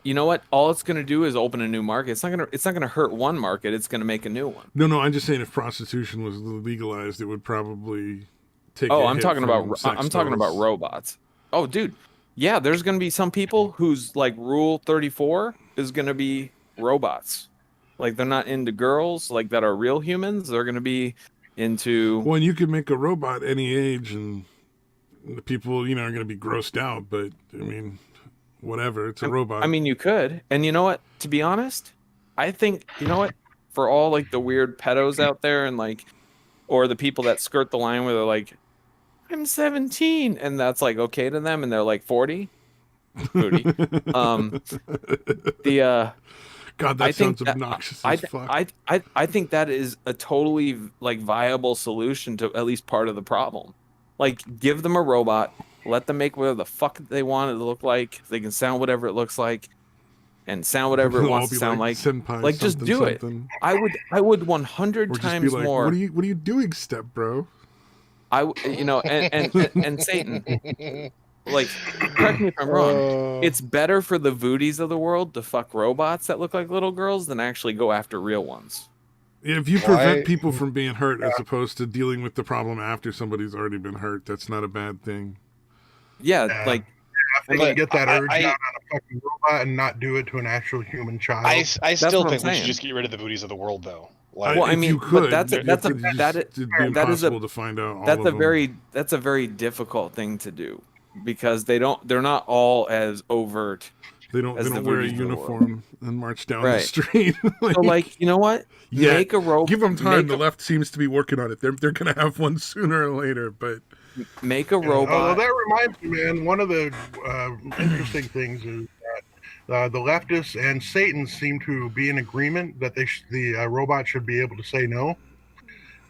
You know what? All it's gonna do is open a new market. It's not gonna hurt one market. It's gonna make a new one. No, I'm just saying if prostitution was legalized, it would probably take. Oh, a I'm hit talking from about sex I'm talking about dolls. robots. Oh, dude, yeah. There's gonna be some people whose like Rule 34 is gonna be robots. Like they're not into girls like that are real humans. They're gonna be into. Well, and you could make a robot any age, and the people, are going to be grossed out. But I mean, whatever. It's a robot. I mean, you could, and you know what? To be honest, I think you know what. For all like the weird pedos out there, and like, or the people that skirt the line where they're like, "I'm 17," and that's like okay to them, and they're like 40. Booty. God, that I think sounds that- obnoxious I, as th- fuck. I think that is a totally like viable solution to at least part of the problem. Like, give them a robot, let them make whatever the fuck they want it to look like. They can sound whatever it looks like, and sound whatever it They'll all wants to be sound like. senpai Like, just something, do it. something. I would 100 Or just times be like, more. what are you doing, step bro? And Satan, like, correct me if I'm wrong. It's better for the voodies of the world to fuck robots that look like little girls than actually go after real ones. If you prevent Why- people from being hurt as opposed to dealing with the problem after somebody's already been hurt, that's not a bad thing. Yeah, Yeah. like If they But can get that urge I- out on a fucking robot and not do it to an actual human child. I still what I'm think we should saying. just get rid of the booties of the world, though. Like, Well, I if mean, you but could, that's a- it that's a- would just- that is- it'd be that is a- impossible to find out all that's of a them. very difficult thing to do because they're not all as overt. They don't as the wear a voodies of the world. uniform and march down the Right. street. So like, you know what? Yeah, Make a robot. give them time. Make The a, left seems to be working on it. They're gonna have one sooner or later. But make a Oh, robot. that reminds me, man. One of the interesting things is that the leftists and Satan seem to be in agreement that the robot should be able to say no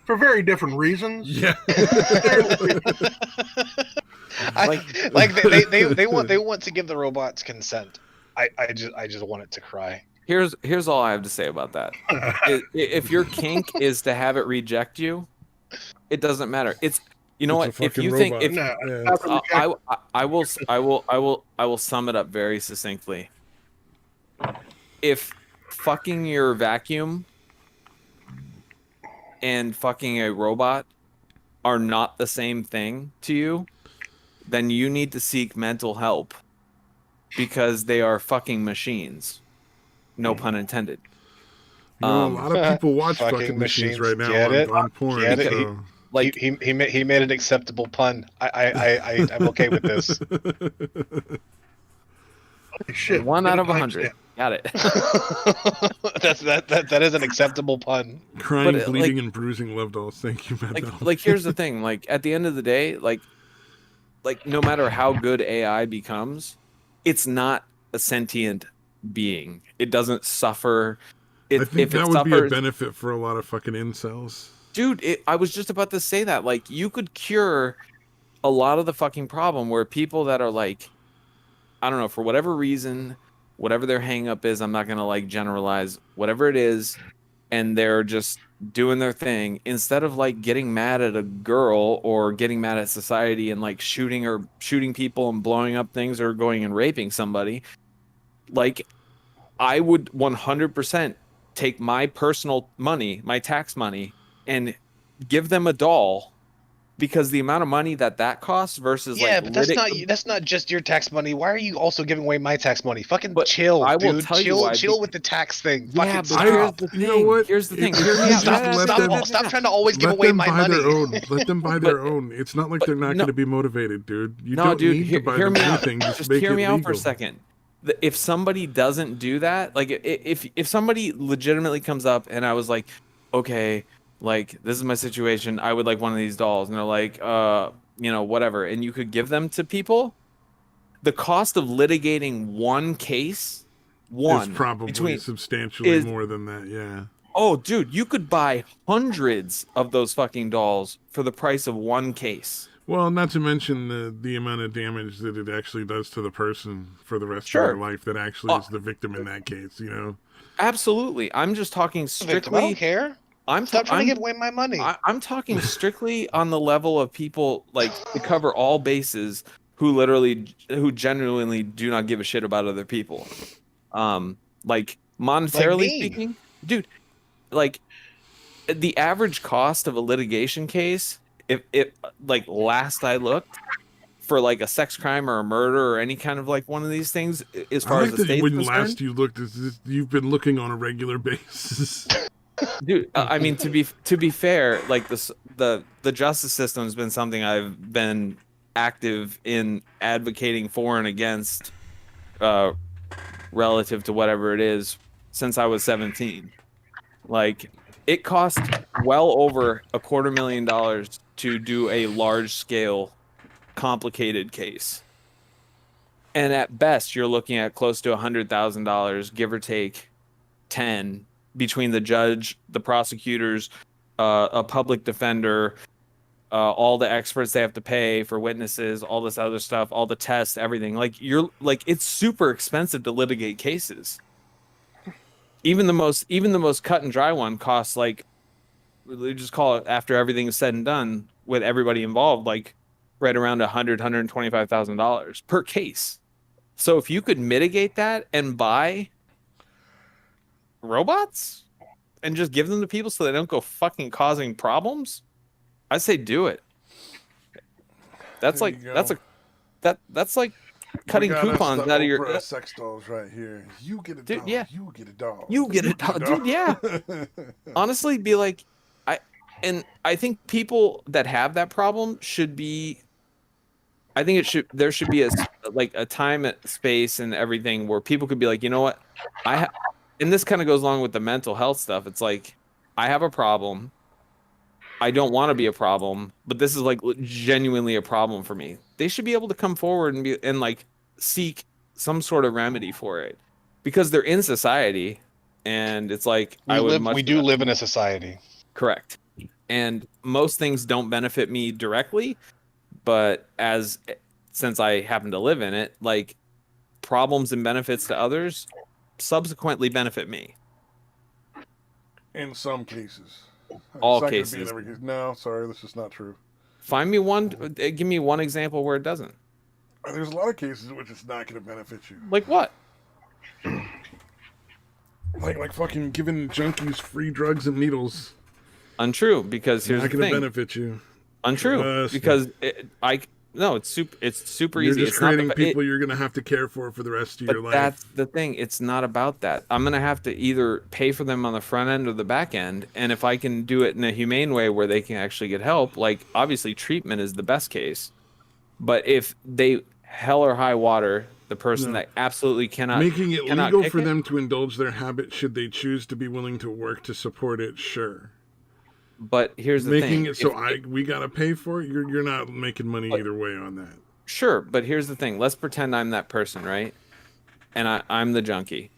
for very different reasons. yeah, they want to give the robots consent. I just want it to cry. Here's all I have to say about that. If your kink is to have it reject you, it doesn't matter. It's you know It's a what? If fucking you think robot. if No, Yeah. not to reject- I will sum it up very succinctly. If fucking your vacuum and fucking a robot are not the same thing to you, then you need to seek mental help because they are fucking machines. No pun intended. You know, a lot of people watch fucking machines right now Get it? on porn. Get it? So. Like he made an acceptable pun. I'm okay with this. Holy shit. 1 out of Getting 100. timestamp. Got it. that is an acceptable pun. Crying, But, bleeding, and bruising love dolls. Thank you, Matt. Like here's the thing. Like at the end of the day, like no matter how good AI becomes, it's not a sentient being. It doesn't suffer. I think that would be a benefit for a lot of fucking incels. Dude, I was just about to say that. Like, you could cure a lot of the fucking problem where people that are like, I don't know, for whatever reason, whatever their hang up is, I'm not going to like generalize, whatever it is, and they're just doing their thing, instead of like getting mad at a girl or getting mad at society and like shooting people and blowing up things or going and raping somebody, like, I would 100% take my personal money, my tax money, and give them a doll, because the amount of money that costs versus but that's not just your tax money. Why are you also giving away my tax money? Fucking chill, I will dude. tell you why, Chill with the tax thing. Yeah, Fucking but here's the thing. You know what? Here's the thing. If- Hear me out. Stop trying to always give away my money. Let them buy their own. It's not like they're not going to be motivated, dude. You don't need to buy hear them me out. anything. Just make hear it me out legal. for a second. If somebody doesn't do that, like if somebody legitimately comes up and I was like, okay, like this is my situation, I would like one of these dolls, and they're like, whatever, and you could give them to people, the cost of litigating one case, is probably substantially more than that. Yeah. Oh, dude, you could buy hundreds of those fucking dolls for the price of one case. Well, not to mention the amount of damage that it actually does to the person for the rest of their life that actually is the victim in that case, you know? Absolutely. I'm just talking strictly... I don't care. Stop trying to give away my money. I'm talking strictly on the level of people, like, to cover all bases, who genuinely do not give a shit about other people. Like, monetarily speaking, dude, like, the average cost of a litigation case, if like last I looked, for like a sex crime or a murder or any kind of like one of these things, as far as the state's concerned, last you looked, you've been looking on a regular basis. Dude, I mean, to be fair, like the justice system has been something I've been active in advocating for and against, relative to whatever it is, since I was 17. Like, it cost well over $250,000 to do a large scale, complicated case, and at best you're looking at close to $100,000, give or take 10, between the judge, the prosecutors, a public defender, all the experts they have to pay for witnesses, all this other stuff, all the tests, everything. Like, it's super expensive to litigate cases. Even the most cut and dry one costs, like, we just call it, after everything is said and done with everybody involved, like right around $125,000 per case. So if you could mitigate that and buy robots and just give them to people so they don't go fucking causing problems, I say do it. That's like cutting coupons out of your sex dolls right here. You get a dude, doll. yeah. You get a doll. You get a doll, dude. Yeah. Honestly, be like, I think people that have that problem should be. I think there should be a time, space, and everything where people could be like, you know what, and this kind of goes along with the mental health stuff. It's like, I have a problem. I don't want to be a problem, but this is like genuinely a problem for me. They should be able to come forward and like seek some sort of remedy for it, because they're in society, and it's like we do live in a society. Correct. And most things don't benefit me directly, but since I happen to live in it, like, problems and benefits to others subsequently benefit me. In some cases. All It's not gonna be cases. in every case. No, sorry, this is not true. Find me one. Give me one example where it doesn't. There's a lot of cases in which it's not going to benefit you. Like what? Like fucking giving junkies free drugs and needles. Untrue, because here's not the going thing. to benefit you. Untrue, Trust me. because it's super You're easy. just It's not creating people you're going to have to care for the rest of your but life. that's the thing. It's not about that. I'm gonna have to either pay for them on the front end or the back end, and if I can do it in a humane way where they can actually get help, like obviously treatment is the best case. But if they hell or high water, the person No. that absolutely cannot Making it cannot legal kick for it, them to indulge their habit should they choose to be willing to work to support it, sure. But here's the Making thing. it so we gotta pay for it, you're not making money either way on that. Sure, but here's the thing. Let's pretend I'm that person, right? And I'm the junkie.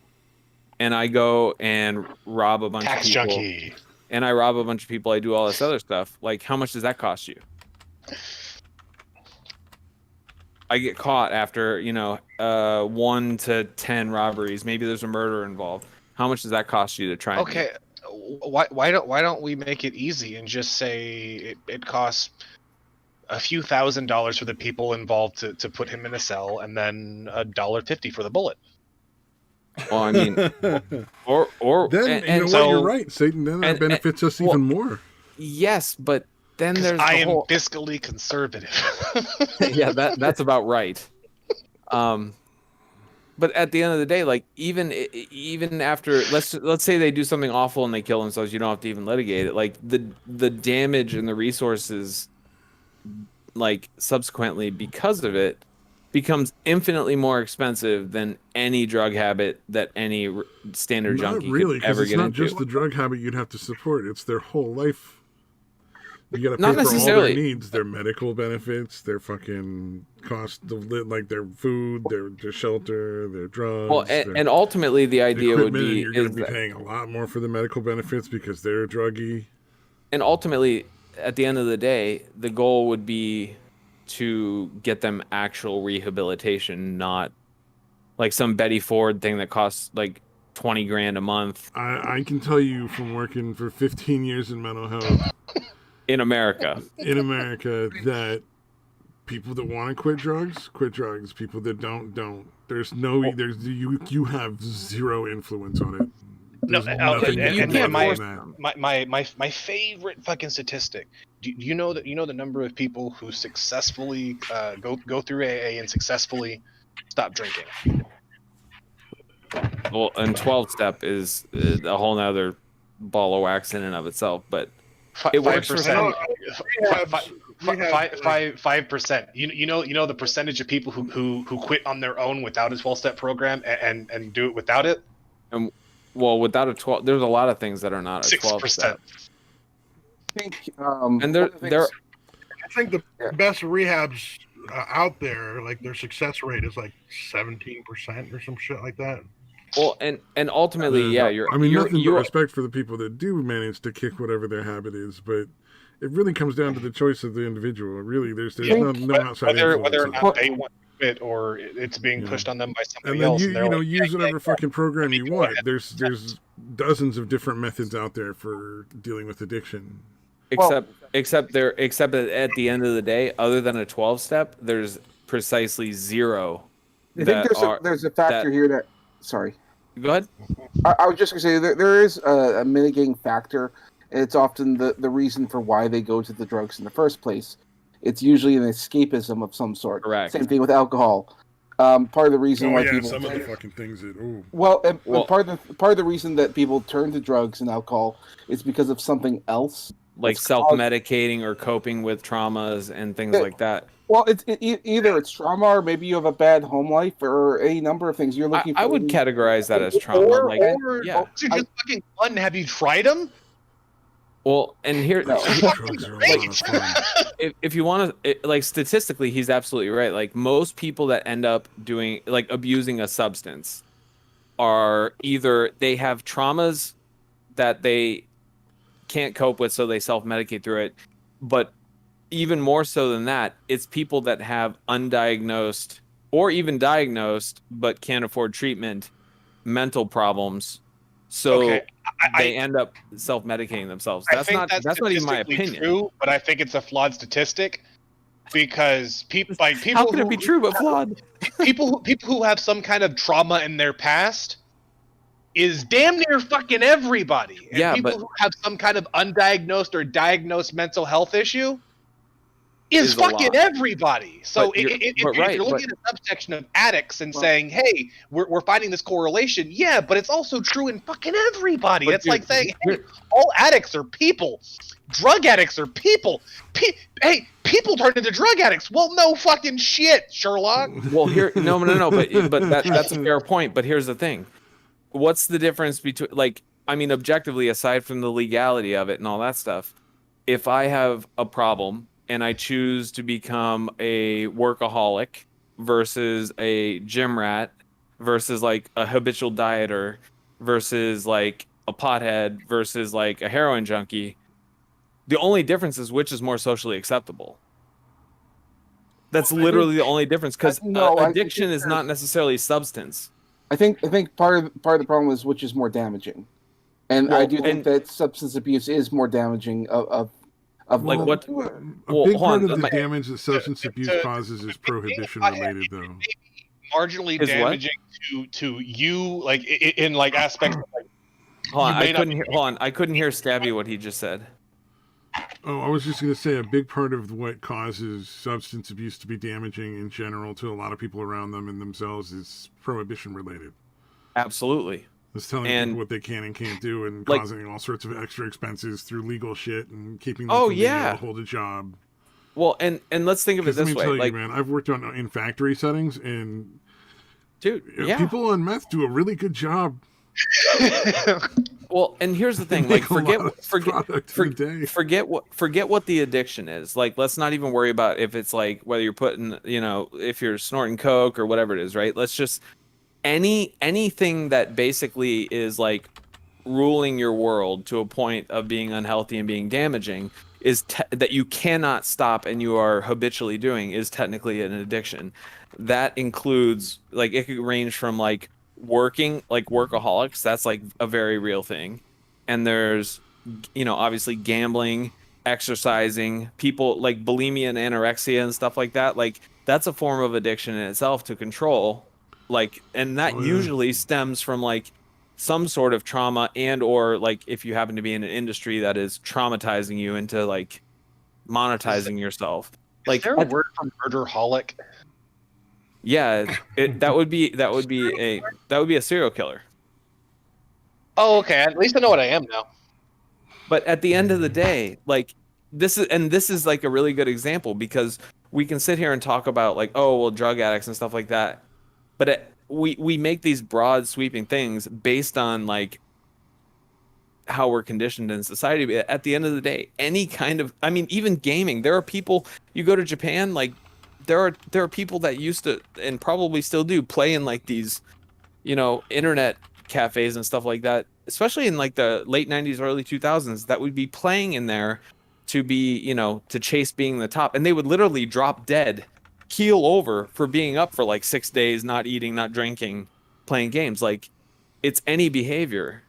And I go and rob a bunch Tax of people. junkie. And I rob a bunch of people. I do all this other stuff. Like, how much does that cost you? I get caught after, 1 to 10 robberies. Maybe there's a murder involved. How much does that cost you to try? Okay, why don't we make it easy and just say it costs a few $1,000s for the people involved to put him in a cell, and then $1.50 for the bullet. Well, I mean, or Then and what? so You're right, Satan. Then that benefits us even more. yes, but then there's I the am whole... fiscally conservative. yeah, that's about right. But at the end of the day, like even after let's say they do something awful and they kill themselves, you don't have to even litigate it. Like the damage and the resources, like subsequently because of it, becomes infinitely more expensive than any drug habit that any standard Not junkie really, could because ever it's get not into. just the drug habit you'd have to support; it's their whole life. You got to Not pay for all necessarily. their needs, their medical benefits, their fucking cost of like their food, their shelter, their drugs. Well, and ultimately the idea would equipment, be you're going is to be that, paying a lot more for the medical benefits because they're druggy. and ultimately at the end of the day, the goal would be to get them actual rehabilitation, not like some Betty Ford thing that costs like 20 grand a month I can tell you from working for 15 years in mental health in America. in America that people that want to quit drugs. People that don't. There's you have zero influence on it. There's nothing you you can't can do force on that. My favorite fucking statistic. Do you know the number of people who successfully go through AA and successfully stop drinking? Well, and 12-step is a whole nother ball of wax in and of itself, but it works for some. 5%. You know the percentage of people who quit on their own without a 12-step program and do it without it. And well, without a 12, there's a lot of things that are not a 12-step. 6%. I think, And one of the they're things- I think the best rehabs out there, like their success rate is like 17% or some shit like that. well, and ultimately, yeah, you're. I mean, you're, nothing but you're respect for the people that do manage to kick whatever their habit is, but it really comes down to the choice of the individual. Really, there's no outside influence. Whether or on it. not they want to quit or it's being pushed on them by somebody And then else. you and they're like, use whatever fucking program you go want. ahead. There's dozens of different methods out there for dealing with addiction. except that at the end of the day, other than a 12-step, there's precisely zero. I think there's a factor here that. Sorry. Go ahead. I was just going to say there is a mitigating factor. It's often the reason for why they go to the drugs in the first place. It's usually an escapism of some sort. Correct. Same thing with alcohol. Part of the reason why people some of the fucking things that. Ooh. well, part of the reason that people turn to drugs and alcohol is because of something else. Like It's self-medicating or coping with traumas and things like that. Well, either it's trauma or maybe you have a bad home life or any number of things you're looking for. I would categorize that as trauma. Or yeah. you're just fucking fun. Have you tried them? Well, and here, Drugs are a lot of fun. if you want to, like statistically, he's absolutely right. Like most people that end up doing like abusing a substance are either they have traumas that they can't cope with, so they self-medicate through it. But even more so than that, it's people that have undiagnosed or even diagnosed but can't afford treatment, mental problems. So Okay, they end up self-medicating themselves. I That's think not even my statistically opinion. True, but I think it's a flawed statistic because people How can it be true but flawed? people who have some kind of trauma in their past is damn near fucking everybody. And Yeah, people but- who have some kind of undiagnosed or diagnosed mental health issue is is a fucking lot. everybody. So But you're- if but you're right, looking but- at a subsection of addicts and Well- saying, hey, we're finding this correlation, yeah, but it's also true in fucking everybody. But It's dude, like saying, hey, here- all addicts are people. Drug addicts are people. Hey, people turn into drug addicts. Well, no fucking shit, Sherlock. Well, here, no, but that's a fair point. But here's the thing: what's the difference between, like, I mean, objectively, aside from the legality of it and all that stuff, if I have a problem and I choose to become a workaholic versus a gym rat versus like a habitual dieter versus like a pothead versus like a heroin junkie, the only difference is which is more socially acceptable. That's literally the only difference, because No, I think addiction is there's- not necessarily substance. I think part of the problem is which is more damaging, and I Well, do think and- that substance abuse is more damaging of Like what- A well, big hold part on, of the my- damage that substance abuse causes is prohibition related, though. Marginally Is what? damaging to you, like in like aspects of like, Hold on, you may I not couldn't be- hear. Hold on, I couldn't hear Stabby what he just said. Oh, I was just going to say a big part of what causes substance abuse to be damaging in general to a lot of people around them and themselves is prohibition related. Absolutely. It's telling And- people what they can and can't do and like- causing all sorts of extra expenses through legal shit and keeping them Oh, from being yeah. able to hold a job. Well, and let's think of it Because let this me way, tell like, you, man, I've worked in factory settings and dude, yeah. people on meth do a really good job. Well, and here's the They thing, like, make a lot of forget product in a day. forget what the addiction is. Like, let's not even worry about if it's like whether you're putting, if you're snorting coke or whatever it is, right? Let's just anything that basically is like ruling your world to a point of being unhealthy and being damaging is that you cannot stop and you are habitually doing is technically an addiction. That includes, like, it could range from like working, like workaholics, that's like a very real thing, and there's obviously gambling, exercising, people like bulimia and anorexia and stuff like that. Like, that's a form of addiction in itself to control, like, and that Oh, yeah. usually stems from like some sort of trauma, and or like if you happen to be in an industry that is traumatizing you into like monetizing yourself. Like, is there a word for murderholic? yeah, that would be a serial killer. Oh, okay. At least I know what I am now. But at the end of the day, like, this is like a really good example, because we can sit here and talk about like, oh, well, drug addicts and stuff like that, but we make these broad sweeping things based on like how we're conditioned in society. But at the end of the day, any kind of, I mean, even gaming, there are people, you go to Japan, like, there are people that used to, and probably still do, play in like these, internet cafes and stuff like that, especially in like the late 90s, early 2000s, that would be playing in there to be, to chase being the top. And they would literally drop dead, keel over for being up for like 6 days, not eating, not drinking, playing games. Like, it's any behavior.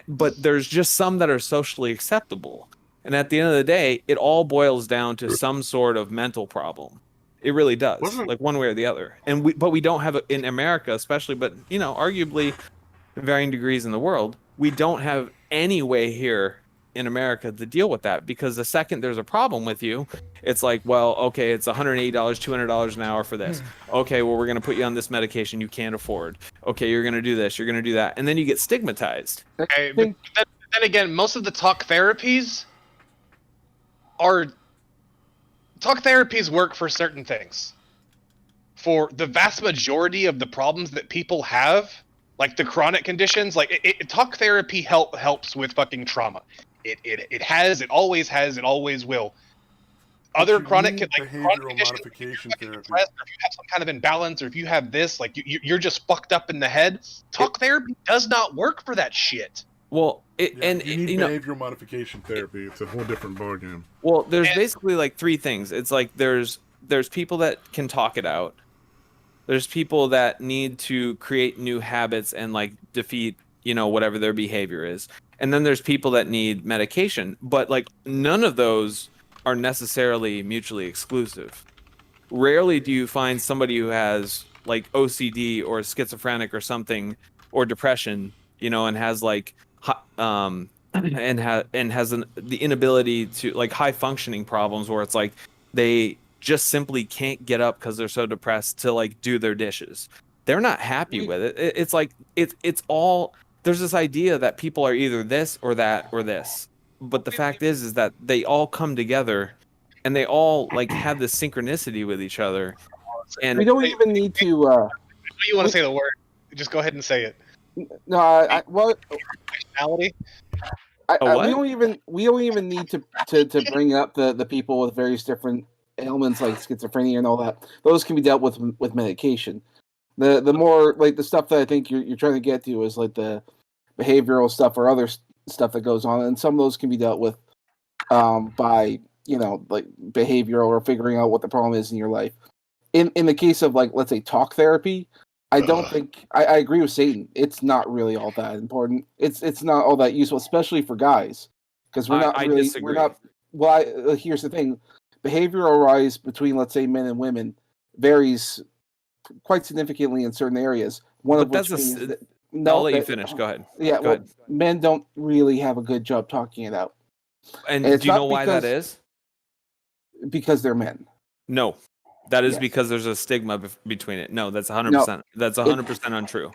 But there's just some that are socially acceptable. And at the end of the day, it all boils down to some sort of mental problem. It really does, like one way or the other. And we don't have it in America, especially, but arguably in varying degrees in the world, we don't have any way here in America to deal with that, because the second there's a problem with you, it's like, well, okay, it's $180, $200 an hour for this. Okay, well, we're going to put you on this medication you can't afford. Okay, you're going to do this, you're going to do that. And then you get stigmatized. Okay, but then again, most of the talk therapies work for certain things. For the vast majority of the problems that people have, like the chronic conditions, like talk therapy helps with fucking trauma. It always has, it always will. Other chronic behavioral conditions, modification if you're therapy. depressed, or if you have some kind of imbalance, or if you have this, like you're just fucked up in the head. Talk therapy does not work for that shit. Well, You need behavioral modification therapy. It's a whole different ballgame. well, there's basically like three things. It's like there's people that can talk it out. There's people that need to create new habits and like defeat, whatever their behavior is. And then there's people that need medication, but like none of those are necessarily mutually exclusive. Rarely do you find somebody who has like OCD or schizophrenic or something, or depression, and has like and has the inability to, like, high functioning problems where it's like they just simply can't get up because they're so depressed to like do their dishes. They're not happy with it. It's like it's all there's this idea that people are either this or that or this. But the fact is that they all come together and they all like have this synchronicity with each other. And we don't even need to. You want to say the word? Just go ahead and say it. No, well, Personality. we don't even need to bring up the people with various different ailments like schizophrenia and all that. Those can be dealt with medication. The more like the stuff that I think you're trying to get to is like the behavioral stuff or other stuff that goes on, and some of those can be dealt with by like behavioral or figuring out what the problem is in your life. In the case of like let's say talk therapy, I don't think I agree with Satan. It's not really all that important. It's not all that useful, especially for guys, because we're not I really disagree. we're not. Well, here's the thing: behavioral rise between let's say men and women varies quite significantly in certain areas. One of which means that, I'll let you finish. Go ahead. Yeah, Go ahead. Men don't really have a good job talking it out. And it's do you not know why that because- is? Because they're men. No, that is Yes. because there's a stigma between it. No, that's 100%. That's 100% untrue.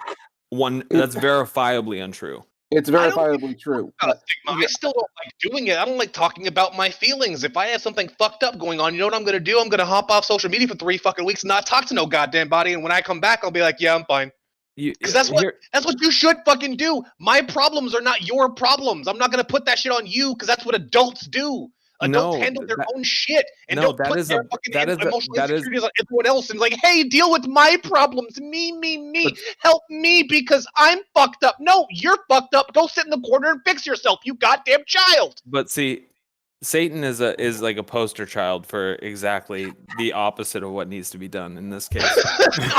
That's verifiably untrue. It's verifiably true. Not a stigma. I still don't like doing it. I don't like talking about my feelings. If I have something fucked up going on, you know what I'm gonna do? I'm gonna hop off social media for 3 fucking weeks and not talk to no goddamn body. And when I come back, I'll be like, yeah, I'm fine. Because that's what you should fucking do. My problems are not your problems. I'm not gonna put that shit on you because that's what adults do. Adults handle their own shit and don't put their fucking emotional insecurities on everyone else and like, hey, deal with my problems. Me. Help me because I'm fucked up. No, you're fucked up. Go sit in the corner and fix yourself, you goddamn child. But see, Satan is like a poster child for exactly the opposite of what needs to be done in this case.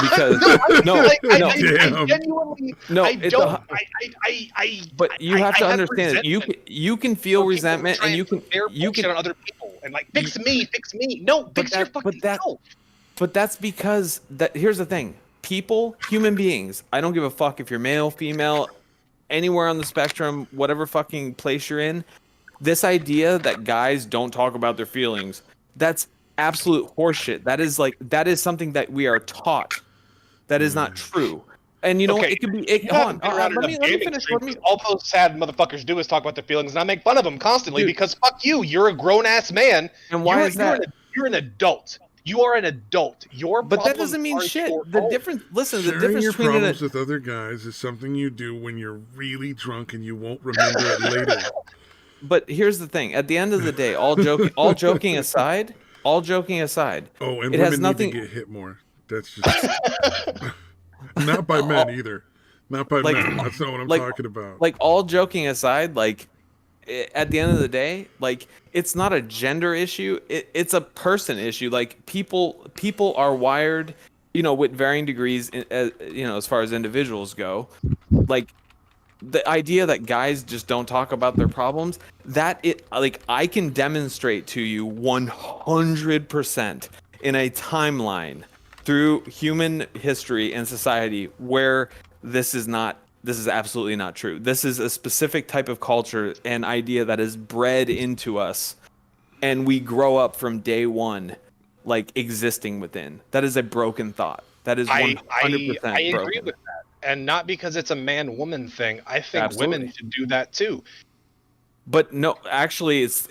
Because I genuinely, but you have to understand that you can feel resentment and you can on other people and like fix me. No, fix your fucking self. But that's because here's the thing. People, human beings, I don't give a fuck if you're male, female, anywhere on the spectrum, whatever fucking place you're in. This idea that guys don't talk about their feelings, that's absolute horseshit. That is something that we are taught. That is not true. And you know what? It could be. Hold on. Let me finish. All those sad motherfuckers do is talk about their feelings, and I make fun of them constantly because fuck you. You're a grown ass man. And why is that? You're an adult. You are an adult. But that doesn't mean shit. The difference. Listen, Sharing the difference your between problems with other guys is something you do when you're really drunk and you won't remember it later. But here's the thing: at the end of the day, all joking aside. Oh, and it women has nothing. Need to get hit more. That's just not by men either. Not by men. That's not what I'm talking about. Like all joking aside, like at the end of the day, like it's not a gender issue. It's a person issue. Like people are wired, with varying degrees, as far as individuals go. Like the idea that guys just don't talk about their problems, I can demonstrate to you 100% in a timeline through human history and society where this is absolutely not true. This is a specific type of culture and idea that is bred into us, and we grow up from day one like existing within. That is a broken thought. That is 100% I agree broken. with that. And not because it's a man-woman thing. I think women should do that too. But no, actually, it's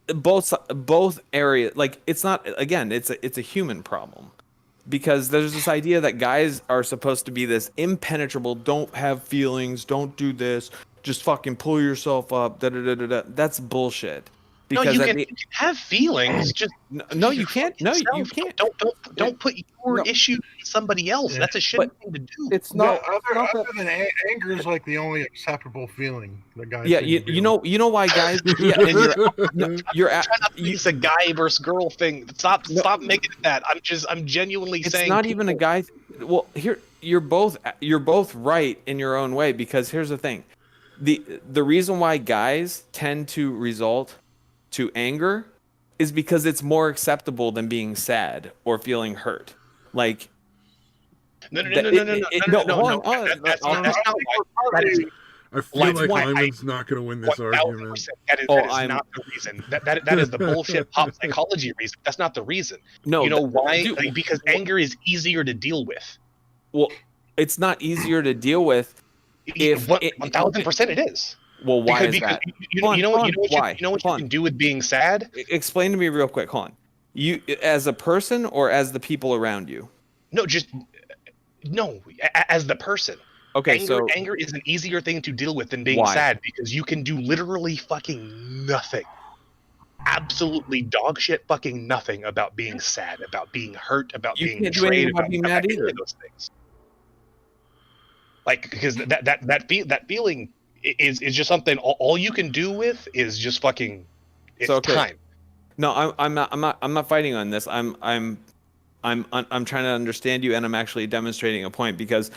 both areas. Like it's not. Again, it's a human problem, because there's this idea that guys are supposed to be this impenetrable. Don't have feelings. Don't do this. Just fucking pull yourself up. That's bullshit. Because you can have feelings. Just no, you can't. No, you can't. Don't put your issue on somebody else. That's a shitty thing to do. It's not. Other than anger is like the only acceptable feeling that guys. Yeah, you know why guys. Yeah, and it's a guy versus girl thing. Stop making it that. I'm genuinely saying it's not even a guy. Well, here you're both right in your own way, because here's the thing. The reason why guys tend to result to anger is because it's more acceptable than being sad or feeling hurt. Like no. That's not why. I feel That's like why Hyman's not going to win this argument. 1000%. That is I'm- not the reason. That is the bullshit pop psychology reason. That's not the reason. No, You know why? dude, Like, because anger is easier to deal with. well, it's not easier to deal with. If it- 1000% it is. Well, why because is that? you Hold on, know hold what on, why? you know what Hold you on. can do with being sad? Explain to me real quick. Hold on. You, as a person, or as the people around you? No, just no. As the person, Okay, so anger is an easier thing to deal with than being Why? sad because you can do literally fucking nothing. Absolutely dog shit fucking nothing about being sad, about being hurt, about You being can't do betrayed, anything about being mad any either. of those things. Like, because that feeling is just something all you can do with is just fucking it's So, okay. time. no, I'm not fighting on this. I'm trying to understand you, and I'm actually demonstrating a point because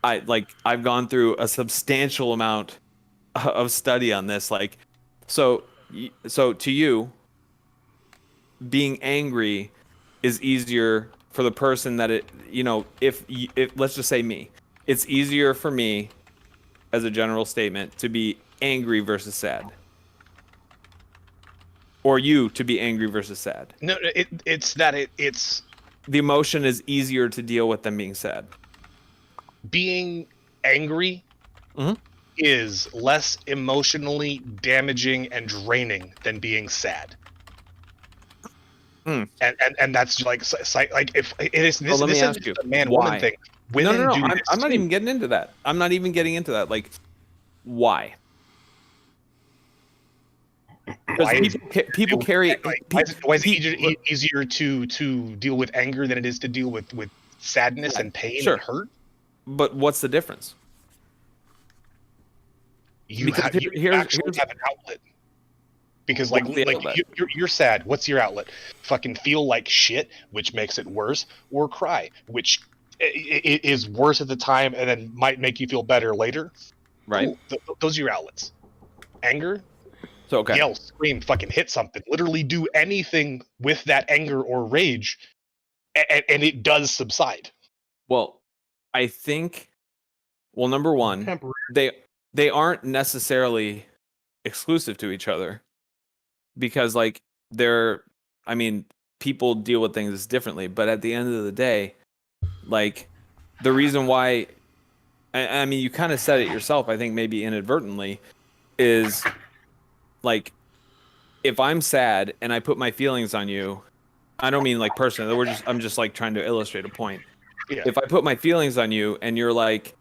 I've gone through a substantial amount of study on this. Like, so to you, being angry is easier for the person that it, if let's just say me, it's easier for me as a general statement to be angry versus sad, or you to be angry versus sad. No, it's The emotion is easier to deal with than being sad. being angry Mhm. is less emotionally damaging and draining than being sad. Hmm. And that's like if it is this, let me this ask is you, a man why? woman thing. No, Women no, no. do I'm, this I'm not too. even getting into that. I'm not even getting into that. Like, why? Because Why is- people carry. why is it easier to deal with anger than it is to deal with sadness and pain Sure. and hurt? But what's the difference? You, Because you actually have an outlet. Because like What's the outlet? you're sad. What's your outlet? Fucking feel like shit, which makes it worse, or cry, which is worse at the time and then might make you feel better later. Right. Cool. Those are your outlets. Anger, So okay. yell, scream, fucking hit something. Literally do anything with that anger or rage, and it does subside. Well, I think. Well, number one, Temporary. they aren't necessarily exclusive to each other, because like I mean, people deal with things differently, but at the end of the day, like the reason why, I mean, you kind of said it yourself, I think maybe inadvertently, is like, if I'm sad and I put my feelings on you, I don't mean like personally, I'm just like trying to illustrate a point. Yeah. If I put my feelings on you and you're like,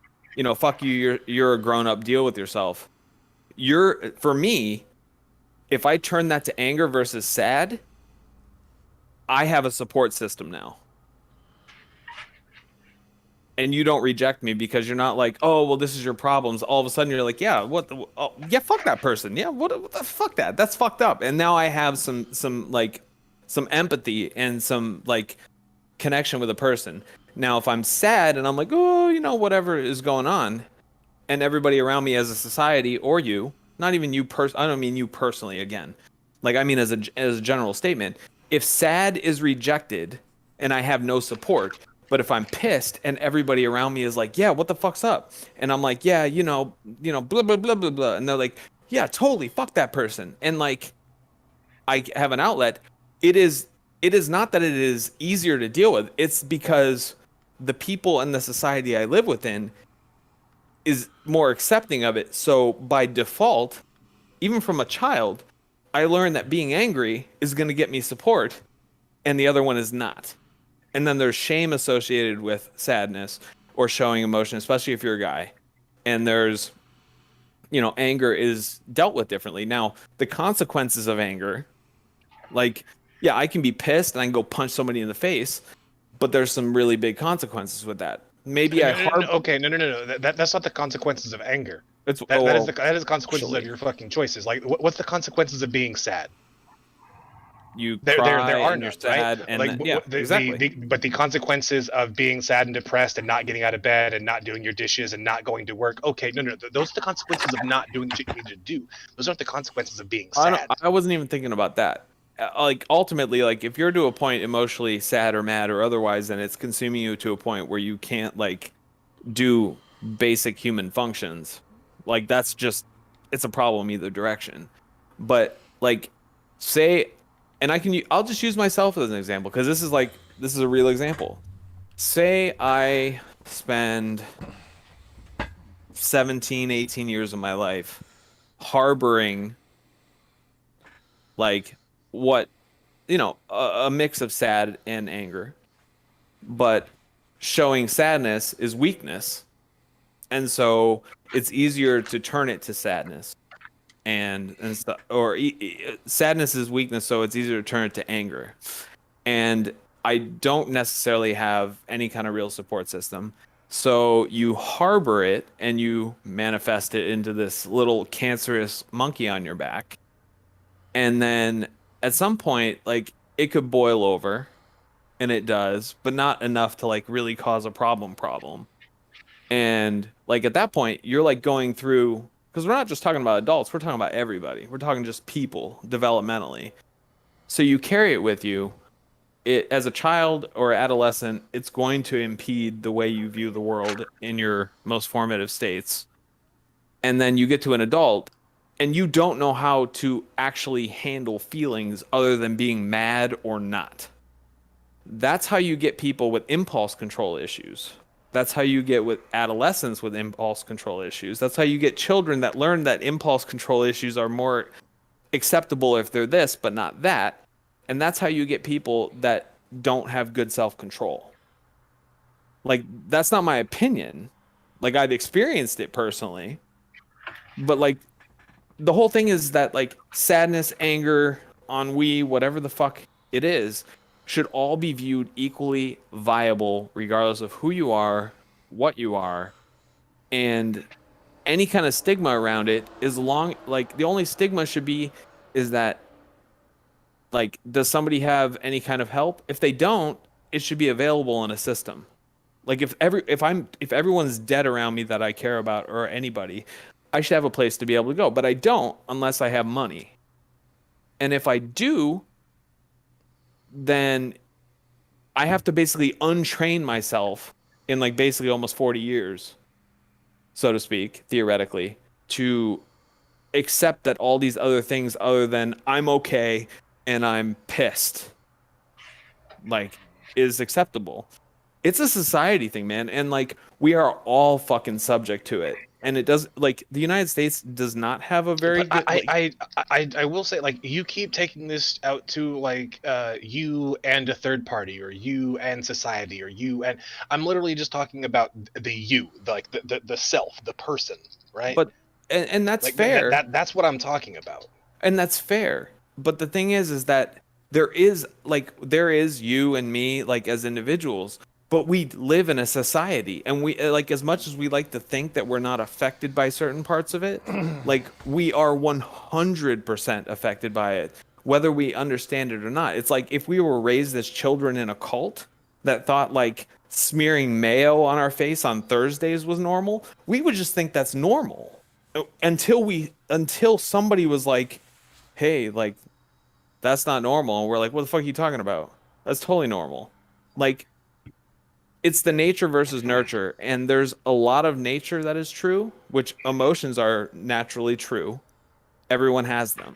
fuck you, you're a grown up, deal with yourself. For me, if I turn that to anger versus sad, I have a support system now. And you don't reject me because you're not like, oh, well, this is your problems. All of a sudden you're like, yeah, yeah, fuck that person. Yeah, what the fuck that? That's fucked up. And now I have some empathy and some like connection with a person. Now, if I'm sad and I'm like, oh, whatever is going on, and everybody around me as a society, or you, not even you I don't mean you personally again. Like, I mean as a general statement, if sad is rejected and I have no support, but if I'm pissed and everybody around me is like, yeah, what the fuck's up? And I'm like, yeah, blah, blah, blah, blah, blah. And they're like, yeah, totally, fuck that person. And like, I have an outlet. It is not that it is easier to deal with. It's because the people and the society I live within is more accepting of it. So by default, even from a child, I learned that being angry is going to get me support and the other one is not. And then there's shame associated with sadness or showing emotion, especially if you're a guy. And there's, anger is dealt with differently. Now, the consequences of anger, like, yeah, I can be pissed and I can go punch somebody in the face, but there's some really big consequences with that. Maybe No. That's not the consequences of anger. It's That is the consequences actually. of your fucking choices. Like, what's the consequences of being sad? You There cry are and you're none, sad, right? and Like, then, yeah, exactly. But the consequences of being sad and depressed and not getting out of bed and not doing your dishes and not going to work. Okay, no. Those are the consequences of not doing the shit you need to do. Those aren't the consequences of being sad. I wasn't even thinking about that. Like, ultimately, like, if you're to a point emotionally sad or mad or otherwise, then it's consuming you to a point where you can't like do basic human functions. Like that's just it's a problem either direction. But like say and I'll just use myself as an example because this is a real example. Say I spend 17, 18 years of my life harboring like what a mix of sad and anger, but showing sadness is weakness, and so it's easier to turn it to sadness and stuff, or sadness is weakness, so it's easier to turn it to anger. And I don't necessarily have any kind of real support system. So you harbor it and you manifest it into this little cancerous monkey on your back. And then at some point, like it could boil over, and it does, but not enough to like really cause a problem. And like at that point, you're like going through, because we're not just talking about adults, we're talking about everybody. We're talking just people developmentally. So you carry it with you. It as a child or adolescent, it's going to impede the way you view the world in your most formative states. And then you get to an adult and you don't know how to actually handle feelings other than being mad or not. That's how you get people with impulse control issues. That's how you get with adolescents with impulse control issues. That's how you get children that learn that impulse control issues are more acceptable if they're this, but not that. And that's how you get people that don't have good self-control. Like, that's not my opinion. Like, I've experienced it personally. But, like, the whole thing is that, like, sadness, anger, ennui, whatever the fuck it is, should all be viewed equally viable, regardless of who you are, what you are, and any kind of stigma around it is like, the only stigma should be is that, like, does somebody have any kind of help? If they don't, it should be available in a system. Like if everyone's dead around me that I care about or anybody, I should have a place to be able to go. But I don't unless I have money. And if I do, then I have to basically untrain myself in like basically almost 40 years, so to speak, theoretically, to accept that all these other things other than I'm okay and I'm pissed, like, is acceptable. It's a society thing, man, and like we are all fucking subject to it. And it does, like, the United States does not have a very But good, like, I will say, like, you keep taking this out to like you and a third party, or you and society, or you and I'm literally just talking about the you, like the self, the person, right? but and that's like fair. that's what I'm talking about. And that's fair. But the thing is that there is you and me, like, as individuals, but we live in a society, and we, like, as much as we like to think that we're not affected by certain parts of it, like, we are 100% affected by it, whether we understand it or not. It's like if we were raised as children in a cult that thought like smearing mayo on our face on Thursdays was normal, we would just think that's normal until somebody was like, hey, like, that's not normal. And we're like, what the fuck are you talking about? That's totally normal. Like, it's the nature versus nurture. And there's a lot of nature that is true, which emotions are naturally true. Everyone has them.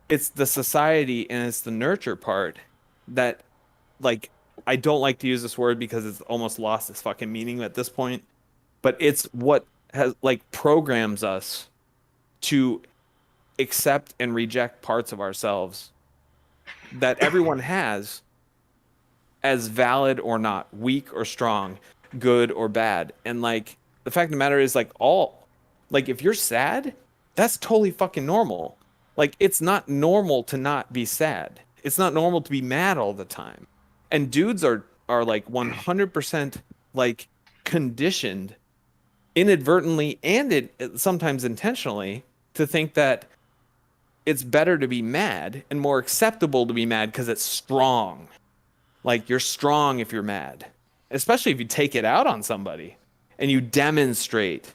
It's the society and it's the nurture part that, like, I don't like to use this word because it's almost lost its fucking meaning at this point. But it's what has, like, programs us to accept and reject parts of ourselves that everyone has as valid or not, weak or strong, good or bad. And like the fact of the matter is, like, if you're sad, that's totally fucking normal. Like, it's not normal to not be sad. It's not normal to be mad all the time. And dudes are like 100% like conditioned inadvertently and sometimes intentionally to think that it's better to be mad and more acceptable to be mad because it's strong. Like, you're strong if you're mad, especially if you take it out on somebody and you demonstrate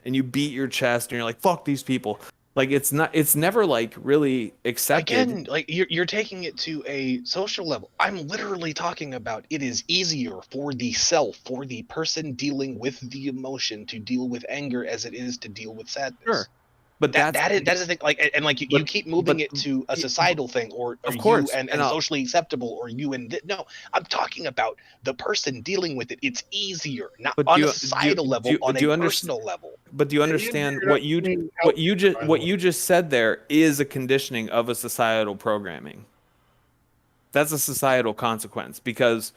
and you beat your chest and you're like, fuck these people. Like it's never like really accepted. Again, like you're taking it to a social level. I'm literally talking about it is easier for the self, for the person dealing with the emotion to deal with anger as it is to deal with sadness. Sure. But that is the thing. Like, and like you keep moving it to a societal thing, or of you course, and socially acceptable, or you and no. I'm talking about the person dealing with it. It's easier, not But on a societal level, on a personal level. But do you understand what you just said there is a conditioning of a societal programming? That's a societal consequence because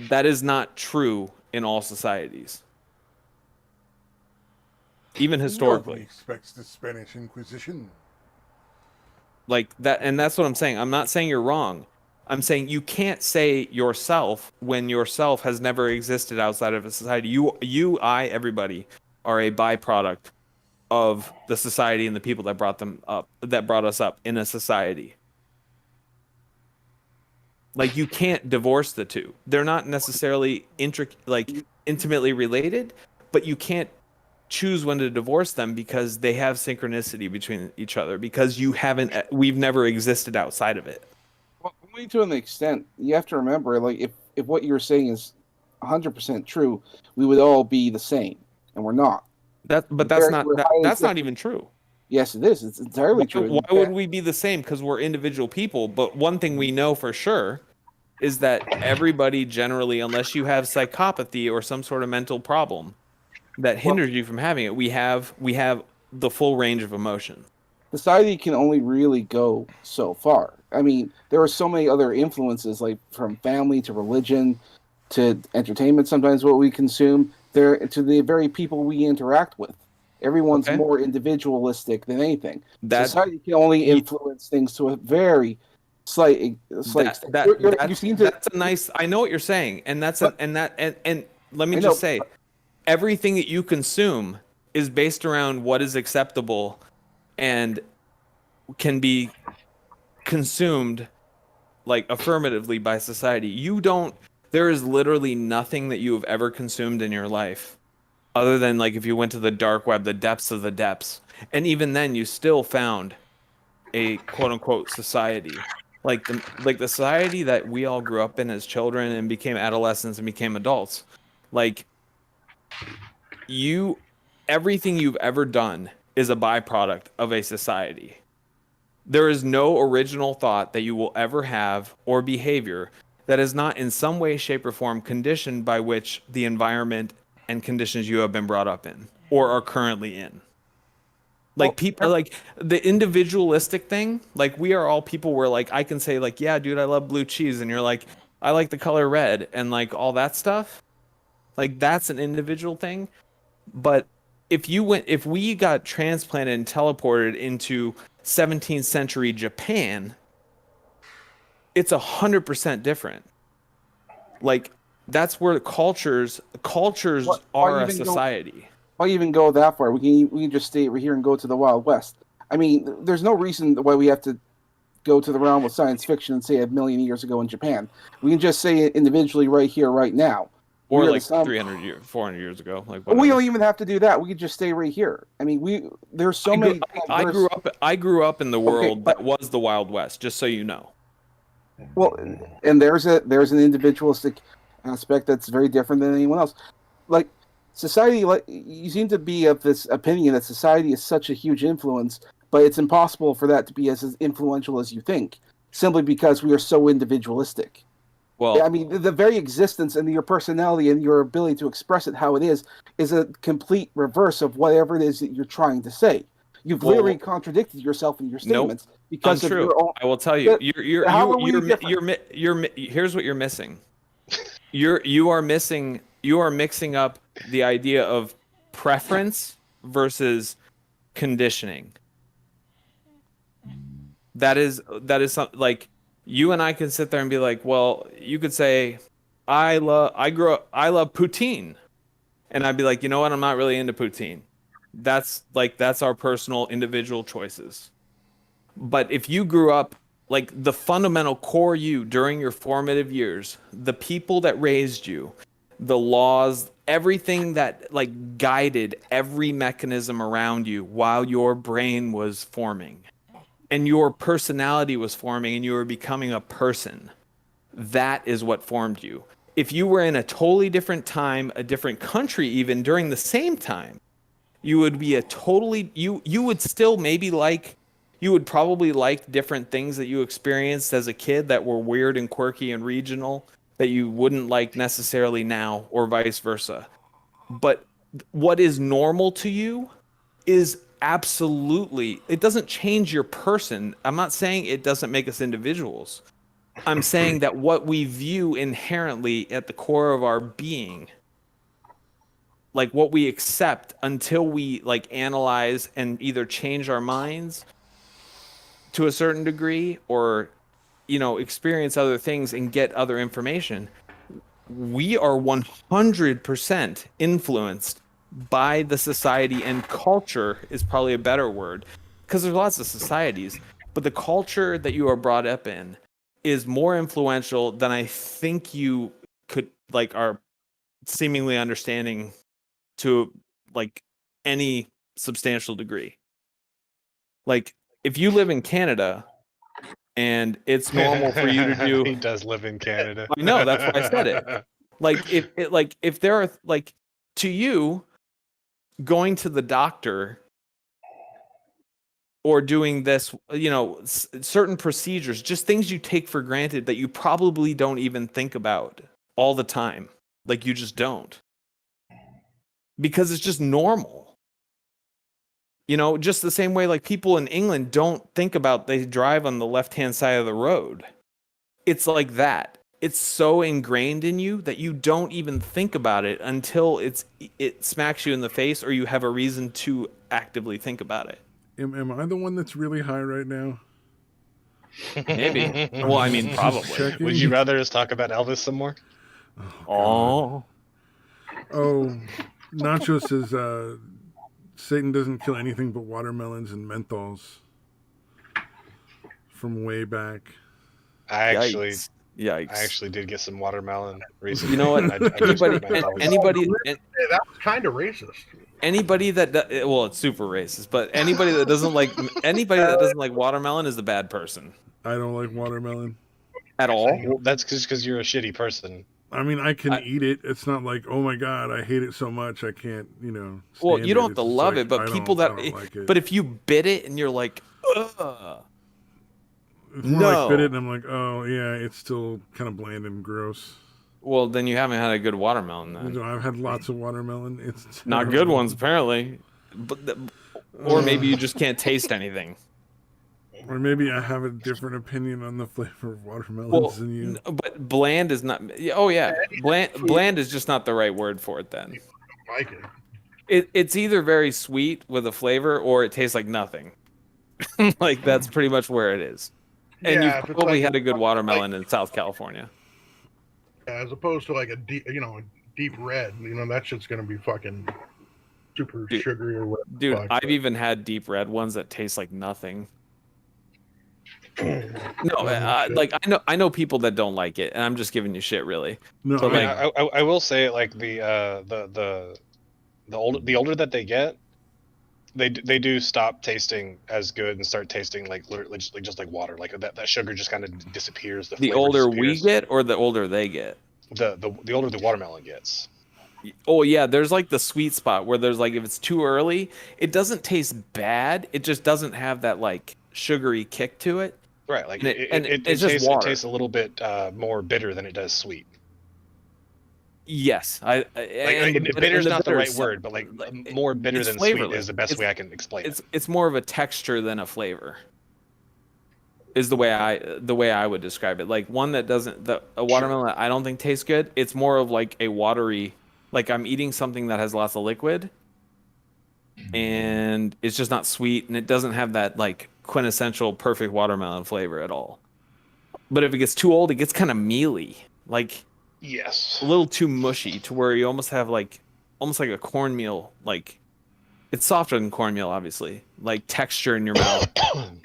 that is not true in all societies, even Nobody historically. expects the Spanish Inquisition. Like that, and that's what I'm saying. I'm not saying you're wrong. I'm saying you can't say yourself when yourself has never existed outside of a society. I, everybody are a byproduct of the society and the people that brought us up in a society. Like you can't divorce the two. They're not necessarily intimately related, but you can't choose when to divorce them because they have synchronicity between each other because we've never existed outside of it. Well, only to an extent. You have to remember, like, if what you're saying is 100% true, we would all be the same, and we're not. That's not even true. Yes, it is. It's entirely true. Why would we be the same? Because we're individual people. But one thing we know for sure is that everybody generally, unless you have psychopathy or some sort of mental problem that hinders you from having it, we have the full range of emotion. Society can only really go so far. I mean, there are so many other influences, like from family to religion to entertainment, sometimes what we consume, there to the very people we interact with. Everyone's more individualistic than anything. Society can only influence things to a very slight extent. That's a nice. I know what you're saying, and and let me just say, everything that you consume is based around what is acceptable and can be consumed like affirmatively by society. There is literally nothing that you have ever consumed in your life other than like if you went to the dark web, the depths of the depths, and even then you still found a quote unquote society. Like the society that we all grew up in as children and became adolescents and became adults. Like everything you've ever done is a byproduct of a society. There is no original thought that you will ever have or behavior that is not in some way, shape, or form conditioned by which the environment and conditions you have been brought up in or are currently in. Like people, like the individualistic thing, like we are all people where like I can say like, yeah, dude, I love blue cheese, and you're like, I like the color red, and like all that stuff. Like that's an individual thing. But if we got transplanted and teleported into 17th century Japan, it's 100% different. Like that's where cultures are a society. Why even go that far? We can just stay right here and go to the Wild West. I mean, there's no reason why we have to go to the realm of science fiction and say 1,000,000 years ago in Japan. We can just say it individually right here, right now. Or like 300 years, 400 years ago. Like we don't even have to do that. We could just stay right here. I mean, there's so many. I grew up in the world that was the Wild West. Just so you know. Well, and there's an individualistic aspect that's very different than anyone else. Like society, like you seem to be of this opinion that society is such a huge influence, but it's impossible for that to be as influential as you think, simply because we are so individualistic. Well, I mean, the very existence and your personality and your ability to express it how it is a complete reverse of whatever it is that you're trying to say. You've literally contradicted yourself in your statements because untrue. Of your own. I will tell you, here's what you're missing. You are mixing up the idea of preference versus conditioning. That is something like. You and I can sit there and be like, well, you could say, I love poutine. And I'd be like, you know what? I'm not really into poutine. That's our personal individual choices. But if you grew up like the fundamental core you during your formative years, the people that raised you, the laws, everything that like guided every mechanism around you while your brain was forming and your personality was forming and you were becoming a person. That is what formed you. If you were in a totally different time, a different country even during the same time, you would be a totally you would still maybe like you would probably like different things that you experienced as a kid that were weird and quirky and regional that you wouldn't like necessarily now or vice versa. But what is normal to you is absolutely, it doesn't change your person. I'm not saying it doesn't make us individuals. I'm saying that what we view inherently at the core of our being, like what we accept until we like analyze and either change our minds to a certain degree or experience other things and get other information, we are 100% influenced by the society, and culture is probably a better word because there's lots of societies, but the culture that you are brought up in is more influential than I think you could like are seemingly understanding to like any substantial degree. Like if you live in Canada and it's normal for you to do He does live in Canada. I know, that's why I said it. Like if there are like to you going to the doctor or doing this, certain procedures, just things you take for granted that you probably don't even think about all the time. Like you just don't. Because it's just normal. Just the same way like people in England don't think about they drive on the left-hand side of the road. It's like that. It's so ingrained in you that you don't even think about it until it smacks you in the face or you have a reason to actively think about it. Am I the one that's really high right now? Maybe. Well, I mean, probably. Checking. Would you rather us talk about Elvis some more? Oh. Oh, Nacho says Satan doesn't kill anything but watermelons and menthols from way back. I actually Yikes. did get some watermelon recently. You know what? I just went back. Anybody That was kind of racist. Anybody that well, it's super racist, but anybody that doesn't like watermelon is the bad person I don't like watermelon at all. Well, that's because you're a shitty person. I mean, I can eat it. It's not like, oh my god, I hate it so much I can't, Well, you don't have It's to just love like, it, but people I that don't like it. but if you bit it and you're like, ugh. It's more No. like bit it and I'm like, oh yeah, it's still kind of bland and gross. Well, then you haven't had a good watermelon then. I've had lots of watermelon. It's Not good terrible. ones apparently. Or maybe you just can't taste anything. Or maybe I have a different opinion on the flavor of watermelons Well, than you. but bland is not. Oh yeah, bland is just not the right word for it. Then Like it. it's either very sweet with a flavor, or it tastes like nothing. Like that's pretty much where it is. And Yeah, you've if it's probably like- had a good watermelon in South California. As opposed to like a deep red. That shit's gonna be fucking super Dude. sugary or whatever. Dude, Fuck. I've even had deep red ones that taste like nothing. No, like I know people that don't like it, and I'm just giving you shit, really. No, So, I mean, like- I will say like the older that they get, they do stop tasting as good and start tasting like just like water. Like that sugar just kind of disappears. The flavor older we disappears. get, or the older they get. The older the watermelon gets. Oh yeah, there's like the sweet spot where there's like if it's too early, it doesn't taste bad. It just doesn't have that like sugary kick to it. Right, like And it it's just tastes, water. it tastes a little bit more bitter than it does sweet. Yes, Bitter is not the right word, but like more bitter it's than sweet flavorless. is the best way I can explain it. It's more of a texture than a flavor. Is the way I would describe it. Like one that doesn't a watermelon that I don't think tastes good. It's more of like a watery, like I'm eating something that has lots of liquid, and it's just not sweet, and it doesn't have that like quintessential perfect watermelon flavor at all. But if it gets too old, it gets kind of mealy, like Yes. a little too mushy, to where you almost have like a cornmeal, like it's softer than cornmeal, obviously, like texture in your mouth,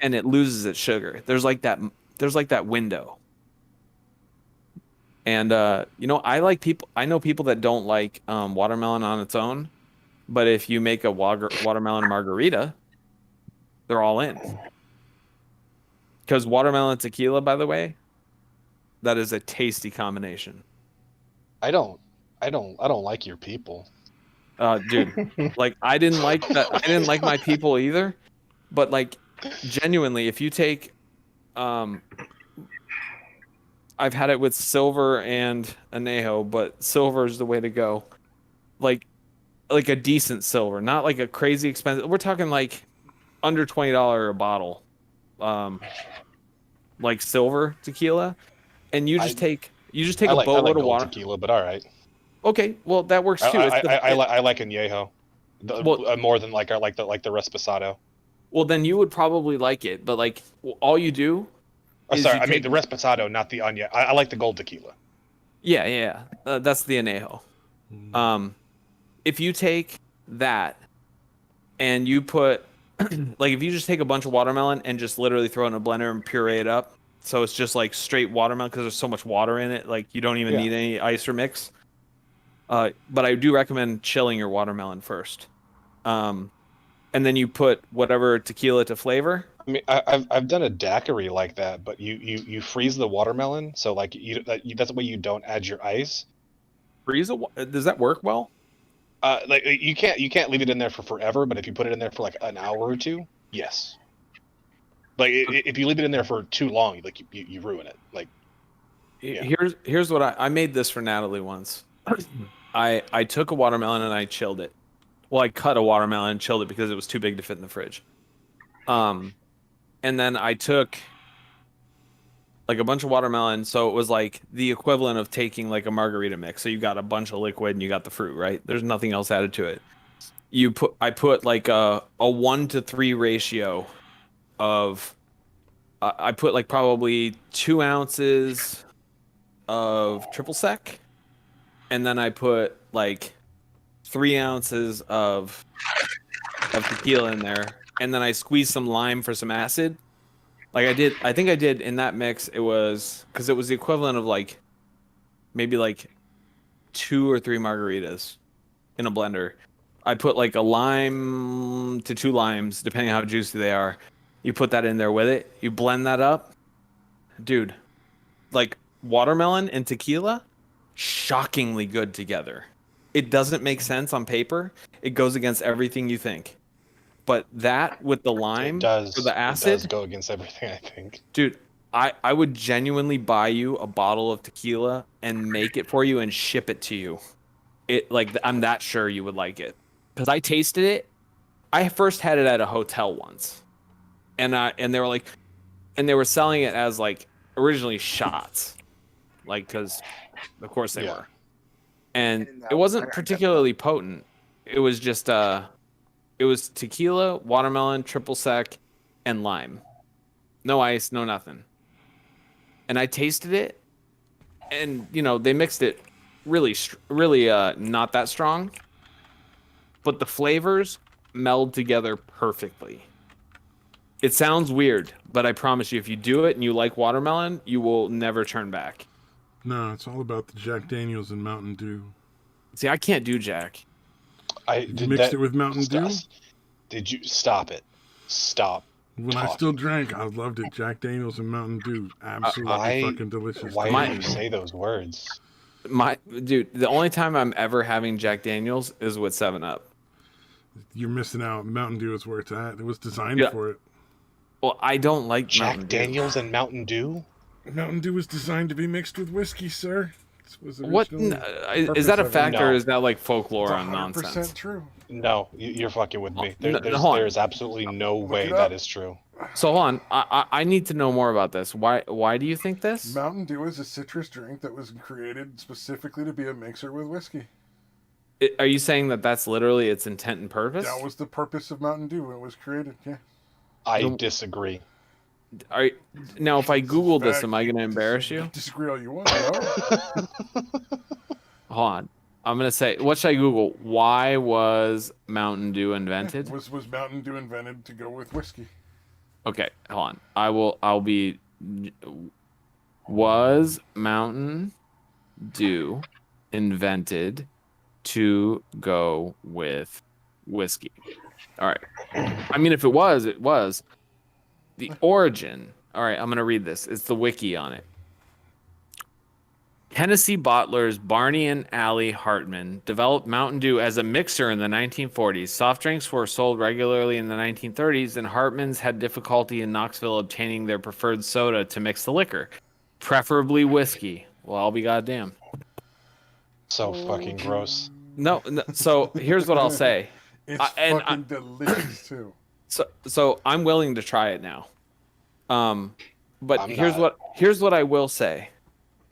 and it loses its sugar. There's like that window. And I know people that don't like watermelon on its own, but if you make a watermelon margarita, they're all in. Because watermelon tequila, by the way, that is a tasty combination. I don't like your people. Dude, like I didn't like that. I didn't like my people either. But like, genuinely, if you take, I've had it with silver and anejo, but silver is the way to go. Like a decent silver, not like a crazy expensive. We're talking like under $20 a bottle, like silver tequila, and you just take I a like boatload of gold water. tequila, but all right. Okay, well that works too. I like añejo, Well, more than like the Reposado. well, then you would probably like it, but like all you do Oh, is sorry, you I mean take the Reposado, not the añejo. I like the gold tequila. yeah. That's the anejo. If you take that and you put like if you just take a bunch of watermelon and just literally throw it in a blender and puree it up, so it's just like straight watermelon because there's so much water in it, like you don't even need any ice or mix. But I do recommend chilling your watermelon first, and then you put whatever tequila to flavor. I mean, I've done a daiquiri like that, but you freeze the watermelon, so like that's the way you don't add your ice. Freeze it. Does that work well? Like you can't leave it in there for forever, but if you put it in there for like an hour or two, yes. Like if you leave it in there for too long, like you ruin it. Like Here's what I made this for Natalie once. I took a watermelon and I chilled it. Well, I cut a watermelon and chilled it because it was too big to fit in the fridge. And then I took like a bunch of watermelon, so it was like the equivalent of taking like a margarita mix. So you got a bunch of liquid and you got the fruit, right? There's nothing else added to it. I put like a 1-to-3 ratio of I put like probably 2 ounces of triple sec, and then I put like 3 ounces of tequila in there, and then I squeezed some lime for some acid. Like I think I did in that mix. It was because it was the equivalent of like maybe like 2 or 3 margaritas in a blender. I put like a lime to 2 limes, depending on how juicy they are. You put that in there with it. You blend that up, dude. Like watermelon and tequila, shockingly good together. It doesn't make sense on paper. It goes against everything you think. But that with the lime or the acid, it does go against everything, I think. dude, I would genuinely buy you a bottle of tequila and make it for you and ship it to you. I'm that sure you would like it. Because I tasted it. I first had it at a hotel once. And they were like, and they were selling it as like originally shots. Like, because of course they were. And it wasn't particularly potent. It was just it was tequila, watermelon, triple sec, and lime. No ice, no nothing. And I tasted it, and they mixed it really not that strong, but the flavors meld together perfectly. It sounds weird, but I promise you, if you do it and you like watermelon, you will never turn back. No, it's all about the Jack Daniels and Mountain Dew. See, I can't do Jack. You mixed it with Mountain Dew? Did you stop it? Stop. When I still drank, I loved it. Jack Daniels and Mountain Dew, absolutely fucking delicious. Why do you say those words? Dude, the only time I'm ever having Jack Daniels is with 7-Up. You're missing out. Mountain Dew is where it's at. It was designed for it. Well, I don't like Jack Daniels and Mountain Dew. Mountain Dew was designed to be mixed with whiskey, sir. What is that a fact, or is that like folklore on nonsense? True. No, you're fucking with me. There's absolutely no way that is true. So hold on, I need to know more about this. Why do you think this? Mountain Dew is a citrus drink that was created specifically to be a mixer with whiskey. Are you saying that that's literally its intent and purpose? That was the purpose of Mountain Dew when it was created. Yeah. I disagree. Now, if I Google this, am I going to embarrass you? Disagree all you want. No? Hold on. I'm going to say, what should I Google? Why was Mountain Dew invented? Was Mountain Dew invented to go with whiskey? Okay, hold on. Was Mountain Dew invented to go with whiskey? All right. I mean, if it was, it was. The origin. All right, I'm going to read this. It's the wiki on it. Tennessee bottlers Barney and Allie Hartman developed Mountain Dew as a mixer in the 1940s. Soft drinks were sold regularly in the 1930s, and Hartman's had difficulty in Knoxville obtaining their preferred soda to mix the liquor, preferably whiskey. Well, I'll be goddamn. So fucking gross. No, so here's what I'll say. It's fucking delicious too. So I'm willing to try it now. But I'm here's not. what I will say.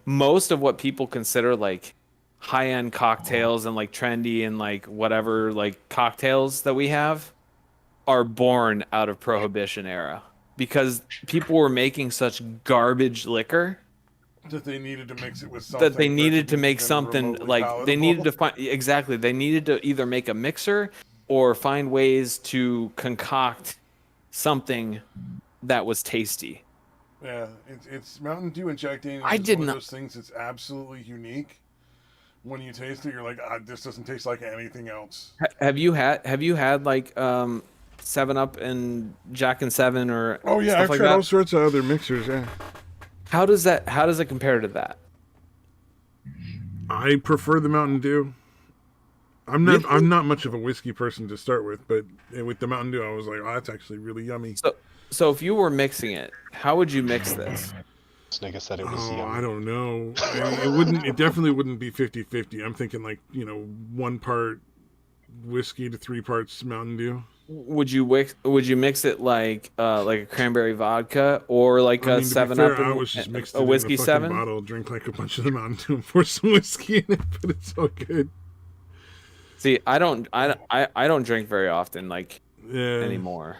Most of what people consider like high-end cocktails and like trendy and like whatever like cocktails that we have are born out of Prohibition era because people were making such garbage liquor That they needed to mix it with something. that they needed to could be make even something remotely like they needed to palatable. find exactly they needed to either make a mixer or find ways to concoct something that was tasty. Yeah, it's Mountain Dew and Jack Daniels. I is did one not- of those things that's absolutely unique. When you taste it, you're like, this doesn't taste like anything else. Have you had like 7-Up and Jack and Seven or Oh yeah, stuff I've like tried that? all sorts of other mixers. Yeah, How does it compare to that? I prefer the Mountain Dew. I'm not much of a whiskey person to start with, but with the Mountain Dew, I was like, oh, that's actually really yummy. So if you were mixing it, how would you mix this? This nigga said it was Oh, yummy. I don't know. I mean, it definitely wouldn't be 50-50. I'm thinking like, 1 part whiskey to 3 parts Mountain Dew. Would you mix it like a cranberry vodka or like I a mean, to be 7-Up fair, I and was just mixed a it in whiskey a fucking 7? bottle, drink like a bunch of the Mountain Dew and pour some whiskey in it, but it's so good. See, I don't drink very often like Yeah. anymore.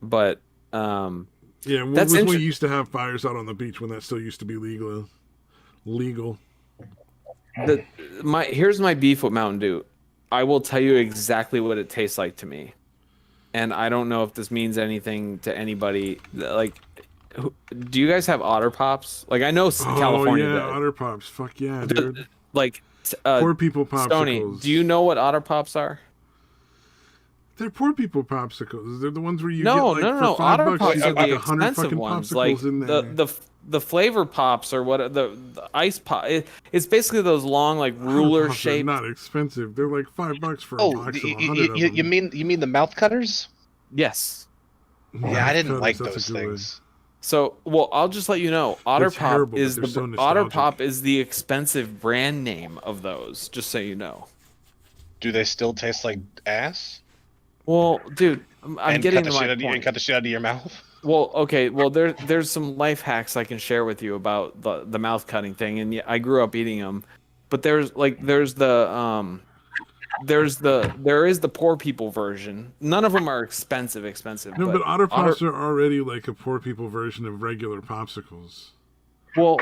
But Yeah, That's we inter- used to have fires out on the beach when that still used to be legal. here's my beef with Mountain Dew. I will tell you exactly what it tastes like to me. And I don't know if this means anything to anybody. Like, do you guys have Otter Pops? Like, I know California Oh yeah, does. Otter Pops. Fuck yeah, dude. Like, Poor people popsicles. Stoney, do you know what Otter Pops are? They're poor people popsicles. They're the ones where you No. get like for $5 Otter you Pops get are like the 100 expensive fucking ones. popsicles Like in there. the flavor pops or what the ice pop. It's basically those long like ruler Pops are shaped. not expensive. They're like $5 for a Oh, box of 100 of them. you mean the mouth cutters? Yes. Yeah, I didn't Cutters, like that's a those good one. things. So, well, I'll just let you know, Otter They're Pop terrible, is but they're so Otter nostalgic. Pop is the expensive brand name of those. Just so you know. Do they still taste like ass? Well, dude, I'm And getting cut the to shit my out of you, and point. cut the shit out of your mouth. Well, okay. Well, there's some life hacks I can share with you about the mouth cutting thing, and yeah, I grew up eating them. But there is the poor people version. None of them are expensive. No, but Otter Pops are already like a poor people version of regular popsicles. Well,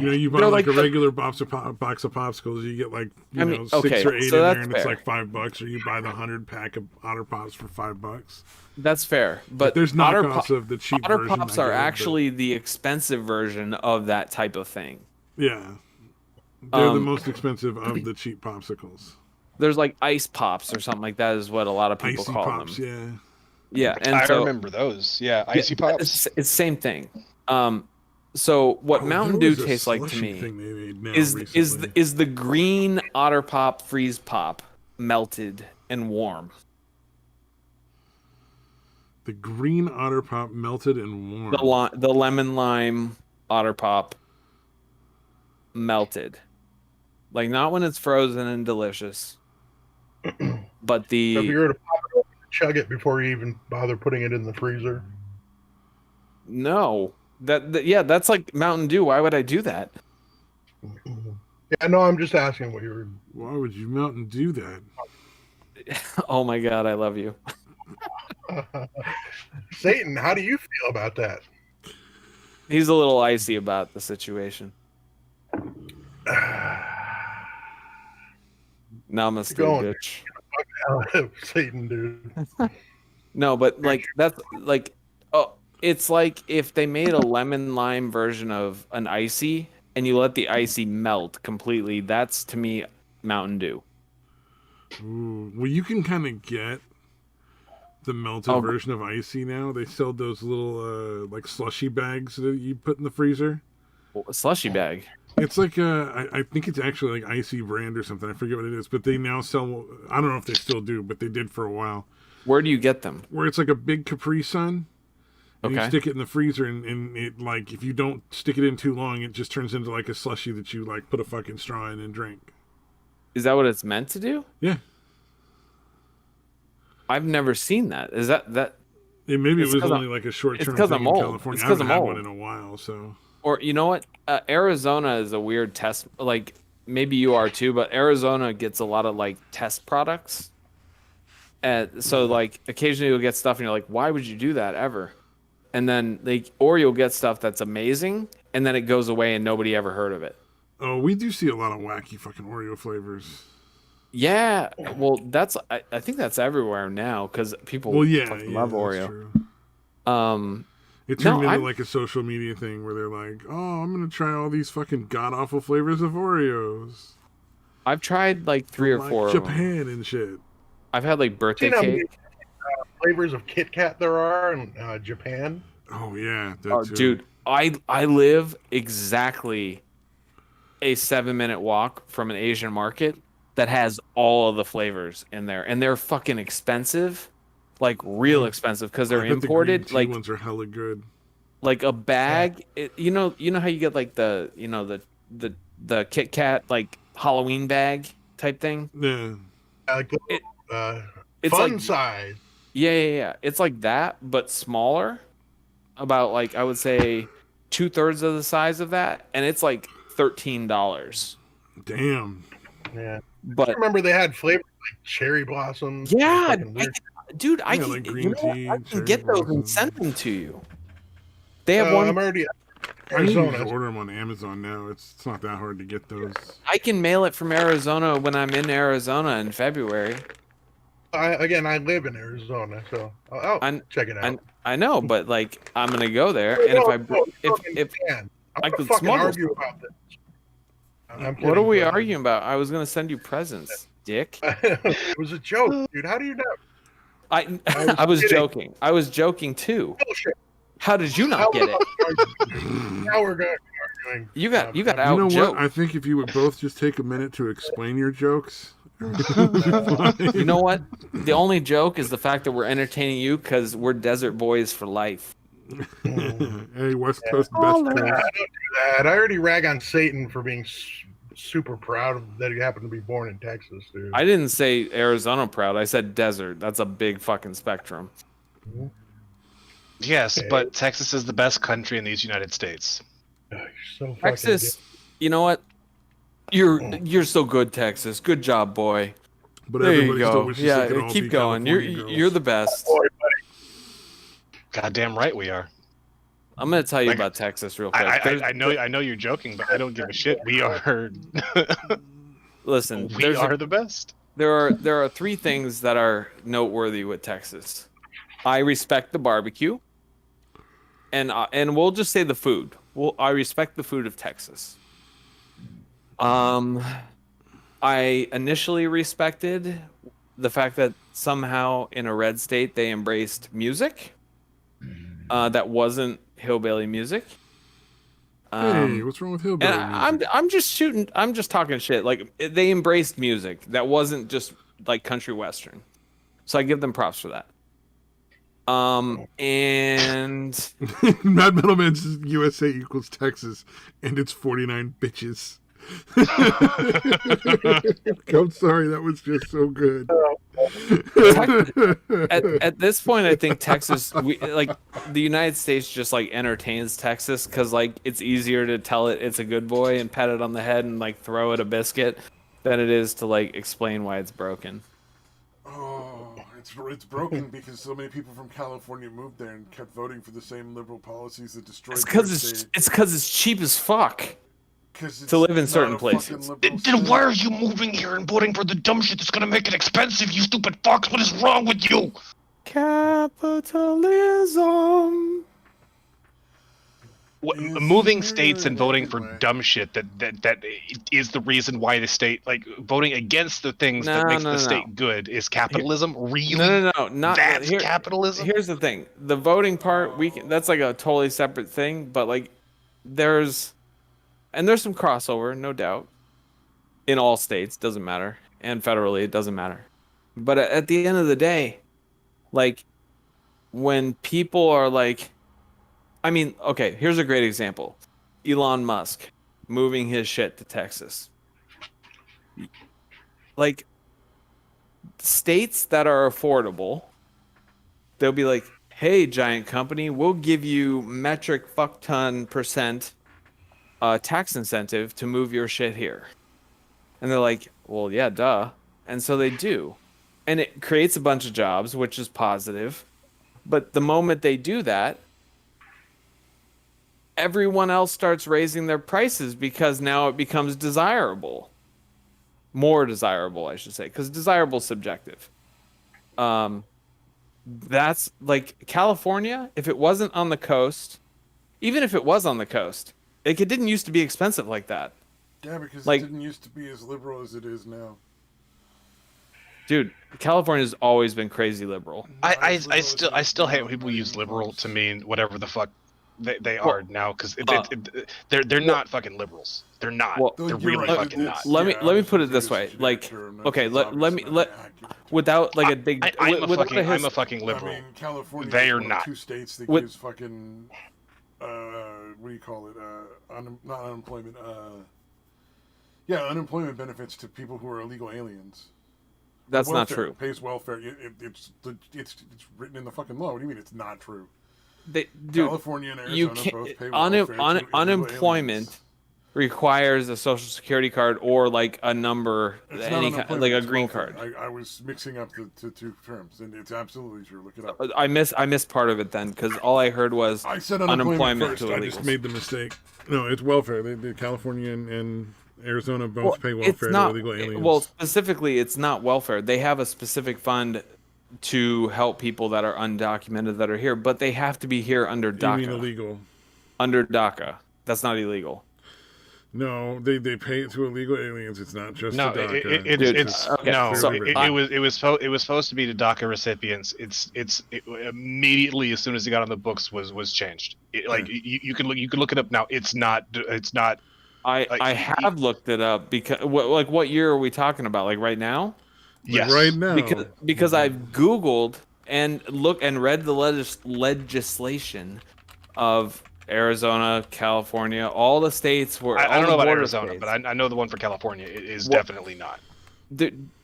You buy they're like like a the- regular box of popsicles, you get like, I mean, 6 okay, or 8 so in there, that's and it's fair. like $5, or you buy the 100 pack of Otter Pops for $5. that's fair. But There's Otter knockoffs of the cheap Otter version. Pops I are get it, but- actually the expensive version of that type of thing. Yeah. They're the Um, most expensive of the cheap popsicles. There's like ice pops or something like that is what a lot of people Icy call Pops, them. yeah. Yeah, and I so remember those. Yeah, icy pops. It's same thing. So what Oh, Mountain there Dew was a tastes like to slushy me thing they made now is recently. the green Otter Pop freeze pop melted and warm. The green Otter Pop melted and warm. The lemon lime Otter Pop melted, like not when it's frozen and delicious, but So if you the were to pop it open and chug it before you even bother putting it in the freezer. no yeah, that's like Mountain Dew. Why would I do that? Yeah, no, I'm just asking what you were. Why would you Mountain Dew that? Oh my god, I love you. Satan, how do you feel about that? He's a little icy about the situation. Namaste, Going. bitch. Satan, dude. No, but like that's like, oh, it's like if they made a lemon lime version of an icy and you let the icy melt completely, that's to me Mountain Dew. Ooh. Well, you can kind of get the melted Oh. version of icy now. They sell those little like slushy bags that you put in the freezer. Slushy bag. It's like I think it's actually like Icy brand or something. I forget what it is, but they now sell. I don't know if they still do, but they did for a while. Where do you get them? Where it's like a big Capri Sun, and you Okay. stick it in the freezer, and it like if you don't stick it in too long, it just turns into like a slushy that you like put a fucking straw in and drink. Is that what it's meant to do? Yeah, I've never seen that. Is that maybe it It's was 'cause only like a short term 'cause thing I'm in old. California. It's I 'cause haven't I'm had one old. in a while, so or you know what? Arizona is a weird test. Like maybe you are too, but Arizona gets a lot of like test products. And so like occasionally you'll get stuff and you're like, why would you do that ever? And then or you'll get stuff that's amazing and then it goes away and nobody ever heard of it. oh, we do see a lot of wacky fucking Oreo flavors. Yeah, well, I think that's everywhere now because people Well, yeah, fucking yeah, love that's Oreo. true. Um, It No, turned into I'm- like a social media thing where they're like, "Oh, I'm gonna try all these fucking god awful flavors of Oreos, I've tried like three or like four of them. Japan and shit." I've had like birthday Seen how many cake. flavors of Kit Kat there are in Japan? Oh yeah, that Oh, too. dude, I live exactly a 7-minute walk from an Asian market that has all of the flavors in there, and they're fucking expensive, like real expensive because they're I bet imported. The green Like tea ones are hella good. like a bag. You know how you get like the Kit Kat like Halloween bag type thing. Yeah, Like the It- It's fun like size. yeah. It's like that, but smaller. About like I would say 2/3 of the size of that, and it's like $13. damn. Yeah. I But remember they had flavors like cherry blossoms. yeah, fucking weird. dude, I Yeah, can, like you green know what? tea, I can cherry get those and blossom. send them to you. They have I'm one. already I can just Arizona. order them on Amazon now. It's not that hard to get those. I can mail it from Arizona when I'm in Arizona in February. I live in Arizona, so I'll I'm- check it out. I know, but like I'm gonna go there, and if Man, I I'm could gonna fucking smuggle argue stuff. about this. I'm what kidding, are we but- arguing about? I was gonna send you presents, dick. It was a joke, dude. How do you know? I was kidding. joking. I was joking too. Bullshit. How did you not get it? Now we're going arguing. You got You know out what? joked. I think if you would both just take a minute to explain your jokes. You know what? The only joke is the fact that we're entertaining you because we're desert boys for life. Hey, West Coast Oh, best I boys. don't do that. I already rag on Satan for being super proud that he happened to be born in Texas, dude. I didn't say Arizona proud. I said desert. That's a big fucking spectrum. Yes, Okay. but Texas is the best country in these United States. You're so fucking Texas, you know what? You're so good, Texas. Good job, boy. But There you everybody still go. wishes they could Yeah, all keep be going. California girls. You're the best. Boy, buddy. Goddamn right we are. I'm gonna tell you Like, about Texas real quick. I know you're joking, but I don't give a shit. We are Listen, we are the best. there are three things that are noteworthy with Texas. I respect the barbecue, and we'll just say the food. I respect the food of Texas. I initially respected the fact that somehow in a red state they embraced music that wasn't hillbilly music. Hey, what's wrong with hillbilly And music? I'm just shooting. I'm just talking shit. Like they embraced music that wasn't just like country western. So I give them props for that. And Mad Metal Man says USA equals Texas, and it's 49 bitches. I'm sorry, that was just so good. at this point, I think Texas, like the United States, just like entertains Texas because like it's easier to tell it it's a good boy and pat it on the head and like throw it a biscuit than it is to like explain why it's broken. Oh, it's broken because so many people from California moved there and kept voting for the same liberal policies that destroyed It's their because state. it's because it's cheap as fuck. 'Cause to live in it's certain not a fucking places. liberal Then state. why are you moving here and voting for the dumb shit that's gonna make it expensive, you stupid fox? What is wrong with you? Capitalism. moving It's states and voting for way. dumb shit that is the reason why the state, like voting against the things that No, makes no, the no. state good is capitalism. Really? No, not That's here. capitalism. Here's the thing: the voting part, that's like a totally separate thing. But like, there's some crossover, no doubt, in all states. Doesn't matter, and federally, it doesn't matter. But at the end of the day, like, when people are like, I mean, okay, here's a great example: Elon Musk moving his shit to Texas. Like, states that are affordable, they'll be like, hey, giant company, we'll give you metric fuck ton percent tax incentive to move your shit here. And they're like, well, yeah, duh. And so they do. And it creates a bunch of jobs, which is positive. But the moment they do that, everyone else starts raising their prices because now it becomes desirable. More desirable, I should say, because desirable is subjective. That's like California, if it wasn't on the coast, even if it was on the coast, it didn't used to be expensive like that. Yeah, because Like- it didn't used to be as liberal as it is now. Dude, California's always been crazy liberal. I still hate when people use liberal to mean whatever the fuck they are now, because they're not fucking liberals. They're not. Well, they're You're really right, fucking not. Let me I put was it using this a way. generic Like, term, okay, that's let me obviously not accurate. without like a big. I'm a fucking liberal. I mean, California They is are one of not. 2 states that With- gives fucking what do you call it? Not unemployment. Yeah, unemployment benefits to people who are illegal aliens. That's not Welfare, true. Pays welfare. It's written in the fucking law. What do you mean it's not true? Dude, California and Arizona you can't. both pay welfare to illegal Unemployment aliens. requires a social security card or like a number, It's not any kind, unemployment, like a it's green welfare. card. I was mixing up the 2 terms, and it's absolutely true. Look it up. I missed part of it then because all I heard was I said unemployment first. to I just illegals. made the mistake. No, it's welfare. California and Arizona both Well, pay it's welfare not. to illegal aliens. Well, specifically, it's not welfare. They have a specific fund to help people that are undocumented that are here, but they have to be here under you mean DACA. illegal? Under DACA, that's not illegal. No, they pay it to illegal aliens. It's not just No, to DACA. Okay, it was supposed to be to DACA recipients. It immediately, as soon as it got on the books, was changed. You can look it up now. It's not. I have looked it up because what year are we talking about? Like right now? Yes. Right now. Because I've Googled and read the legislation of Arizona, California, all the states where I don't know about border Arizona, states. but I know the one for California is definitely not.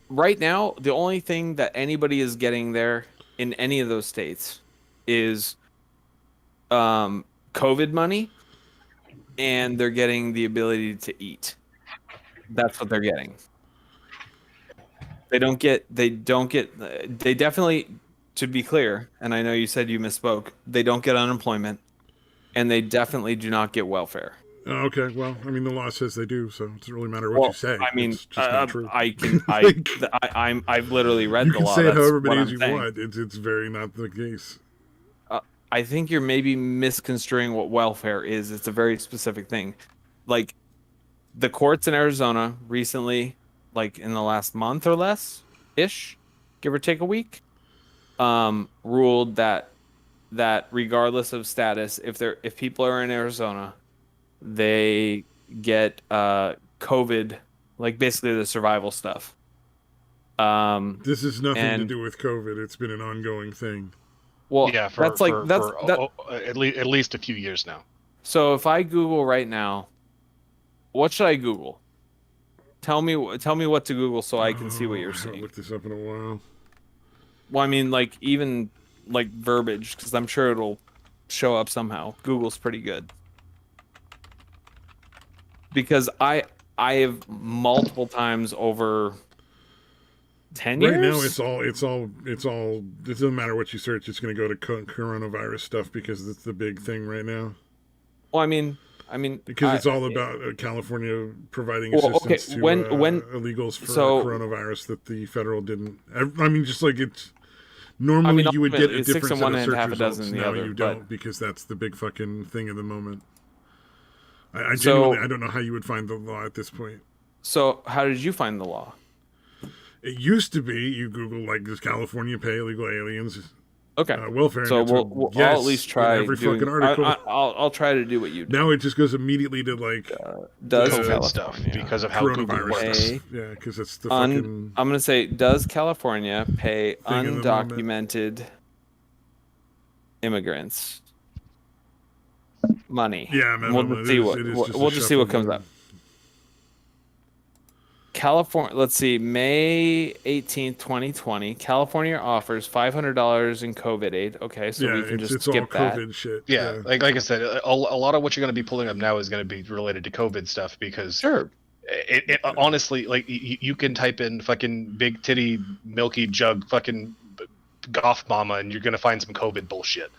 Right now, the only thing that anybody is getting there in any of those states is COVID money, and they're getting the ability to eat. That's what they're getting. They definitely, to be clear, and I know you said you misspoke, they don't get unemployment, and they definitely do not get welfare. Oh, okay, well, I mean, the law says they do, so it doesn't really matter what you say. I mean, it's just not true. I've literally read you the can law. say it That's however what many I'm as you saying. want. It's very not the case. I think you're maybe misconstruing what welfare is. It's a very specific thing. Like, the courts in Arizona recently, like in the last month or less, ish, give or take a week, ruled that regardless of status, if people are in Arizona, they get COVID, like basically the survival stuff. This has nothing to and- do with COVID. It's been an ongoing thing. Well, Yeah, for at least a few years now. So if I Google right now, what should I Google? Tell me what to Google so I can see what you're I haven't seeing. looked this up in a while. Well, I mean, like even like verbiage, because I'm sure it'll show up somehow. Google's pretty good. Because I have multiple times over 10 years. Right now, it's all. It doesn't matter what you search. It's going to go to coronavirus stuff because it's the big thing right now. Well, I mean, because it's all about California providing assistance to illegals for coronavirus that the federal didn't. I mean, just like it's normally you would get a different set of search results. Now you don't because that's the big fucking thing of the moment. I So- genuinely, I don't know how you would find the law at this point. So how did you find the law? It used to be you Google like, does California pay illegal aliens Okay. welfare? So and we'll yes, I'll at least try in every doing. fucking article. I'll try to do what you do. Now it just goes immediately to like Does COVID stuff California because of how Google coronavirus works. stuff. Yeah, because it's the fucking I'm gonna say, does California pay Thing of the moment. undocumented immigrants money? yeah, man. We'll just see what we'll just see what comes up. California. Let's see. May 18th, 2020. California offers $500 in COVID aid. Okay, so yeah, we can just it's all skip that. COVID shit. Yeah, like I said, a lot of what you're going to be pulling up now is going to be related to COVID stuff because Sure. it honestly, like you can type in fucking big titty milky jug fucking goth mama and you're going to find some COVID bullshit.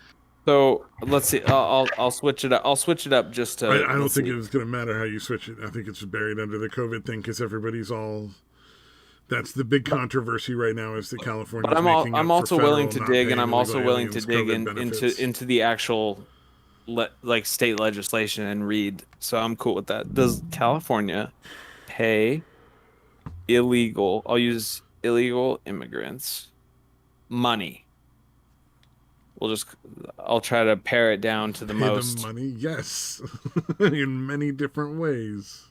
So let's see. I'll switch it up. I'll switch it up just to. I don't let's think see. it's going to matter how you switch it. I think it's buried under the COVID thing because everybody's all. That's the big controversy right now is that California. But I'm also willing to dig, and I'm also willing to dig into the actual, like state legislation and read. So I'm cool with that. Does California pay illegal? I'll use illegal immigrants money. I'll try to pare it down to the most. The money, yes, in many different ways.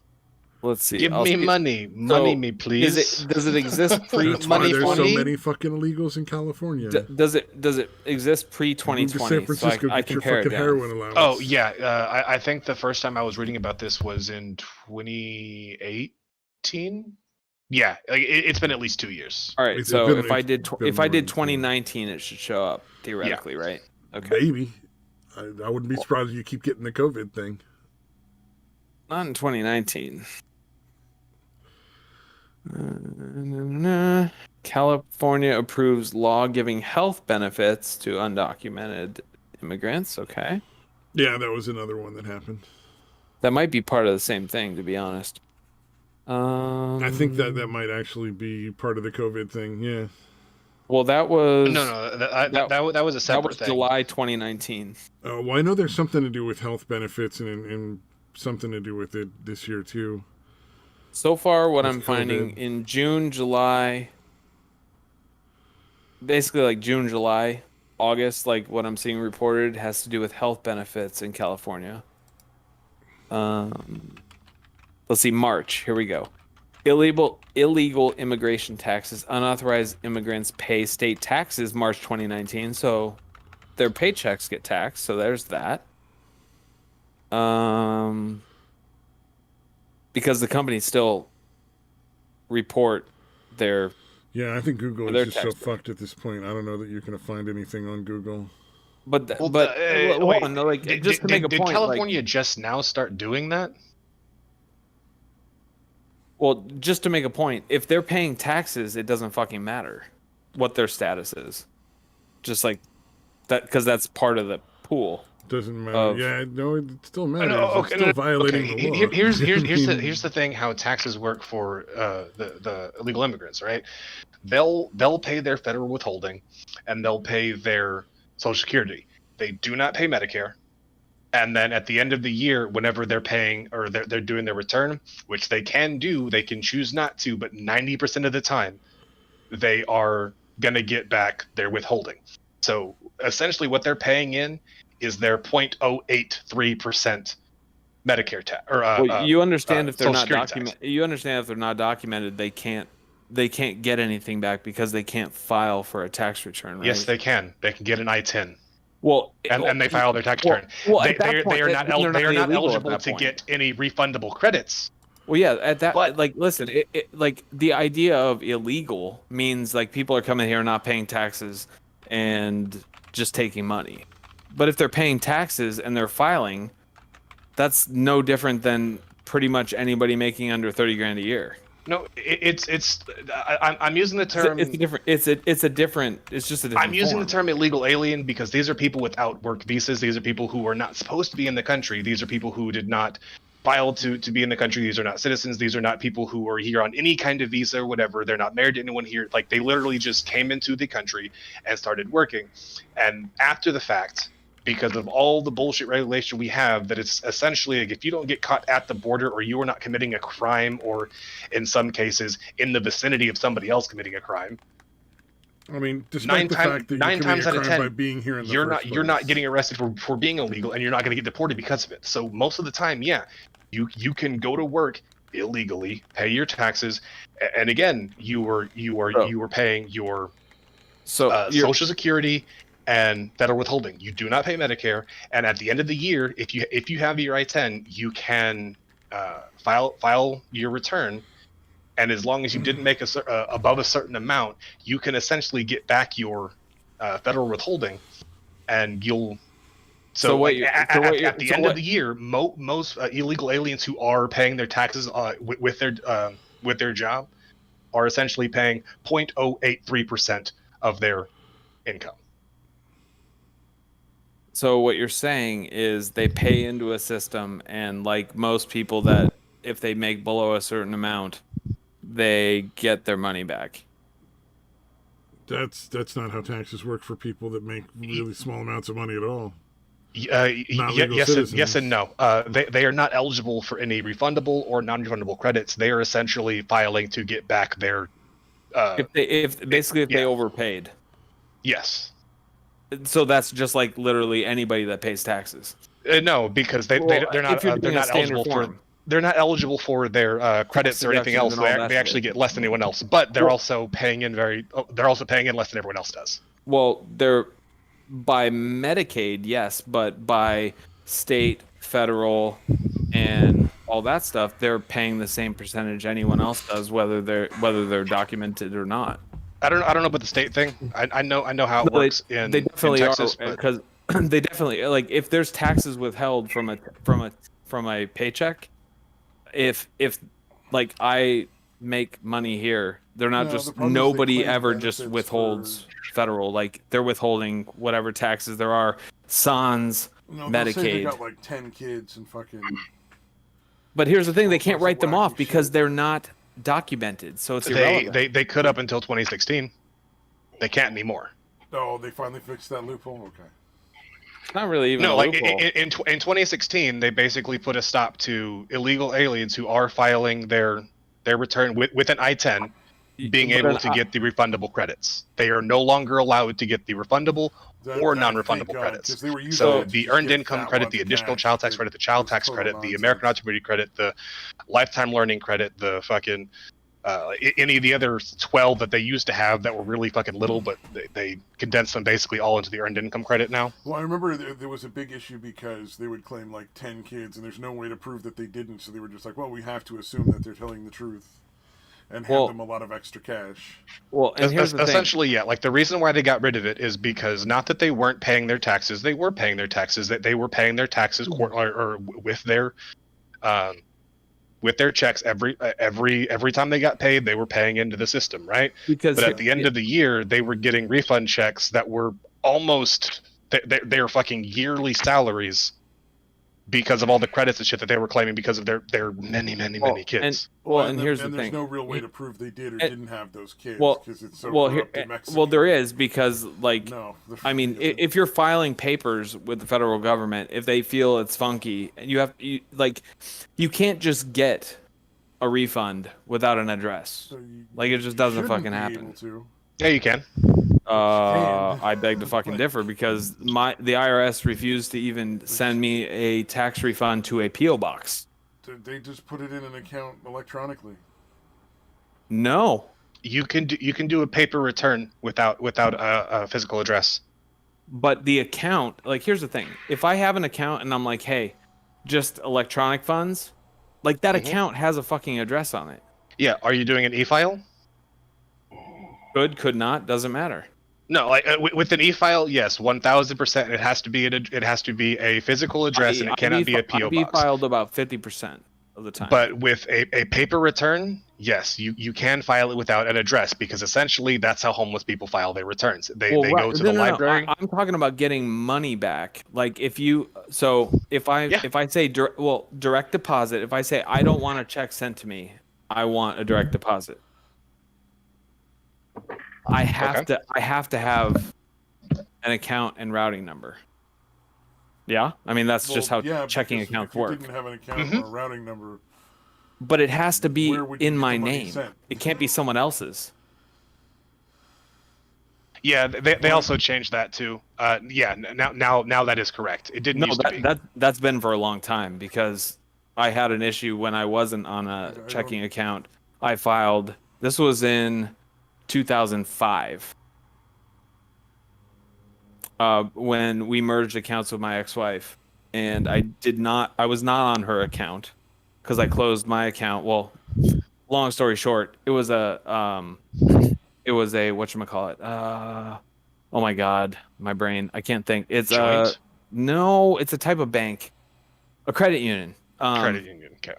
Let's see. Give I'll me see. money, me, please. Does it exist pre That's why money there's for so me? many fucking illegals in California. Does it exist pre Move to 2020? San Francisco, so I get can your pare it fucking down. heroin allowance. Oh yeah, I think the first time I was reading about this was in 2018. Yeah, like it's been at least 2 years. All right, It's so been- if I did it's been if I more did than 2019, it should show up theoretically, right? Okay. Maybe. I wouldn't be surprised if you keep getting the COVID thing. Not in 2019. California approves law giving health benefits to undocumented immigrants. Okay. Yeah, that was another one that happened. That might be part of the same thing, to be honest. I think that might actually be part of the COVID thing. Yeah. Well, that was No, that was a that separate was thing. July 2019. Well, I know there's something to do with health benefits and something to do with it this year too. So far, what With I'm finding COVID. in June, July, basically like June, July, August, like what I'm seeing reported has to do with health benefits in California. Let's see, March. Here we go. Illegal immigration taxes. Unauthorized immigrants pay state taxes March 2019, so their paychecks get taxed. So there's that. Because the companies still report their. Yeah, I think Google Their is just so tax bill. fucked at this point. I don't know that you're going to find anything on Google. But hold wait, on, no, like just to make a did point. California just now start doing that? Well, just to make a point, if they're paying taxes, it doesn't fucking matter what their status is. Just like that, because that's part of the pool. Doesn't matter. Of- Yeah, no, it still matters. No, It's still violating the law. Here's the thing: how taxes work for the illegal immigrants, right? They'll pay their federal withholding, and they'll pay their Social Security. They do not pay Medicare, and then at the end of the year, whenever they're paying or they're doing their return, which they can do, they can choose not to, but 90% of the time, they are gonna get back their withholding. So essentially, what they're paying in is their 0.083% Medicare tax. Or Well, you understand if they're Social not Security tax. documented. You understand if they're not documented, they can't get anything back because they can't file for a tax return, right? Yes, they can. They can get an I-10, Well, and they file their tax well, return. well, they at that point, are not then they're they are not illegal at eligible that to point. get any refundable credits. Well, yeah, at that, But- like, listen, like the idea of illegal means like people are coming here not paying taxes and just taking money. But if they're paying taxes and they're filing, that's no different than pretty much anybody making under 30 grand a year. No, I'm using the term. It's a different. It's just a different. I'm using form. the term illegal alien because these are people without work visas. These are people who are not supposed to be in the country. These are people who did not file to be in the country. These are not citizens. These are not people who are here on any kind of visa or whatever. They're not married to anyone here. Like they literally just came into the country and started working. And after the fact, because of all the bullshit regulation we have, that it's essentially like if you don't get caught at the border or you are not committing a crime or in some cases in the vicinity of somebody else committing a crime, I mean, despite the fact that you're nine committing times a out of crime 10, by being here in the you're first not place. getting arrested for being illegal, and you're not going to get deported because of it. So most of the time, yeah, you can go to work illegally, pay your taxes, and again, you were paying your Social Security and federal withholding. You do not pay Medicare, and at the end of the year, if you have your I-10, you can file your return. And as long as you didn't make above a certain amount, you can essentially get back your federal withholding, and you'll. So, at the end of the year, most illegal aliens who are paying their taxes with their job are essentially paying 0.083% of their income. So what you're saying is they pay into a system, and like most people, that if they make below a certain amount, they get their money back. That's not how taxes work for people that make really small amounts of money at all. Yes and no. They are not eligible for any refundable or non-refundable credits. They are essentially filing to get back their. If they overpaid. Yes. So that's just like literally anybody that pays taxes. No, because they're not eligible for. They're not eligible for their credits or anything else. They actually get less than anyone else, but they're also paying in less than everyone else does. Well, they're by Medicaid, yes, but by state, federal, and all that stuff, they're paying the same percentage anyone else does, whether they're documented or not. I don't know about the state thing. I know how it works in Texas, because they definitely, like, if there's taxes withheld from a paycheck, if like I make money here, they're not nobody ever just withholds federal, like they're withholding whatever taxes there are, sans Medicaid. Say they got like 10 kids and fucking. But here's the thing: they can't write them off because they're not documented, so it's irrelevant. They could up until 2016. They can't anymore. Oh, they finally fixed that loophole. Okay. Not really even. No, like in 2016, they basically put a stop to illegal aliens who are filing their return with an I-10 being able to get the refundable credits. They are no longer allowed to get the refundable or non-refundable credits. So the earned income credit, the additional child tax credit, the child tax credit, the American Opportunity credit, the lifetime learning credit, the fucking any of the other 12 that they used to have that were really fucking little, but they condensed them basically all into the earned income credit now. Well, I remember there was a big issue because they would claim like 10 kids, and there's no way to prove that they didn't, so they were just like, well, we have to assume that they're telling the truth and hand them a lot of extra cash. Well, and here's the essentially, yeah, like the reason why they got rid of it is because not that they weren't paying their taxes, they were paying their taxes, that they were paying their taxes or with their checks every time they got paid, they were paying into the system, right? But at the end of the year, they were getting refund checks that were almost their fucking yearly salaries because of all the credits and shit that they were claiming because of their many kids. And here's the thing: there's no real way to prove they did or didn't have those kids. Because it's so well, there is, because like I mean, if you're filing papers with the federal government, if they feel it's funky, you can't just get a refund without an address. Like it just doesn't fucking happen. Yeah, you can. I beg to fucking differ, because the IRS refused to even send me a tax refund to a PO box. They just put it in an account electronically. No, you can do a paper return without a physical address. But the account, like, here's the thing: if I have an account and I'm like, hey, just electronic funds, like that account has a fucking address on it. Yeah, are you doing an e-file? Could not, doesn't matter. No, like with an e-file, yes, 1000%. It has to be a physical address, and it cannot be a PO box. Filed about 50% of the time. But with a paper return, yes, you can file it without an address, because essentially that's how homeless people file their returns. They go to the library. I'm talking about getting money back. Like if I say direct deposit, if I say I don't want a check sent to me, I want a direct deposit. I have to have an account and routing number. Yeah, I mean that's Well, just how yeah, checking because accounts if you work. didn't have an account Mhm. or a routing number, But it has to be where would you in get my the money name. sent? It can't be someone else's. Yeah, they also changed that too. Yeah, now that is correct. It didn't No, used to be. that's been for a long time because I had an issue when I wasn't on a I checking account. I filed. This was in 2005. When we merged accounts with my ex-wife, and I was not on her account because I closed my account. Well, long story short, it was a whatchamacallit. Oh my God, my brain. I can't think. It's Joint no, it's a type of bank, a credit union. credit union. Okay.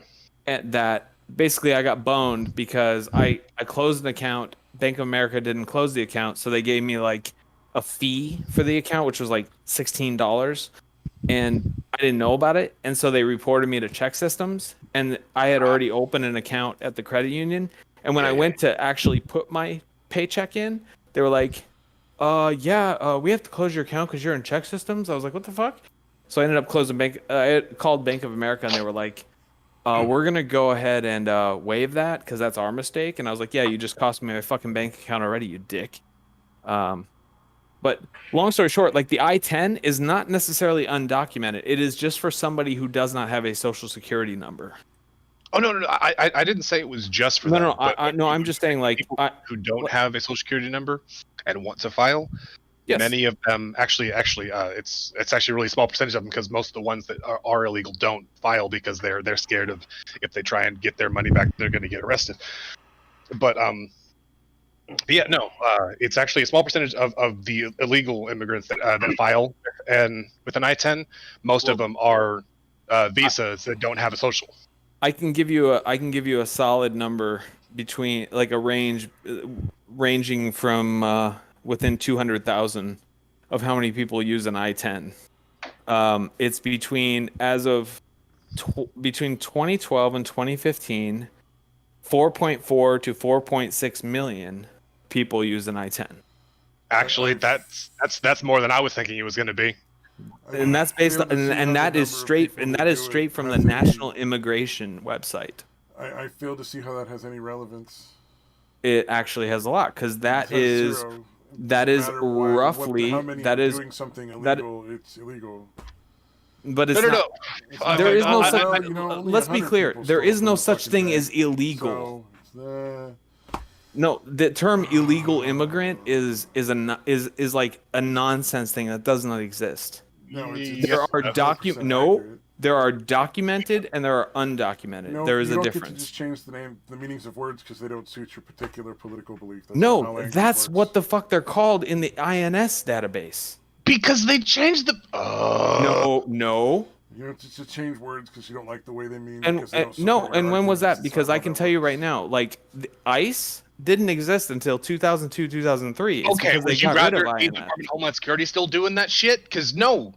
And that basically I got boned because I closed an account. Bank of America didn't close the account, so they gave me like a fee for the account, which was like $16, and I didn't know about it, and so they reported me to check systems, and I had already opened an account at the credit union, and when I went to actually put my paycheck in, they were like, we have to close your account because you're in check systems. I was like, what the fuck? So I ended up closing bank. I called Bank of America, and they were like, we're gonna go ahead and waive that because that's our mistake. And I was like, yeah, you just cost me my fucking bank account already, you dick. But long story short, like the I-10 is not necessarily undocumented. It is just for somebody who does not have a social security number. Oh no. I didn't say it was just for No, them. no, but I'm just saying like people who don't have a social security number and want to file. yes. Many of them actually, it's actually a really small percentage of them because most of the ones that are illegal don't file because they're scared of if they try and get their money back, they're going to get arrested. But yeah, no, it's actually a small percentage of the illegal immigrants that file, and with an I-10, most of them are visas that don't have a social. I can give you a solid number between like a range ranging from within 200,000 of how many people use an I-10. It's between between 2012 and 2015, 4.4 to 4.6 million people use an I-10. Actually, that's more than I was thinking it was going to be. And that's based on, and that is straight from the National Any, Immigration website. I fail to see how that has any relevance. It actually has a lot because that is zero. that No is matter why, roughly how many that are is doing something that- illegal. It's illegal. but it's No. not. It's not There like, is no oh, such. well, you know, only Let's be 100 clear. people There stole is no from the such fucking thing bank. as illegal. So, No, the term illegal immigrant is like a nonsense thing that does not exist. no, it's There are 100% accurate. there are documented and there are undocumented. No, There is you a don't get to difference. just change the meanings of words because they don't suit your particular political belief. That's not how No, language that's works. what the fuck they're called in the INS database. Because they changed the. No. You don't just change words because you don't like the way they mean. And because they don't no, support your and when was that? arguments. It's Because not I how can that tell you works. right now, like the ICE didn't exist until 2002, 2003. It's Okay, because they would you got rid rather of be the INS. Department of Homeland Security still doing that shit? Because no.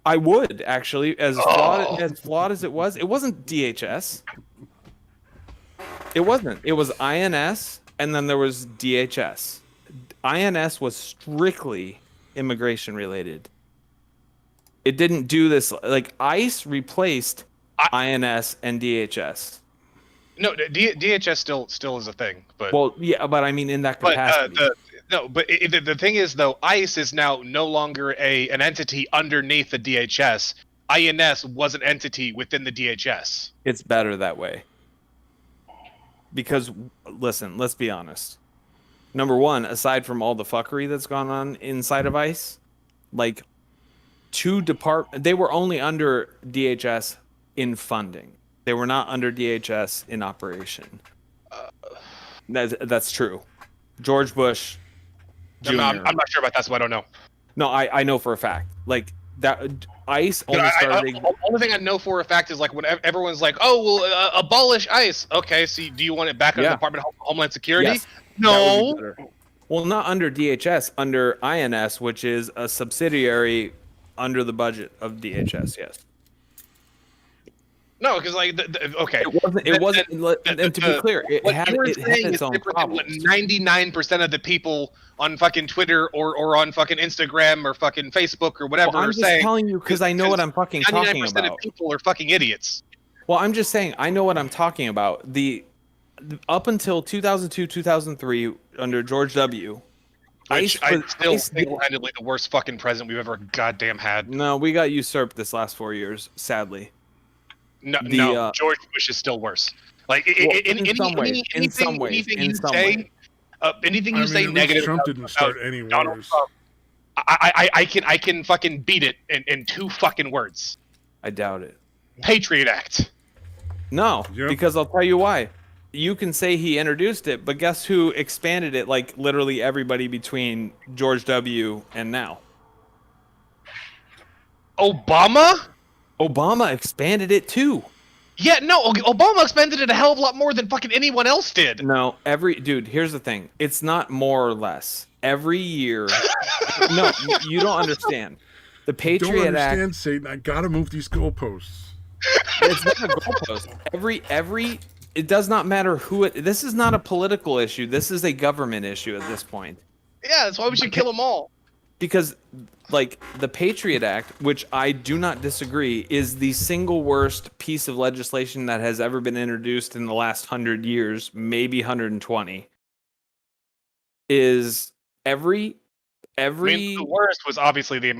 I would actually, as flawed as it wasn't DHS. It wasn't. It was INS, and then there was DHS. INS was strictly immigration related. It didn't do this like ICE replaced INS and DHS. No, DHS still is a thing, but Well, yeah, but I mean in that but capacity. the thing is though, ICE is now no longer an entity underneath the DHS. INS was an entity within the DHS. It's better that way. Because listen, let's be honest. Number one, aside from all the fuckery that's gone on inside of ICE, like they were only under DHS in funding. They were not under DHS in operation. That's true. George Bush Jr. I'm not sure about that, so I don't know. No, I know for a fact. Like that ICE But only started. the only thing I know for a fact is like when everyone's like, "Oh, well, abolish ICE." Okay, so do you want it back under the Department of Homeland Security? Yes, no. that would be better. Well, not under DHS, under INS, which is a subsidiary under the budget of DHS. Yes. No, because like, okay, It wasn't. It wasn't. And to be clear, it what had you were it had saying its is own different than what problems. 99% of the people on fucking Twitter or on fucking Instagram or fucking Facebook or whatever Well, I'm are just saying. telling you because I know what I'm fucking talking 99% about. of people are fucking idiots. Well, I'm just saying I know what I'm talking about. Up until 2002, 2003, under George W. Which I still ICE did- single-handedly the worst fucking president we've ever goddamn had. No, we got usurped this last 4 years, sadly. No, George Bush is still worse. Like in some ways, anything you say at least negative Trump about didn't start any Donald wars. Trump, I can fucking beat it in 2 fucking words. I doubt it. Patriot Act. No, Yep. because I'll tell you why. You can say he introduced it, but guess who expanded it like literally everybody between George W. and now? Obama? Obama expanded it too. Yeah, no, Obama expanded it a hell of a lot more than fucking anyone else did. No, dude, here's the thing. It's not more or less. Every year. No, you don't understand. The Don't Patriot understand, Act. Satan. I gotta move these goalposts. It's not a goalpost. It does not matter who it. This is not a political issue. This is a government issue at this point. Yeah, that's why we should kill them all. Because, like, the Patriot Act, which I do not disagree, is the single worst piece of legislation that has ever been introduced in the last 100 years, maybe 120. Is every. I mean, the worst was obviously the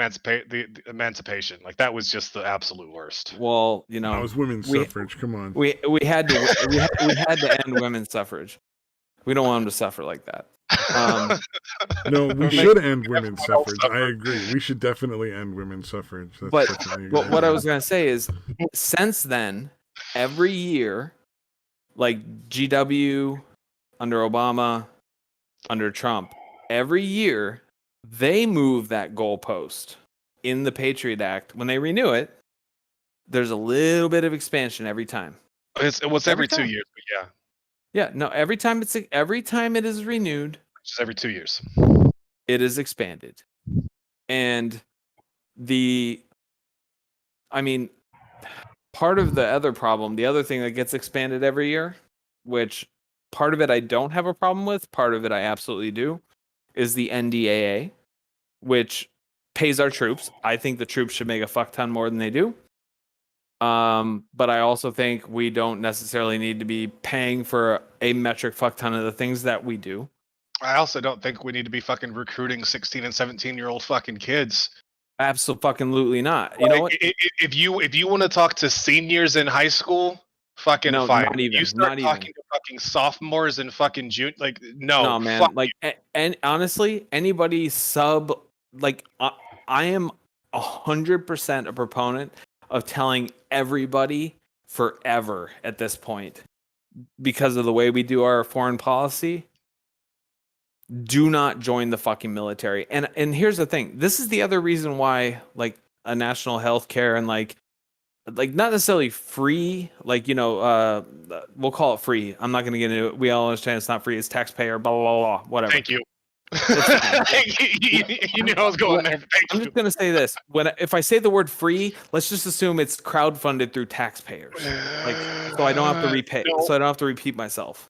emancipation. Like that was just the absolute worst. Well, you know, That was women's suffrage. Come on. we had to we had to end women's suffrage. We don't want them to suffer like that. No, we should end women's suffrage. I agree. We should definitely end women's suffrage. That's But definitely a But good what I idea. was gonna say is, since then, every year, like GW, under Obama, under Trump, every year they move that goalpost in the Patriot Act. When they renew it, there's a little bit of expansion every time. It was every 2 time. years, but yeah, Yeah, no, every time it is renewed, just every 2 years. it is expanded. And I mean, part of the other problem, the other thing that gets expanded every year, which part of it I don't have a problem with, part of it I absolutely do, is the NDAA, which pays our troops. I think the troops should make a fuck ton more than they do. But I also think we don't necessarily need to be paying for a metric fuck ton of the things that we do. I also don't think we need to be fucking recruiting 16 and 17-year-old fucking kids. Absolutely not. You know what? If you want to talk to seniors in high school, fucking No, fine. not even, You start not even. talking to fucking sophomores and fucking June, like No, man. fuck Like, and honestly, anybody I am 100% a proponent of telling everybody forever at this point, because of the way we do our foreign policy, do not join the fucking military. And here's the thing. This is the other reason why, like, a national health care and like not necessarily free, like, you know, we'll call it free. I'm not going to get into it. We all understand it's not free. It's taxpayer, blah, blah, blah, blah, whatever. Thank you. You knew I was going there. I'm just going to say this. If I say the word free, let's just assume it's crowdfunded through taxpayers. Like, so I don't have to repay. No. So I don't have to repeat myself.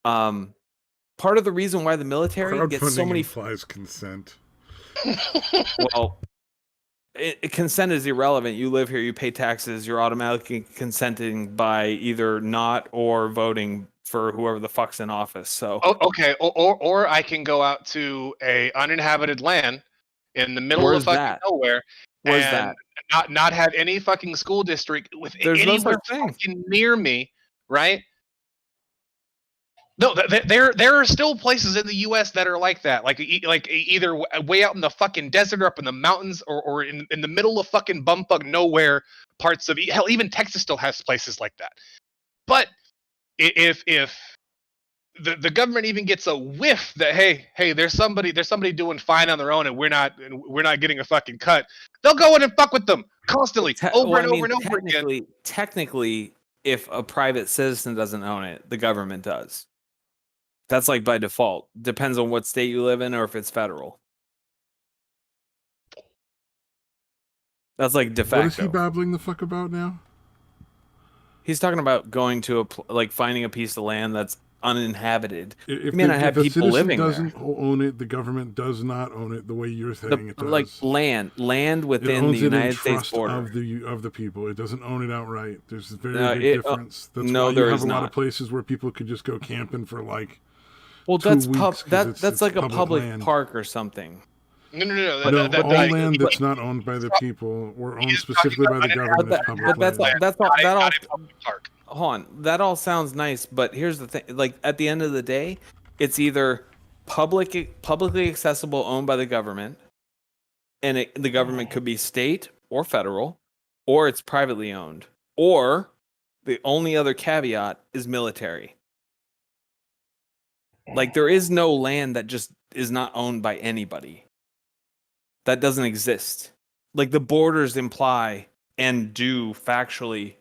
Part of the reason why the military gets so Crowdfunding many implies consent. well, consent is irrelevant. You live here, you pay taxes, you're automatically consenting by either not or voting for whoever the fuck's in office. So Okay, or I can go out to a uninhabited land in the middle Where's of fucking that? nowhere Where's and that? not have any fucking school district with There's no anywhere such thing. fucking near me, right? No, there are still places in the U.S. that are like that, like either way out in the fucking desert or up in the mountains, or in the middle of fucking bumfuck nowhere parts of hell. Even Texas still has places like that. But if the government even gets a whiff that hey, there's somebody doing fine on their own and we're not getting a fucking cut, they'll go in and fuck with them constantly, over and over again. Technically, if a private citizen doesn't own it, the government does. That's like by default. Depends on what state you live in or if it's federal. That's like de facto. What is he babbling the fuck about now? He's talking about going to like finding a piece of land that's uninhabited. If, You may not have if a people citizen living doesn't there. own it, the government does not own it the way you're saying it does. Like land It within owns the it in United States trust border. of the people. It doesn't own it outright. There's a very big It, difference. That's no, why you there have is a lot of not. places where people could just go camping for like Well, 2 that's weeks. that's like a public land. park or something. No. No, all But land that's not owned by the people or owned specifically by the government is public But that's land. that's all not that all. a public park. Hold on, that all sounds nice, but here's the thing: like at the end of the day, it's either publicly accessible, owned by the government, and the government could be state or federal, or it's privately owned, or the only other caveat is military. Like there is no land that just is not owned by anybody. That doesn't exist. Like the borders imply and do factually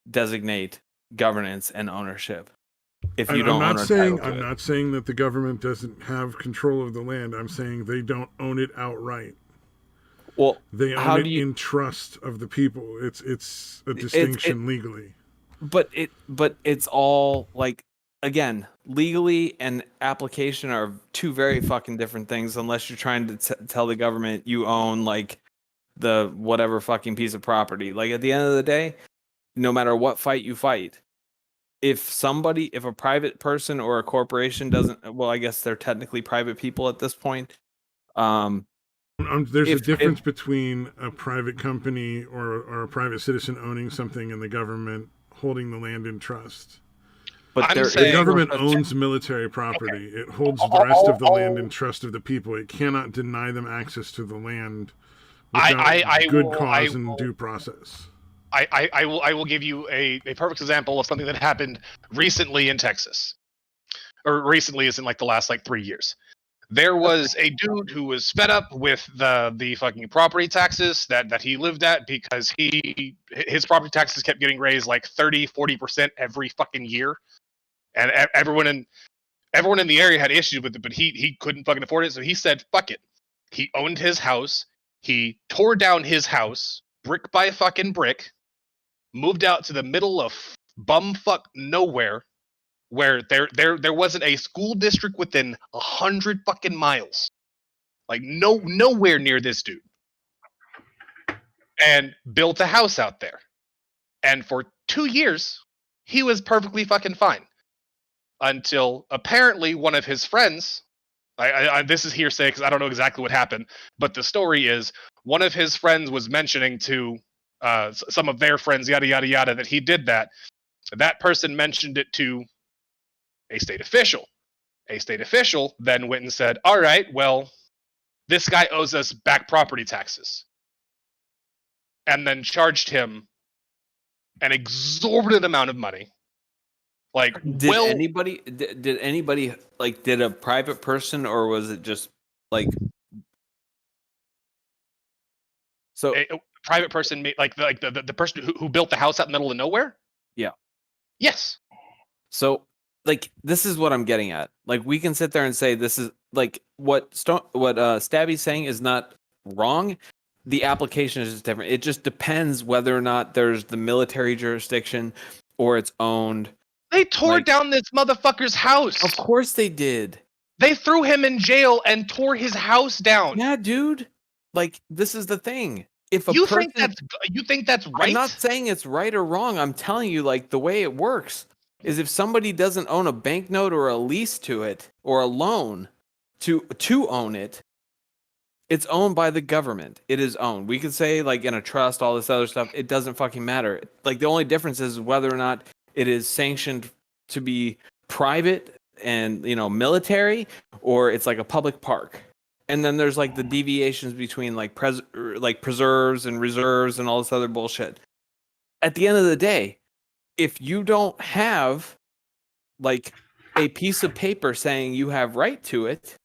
designate governance and ownership. If you don't I'm own not a saying title to it. not saying that the government doesn't have control of the land. I'm saying they don't own it outright. Well, They how own do it you? in trust of the people. It's a distinction legally. But it's all like again, legally and application are two very fucking different things. Unless you're trying to tell the government you own like the whatever fucking piece of property. Like at the end of the day, no matter what fight you fight, if a private person or a corporation doesn't, well, I guess they're technically private people at this point. There's a difference between a private company or a private citizen owning something and the government holding the land in trust. But The government owns military property. Okay. It holds the rest of the land in trust of the people. It cannot deny them access to the land without good cause and due process. I will give you a perfect example of something that happened recently in Texas. Or recently is in like the last like 3 years. There was a dude who was fed up with the fucking property taxes that he lived at because his property taxes kept getting raised like 30-40% every fucking year. And everyone in the area had issues with it, but he couldn't fucking afford it, so he said fuck it. He owned his house. He tore down his house brick by fucking brick, moved out to the middle of bumfuck nowhere, where there wasn't a school district within 100 fucking miles, like nowhere near this dude, and built a house out there. And for 2 years, he was perfectly fucking fine, until apparently one of his friends. This is hearsay because I don't know exactly what happened, but the story is one of his friends was mentioning to some of their friends, yada yada yada, that he did that. That person mentioned it to a state official. A state official then went and said, all right, well, this guy owes us back property taxes. And then charged him an exorbitant amount of money. Like, did anybody like, did a private person, or was it just like, so a private person, like the person who built the house out in the middle of nowhere? Yeah. Yes. So like, this is what I'm getting at. Like, we can sit there and say this is like what Stabby's saying is not wrong. The application is just different. It just depends whether or not there's the military jurisdiction or it's owned. They tore down this motherfucker's house. Of course they did. They threw him in jail and tore his house down. Yeah, dude. Like, this is the thing. If you think that's right? I'm not saying it's right or wrong. I'm telling you, like, the way it works is if somebody doesn't own a banknote or a lease to it or a loan to own it, it's owned by the government. It is owned. We could say, like, in a trust, all this other stuff. It doesn't fucking matter. Like, the only difference is whether or not it is sanctioned to be private and, you know, military, or it's like a public park. And then there's like the deviations between like preserves and reserves and all this other bullshit. At the end of the day, if you don't have like a piece of paper saying you have right to it,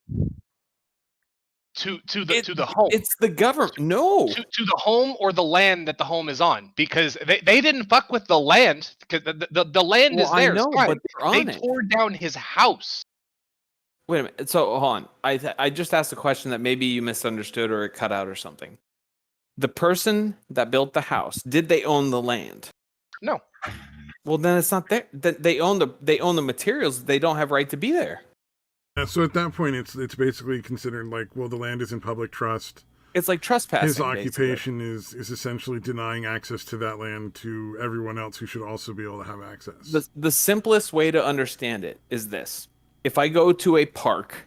to the home, it's the government. No, to the home or the land that the home is on, because they didn't fuck with the land, because the land is theirs. I know, but they tore down his house. Wait a minute. So hold on. I just asked a question that maybe you misunderstood or it cut out or something. The person that built the house, did they own the land? No. Well, then it's not there. They own the materials. They don't have right to be there. So at that point, it's basically considered like, well, the land is in public trust. It's like trespassing. His occupation is essentially denying access to that land to everyone else who should also be able to have access. The simplest way to understand it is this: if I go to a park,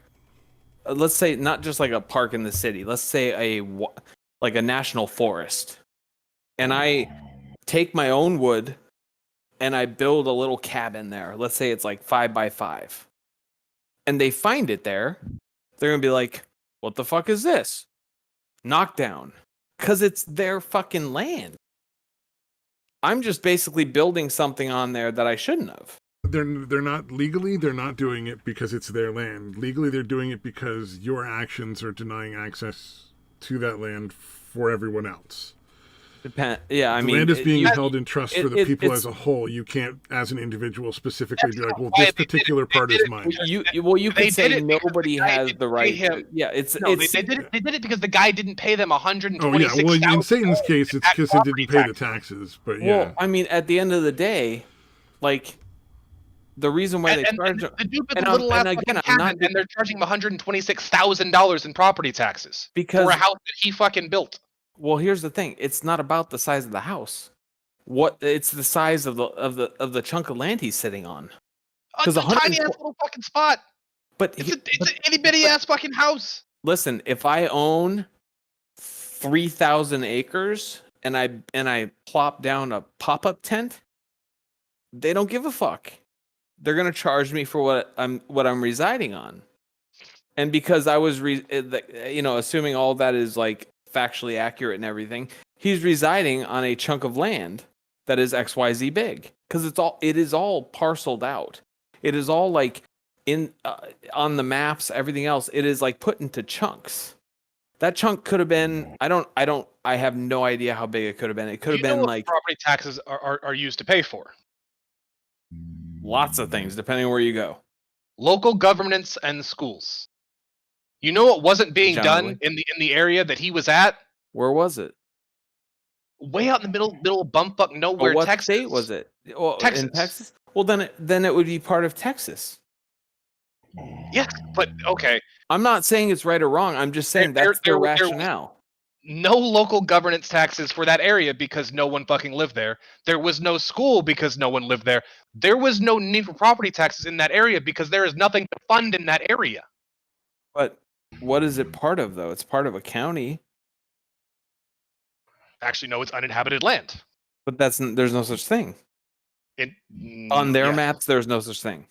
let's say not just like a park in the city, let's say like a national forest, and I take my own wood and I build a little cabin there. Let's say it's like 5 by 5, and they find it there, they're gonna be like, "What the fuck is this?" Knockdown, because it's their fucking land. I'm just basically building something on there that I shouldn't have. They're not legally. They're not doing it because it's their land. Legally, they're doing it because your actions are denying access to that land for everyone else. Yeah, I the mean, land is being held in trust for the people as a whole. You can't, as an individual, specifically be like, "Well, this particular part is mine." You could say nobody has the right. Yeah, they did it because the guy didn't pay them 126,000. Oh yeah, well, in Satan's case, it's because he didn't pay the taxes. But yeah, well, I mean, at the end of the day, like the reason why they charge the dude with the little and they're charging him $126,000 in property taxes because for a house that he fucking built. Well, here's the thing: it's not about the size of the house. It's the size of the chunk of land he's sitting on. It's a tiny ass little fucking spot. But it's an itty bitty ass fucking house. Listen, if I own 3,000 acres and I plop down a pop-up tent, they don't give a fuck. They're gonna charge me for what I'm residing on, and because I was assuming all that is like factually accurate and everything, he's residing on a chunk of land that is XYZ big because it is all parceled out. It is all like in on the maps, everything else. It is like put into chunks. That chunk could have been I have no idea how big it could have been. It could have been like property taxes are used to pay for lots of things depending on where you go. Local governments and schools. You know what wasn't being done in the area that he was at? Where was it? Way out in the middle of bumfuck nowhere, what Texas. State was it? Well, Texas. In Texas? Well, then it would be part of Texas. Yes, but okay. I'm not saying it's right or wrong. I'm just saying that's their rationale. No local governance taxes for that area because no one fucking lived there. There was no school because no one lived there. There was no need for property taxes in that area because there is nothing to fund in that area. But what is it part of, though? It's part of a county. Actually, no, it's uninhabited land. But there's no such thing. On their maps, there's no such thing.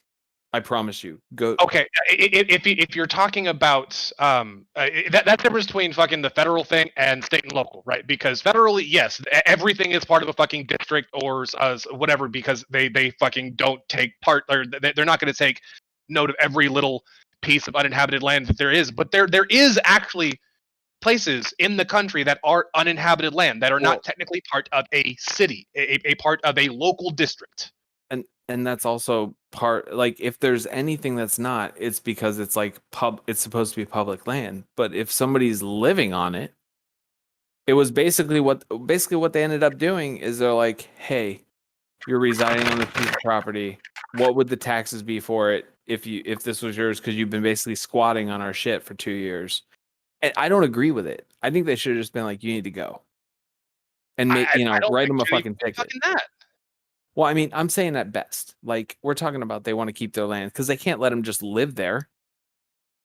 I promise you. Go. Okay, if you're talking about that difference between fucking the federal thing and state and local, right? Because federally, yes, everything is part of a fucking district or whatever because they fucking don't take part or they're not going to take note of every little piece of uninhabited land that there is. But there is actually places in the country that are uninhabited land that are not technically part of a city, a part of a local district. And that's also part, like, if there's anything that's not, it's because it's like it's supposed to be public land. But if somebody's living on it, it was basically what they ended up doing is they're like, hey, you're residing on this piece of property. What would the taxes be for it if this was yours? Because you've been basically squatting on our shit for 2 years. And I don't agree with it. I think they should have just been like, you need to go. And write them a fucking ticket. Well, I mean, I'm saying at best. Like, we're talking about they want to keep their land because they can't let them just live there.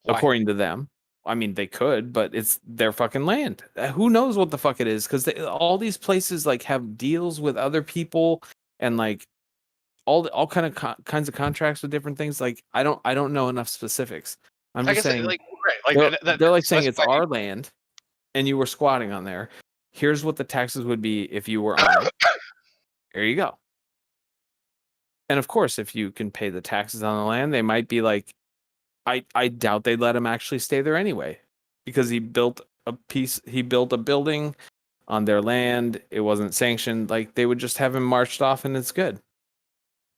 Why? According to them. I mean, they could, but it's their fucking land. Who knows what the fuck it is? Because all these places like have deals with other people and like all kinds of contracts with different things. Like, I don't know enough specifics. I'm just saying, they're like saying it's our land, and you were squatting on there. Here's what the taxes would be if you were on it. There you go. And of course, if you can pay the taxes on the land, they might be like, I doubt they'd let him actually stay there anyway, because he built a building on their land. It wasn't sanctioned. Like, they would just have him marched off and it's good.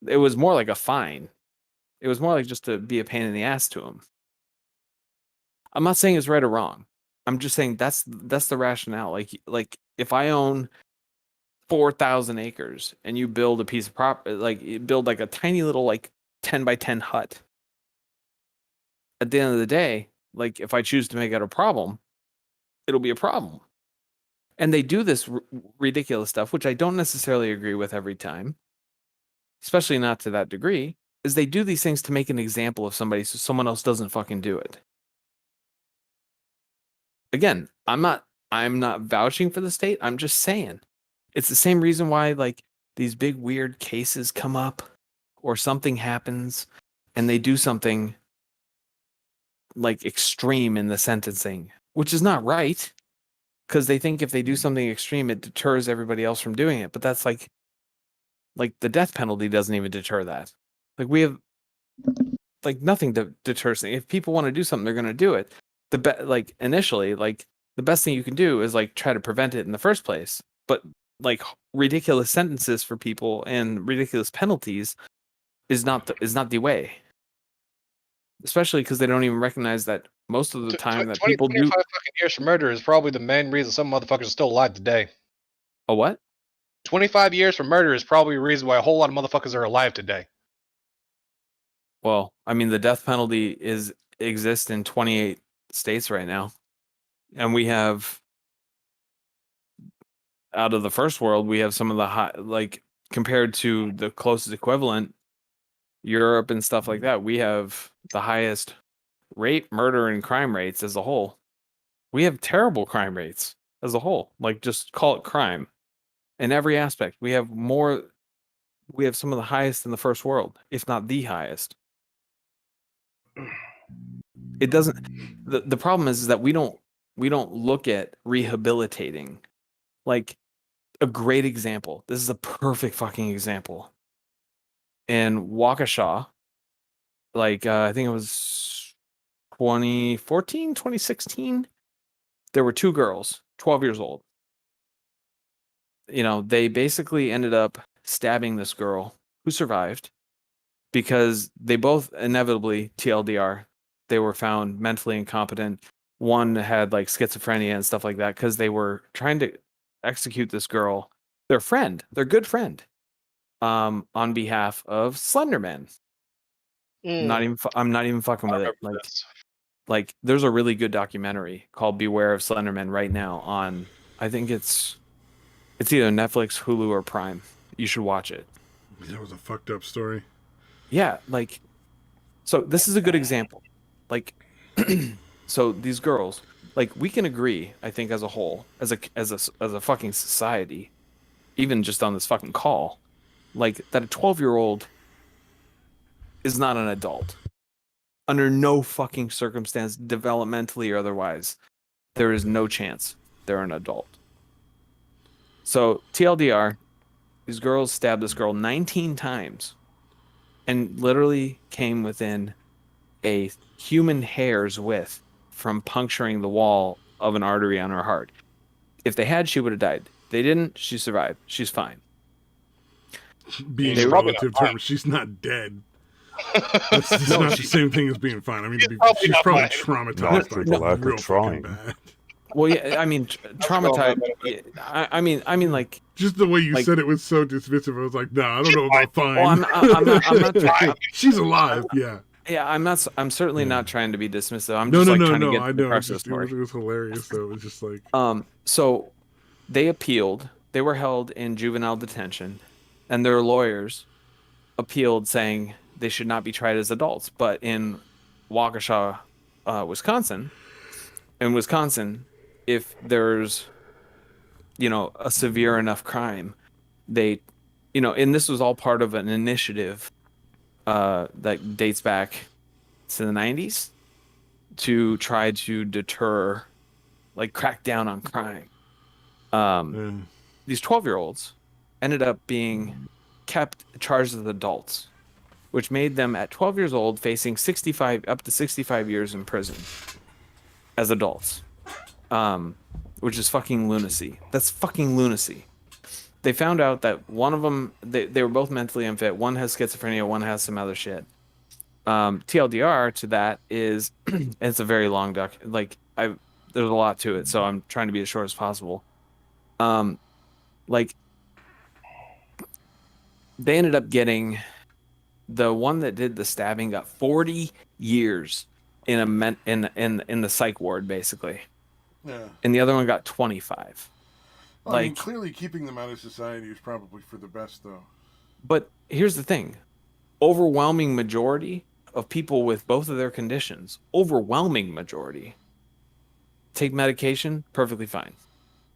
It was more like a fine. It was more like just to be a pain in the ass to him. I'm not saying it's right or wrong. I'm just saying that's the rationale. Like if I own 4,000 acres and you build a piece of like you build like a tiny little like 10 by 10 hut. At the end of the day, like if I choose to make it a problem, it'll be a problem. And they do this ridiculous stuff, which I don't necessarily agree with every time, especially not to that degree, is they do these things to make an example of somebody so someone else doesn't fucking do it. Again, I'm not vouching for the state. I'm just saying. It's the same reason why like these big weird cases come up or something happens and they do something like extreme in the sentencing, which is not right because they think if they do something extreme, it deters everybody else from doing it. But that's like the death penalty doesn't even deter that. Like we have like nothing to deter. If people want to do something, they're going to do it. Like initially, like the best thing you can do is like try to prevent it in the first place. But like ridiculous sentences for people and ridiculous penalties is not the way. Especially because they don't even recognize that most of the time that people do 25 fucking years for murder is probably the main reason some motherfuckers are still alive today. a what? 25 years for murder is probably a reason why a whole lot of motherfuckers are alive today. Well, I mean, the death penalty exists in 28 states right now, and we have out of the first world, we have some of the high, like compared to the closest equivalent, Europe and stuff like that. We have the highest rape, murder, and crime rates as a whole. We have terrible crime rates as a whole. Like, just call it crime in every aspect. We have some of the highest in the first world, if not the highest. It doesn't. The problem is that we don't look at rehabilitating. Like a great example. This is a perfect fucking example. In Waukesha, like I think it was 2014, 2016, there were two girls, 12 years old. You know, they basically ended up stabbing this girl who survived because they both inevitably, TLDR, they were found mentally incompetent. One had like schizophrenia and stuff like that because they were trying to execute this girl, their good friend, on behalf of Slenderman. I'm not even fucking with it. Like there's a really good documentary called Beware of Slenderman right now on, I think it's either Netflix, Hulu, or Prime. You should watch it. That was a fucked up story. Yeah, like, so this is a good example. Like, so these girls, like, we can agree, I think, as a whole, as a fucking society, even just on this fucking call, like that a 12-year-old is not an adult. Under no fucking circumstance, developmentally or otherwise, there is no chance they're an adult. So TLDR, these girls stabbed this girl 19 times and literally came within a human hair's width from puncturing the wall of an artery on her heart. If they had, she would have died. They didn't, she survived. She's fine. Being a relative term, she's not dead. That's not the same thing as being fine. I mean, she's probably traumatized. Like real trying. fucking bad. Well, yeah, I mean, traumatized. I mean, like, just the way you like, said it was so dismissive. I was like, no, I don't know about fine. Well, I'm not trying. She's alive. Yeah. Yeah, I'm certainly not trying to be dismissive. I'm No, just no, trying no, to get I to the know. crux of the story. It was hilarious. So it was just like. So they appealed. They were held in juvenile detention, and their lawyers appealed, saying they should not be tried as adults. But in Waukesha, Wisconsin, if there's, a severe enough crime, they, and this was all part of an initiative that dates back to the 90s to try to deter, like, crack down on crime. These 12-year-olds ended up being kept charged as adults, which made them at 12 years old facing up to 65 years in prison as adults, which is fucking lunacy. That's fucking lunacy. They found out that one of them, they were both mentally unfit. One has schizophrenia, one has some other shit. TLDR to that is, it's a very long doc. Like, there's a lot to it, so I'm trying to be as short as possible. Like, they ended up getting the one that did the stabbing got 40 years in in the psych ward basically, Yeah. and the other one got 25. Well, I mean, Like, clearly keeping them out of society is probably for the best, though. but here's the thing: overwhelming majority of people with both of their conditions, overwhelming majority, take medication perfectly fine.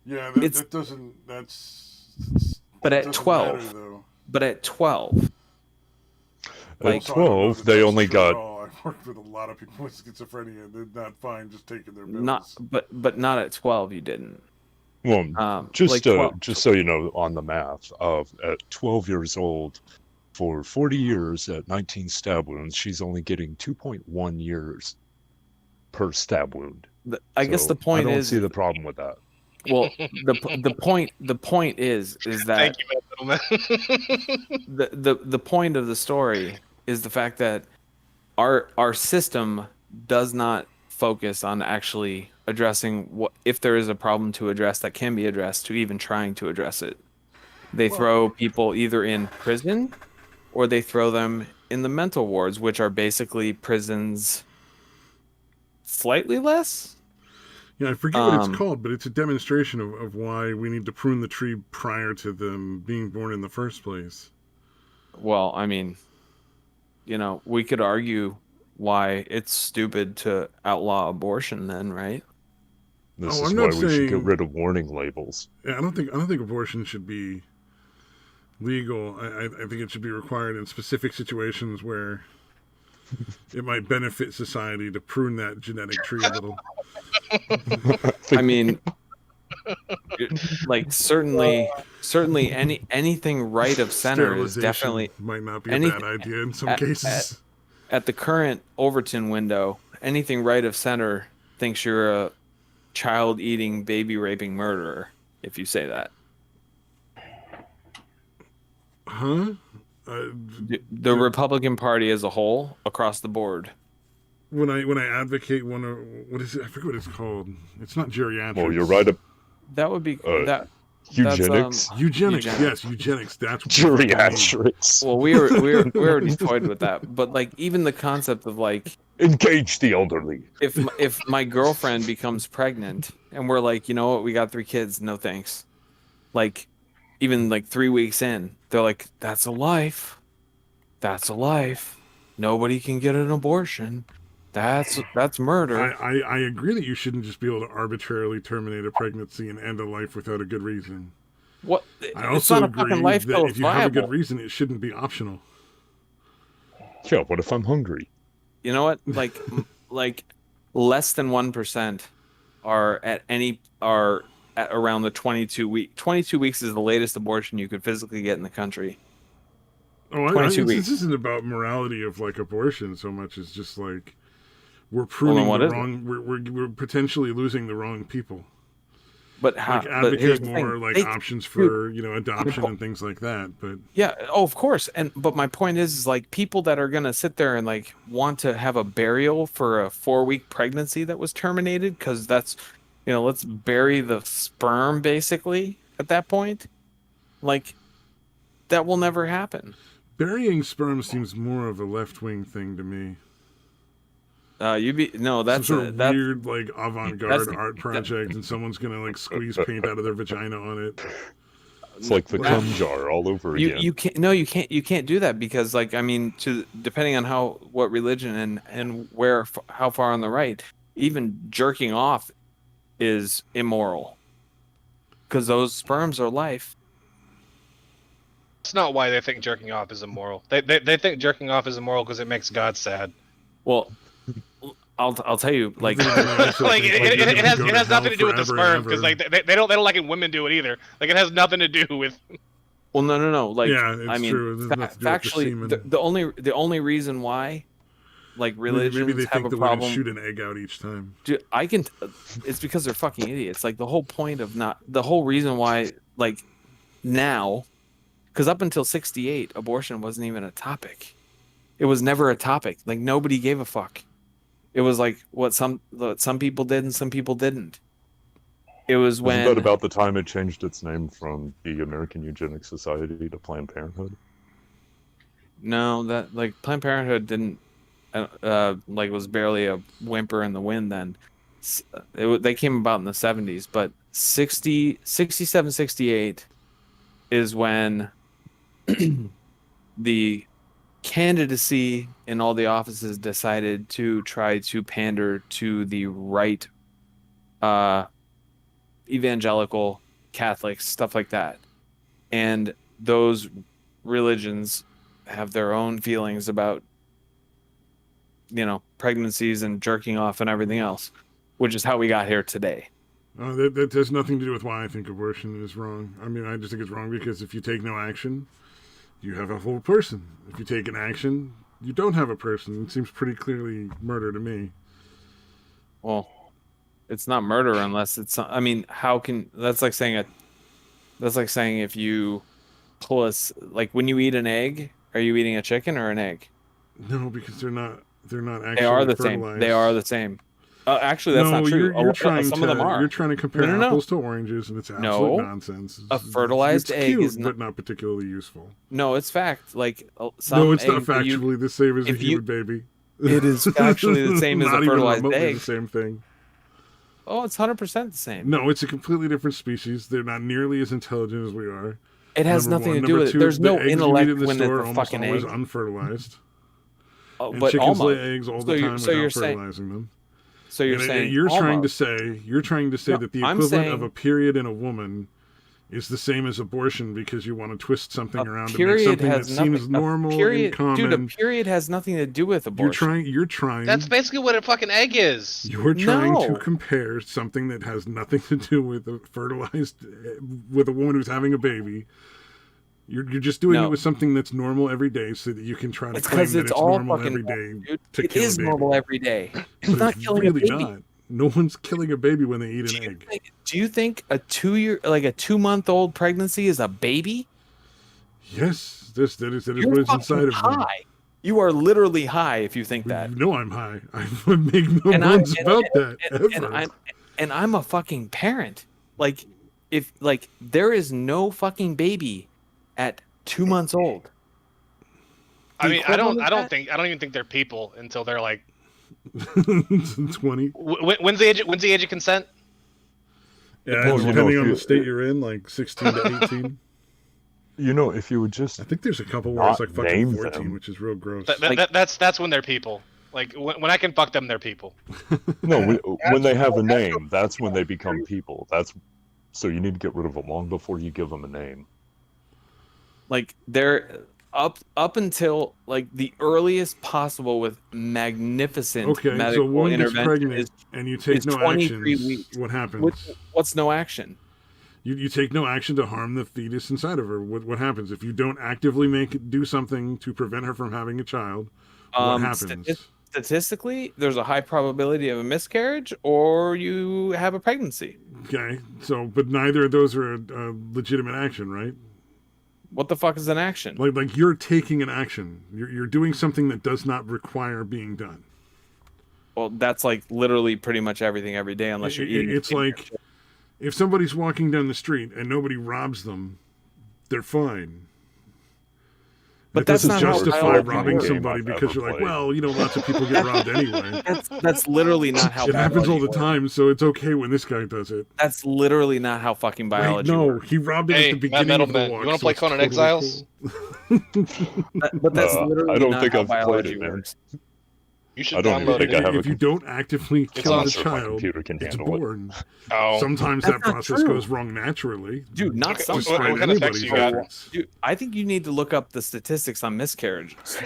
Yeah, It's- that doesn't. That's. But that at doesn't 12, matter, though. but at 12, At Like- Also, I don't know 12, that they that's only true at got. all. I've worked with a lot of people with schizophrenia. They're not fine just taking their pills. not but not at 12 you didn't. Well, Just like 12, just so you know, on the math of at 12 years old, for 40 years at 19 stab wounds, she's only getting 2.1 years per stab wound. I guess So the point I don't is see the problem with that. well the point is that Thank you, gentlemen. the point of the story is the fact that our system does not focus on actually addressing what if there is a problem to address that can be addressed to even trying to address it. They throw people either in prison or they throw them in the mental wards, which are basically prisons slightly less. Yeah, I forget what it's Um, called, but it's a demonstration of why we need to prune the tree prior to them being born in the first place. Well, I mean, we could argue why it's stupid to outlaw abortion then, right? This Oh, is I'm why not we should saying- get rid of warning labels. Yeah, I don't think abortion should be legal. I think it should be required in specific situations where it might benefit society to prune that genetic tree a little. I mean, like certainly anything right of center is Sterilization definitely might not be a anything- bad idea in some at- cases. at the current Overton window. Anything right of center thinks you're a child eating, baby raping murderer if you say that. Huh? The Republican Party as a whole, across the board. When I advocate one of what is it? I forget what it's called. It's not geriatrics. Well, you're right. That would be that. Eugenics, Eugenics. Eugenics. Yes, eugenics. That's what I mean. geriatrics. Well, we already toyed with that, but like even the concept of like Engage the elderly. if my girlfriend becomes pregnant and we're like, you know what, we got 3 kids, no thanks. Like even like 3 weeks in, they're like, that's a life. That's a life. Nobody can get an abortion. That's murder. I agree that you shouldn't just be able to arbitrarily terminate a pregnancy and end a life without a good reason. What? I It's also not a agree fucking life that though. if It's you have a viable. good reason, it shouldn't be optional. Yeah, what if I'm hungry? You know what? Like less than 1% are at around the 22 week. 22 weeks is the latest abortion you could physically get in the country. Oh, 22 weeks. This isn't about morality of like abortion so much as just like we're pruning what the is it? wrong. We're potentially losing the wrong people. But how? Like But here's advocate the more thing. like They- options for adoption and things like that. But Yeah, oh, of course. But my point is like people that are gonna sit there and like want to have a burial for a 4-week pregnancy that was terminated because that's, let's bury the sperm basically at that point. Like, that will never happen. burying sperm seems more of a left wing thing to me. That's Some sort of that's weird like that's avant-garde the- art project, and someone's gonna like squeeze paint out of their vagina on it. It's like the cum jar all over again. you can't do that because like I mean depending on what religion and how far on the right, even jerking off is immoral because those sperms are life. That's not why they think jerking off is immoral. They think jerking off is immoral because it makes God sad. Well, I'll tell you like Like it has nothing to do with the forever sperm and because ever. like they don't like it when women do it either. Like it has nothing to do with. well no like Yeah, it's I mean true. There's nothing to do with the factually semen. the only reason why like religions Maybe they have think a the way to problem. shoot an egg out each time. Dude, it's because they're fucking idiots. Like the whole point of the whole reason why like now, because up until 1968, abortion wasn't even a topic. It was never a topic. Like nobody gave a fuck. It was like what some people did and some people didn't. It was when Isn't that about the time it changed its name from the American Eugenics Society to Planned Parenthood? No, that like Planned Parenthood didn't like was barely a whimper in the wind then. They came about in the 70s, but 67, 68 is when the candidacy in all the offices decided to try to pander to the right evangelical Catholics, stuff like that. And those religions have their own feelings about, pregnancies and jerking off and everything else, which is how we got here today. That has nothing to do with why I think abortion is wrong. I mean, I just think it's wrong because if you take no action, you have a whole person. If you take an action, you don't have a person. It seems pretty clearly murder to me. Well, it's not murder unless it's. I mean, that's like saying if you pull like when you eat an egg, are you eating a chicken or an egg? No, because they're not actually They are the fertilized. same. They are the same. Actually, that's not true. Some of them are. You're trying to compare apples to oranges, and it's absolute nonsense. A fertilized egg cute, is but not particularly useful. No, it's fact. Like no, it's not factually the same as a human baby. It is actually the same as a fertilized egg. The same thing. Oh, it's 100% the same. No, it's a completely different species. They're not nearly as intelligent as we are. It has nothing to do with it. There's no intellect when it's a fucking egg. Always unfertilized. But chickens almost. lay eggs all the time without fertilizing them. So you're saying you're trying to say that the equivalent of a period in a woman is the same as abortion because you want to twist something around to make something that seems normal and common. Dude, a period has nothing to do with abortion. You're trying. That's basically what a fucking egg is. You're trying to compare something that has nothing to do with a woman who's having a baby. You're just doing it with something that's normal every day so that you can try to claim that it's normal every day. It is normal every day. It's not killing a baby. Not. No one's killing a baby when they eat an egg. Do you think a 2-month-old pregnancy is a baby? Yes, that is what is inside of me. You are literally high if you think that. No, I'm high. I make no bones about that ever. And I'm a fucking parent. If there is no fucking baby at 2 months old. I mean, I don't even think they're people until they're like 20. When's the age of consent? Yeah, depending on the state you're in, like 16 to 18. If you would just, I think there's a couple where it's like fucking 14, which is real gross. That's when they're people. Like when I can fuck them, they're people. No, when they have a name, that's when they become people. So you need to get rid of them long before you give them a name. Like they're up until like the earliest possible with magnificent medical intervention and you take no action. What happens? What's no action? You take no action to harm the fetus inside of her. What happens if you don't actively do something to prevent her from having a child? What happens? Statistically, there's a high probability of a miscarriage or you have a pregnancy. Okay, but neither of those are a legitimate action, right? What the fuck is an action? Like you're taking an action. You're doing something that does not require being done. Well, that's like literally pretty much everything every day, unless you're eating. It's like if somebody's walking down the street and nobody robs them, they're fine. But that's not justify robbing somebody because you're like, well, lots of people get robbed anyway. That's literally not how it happens all the time, so it's okay when this guy does it. That's literally not how fucking biology works. He robbed it at the beginning of the walk. You want to play Conan Exiles? Cool. But that's literally I don't not think how I've biology played it, works. You should I don't download think I it. have If you don't actively kill the child, it's handle born. Oh. Sometimes that process goes wrong naturally. Dude, not Okay, sometimes. what kind of effects you got? Dude, I think you need to look up the statistics on miscarriages.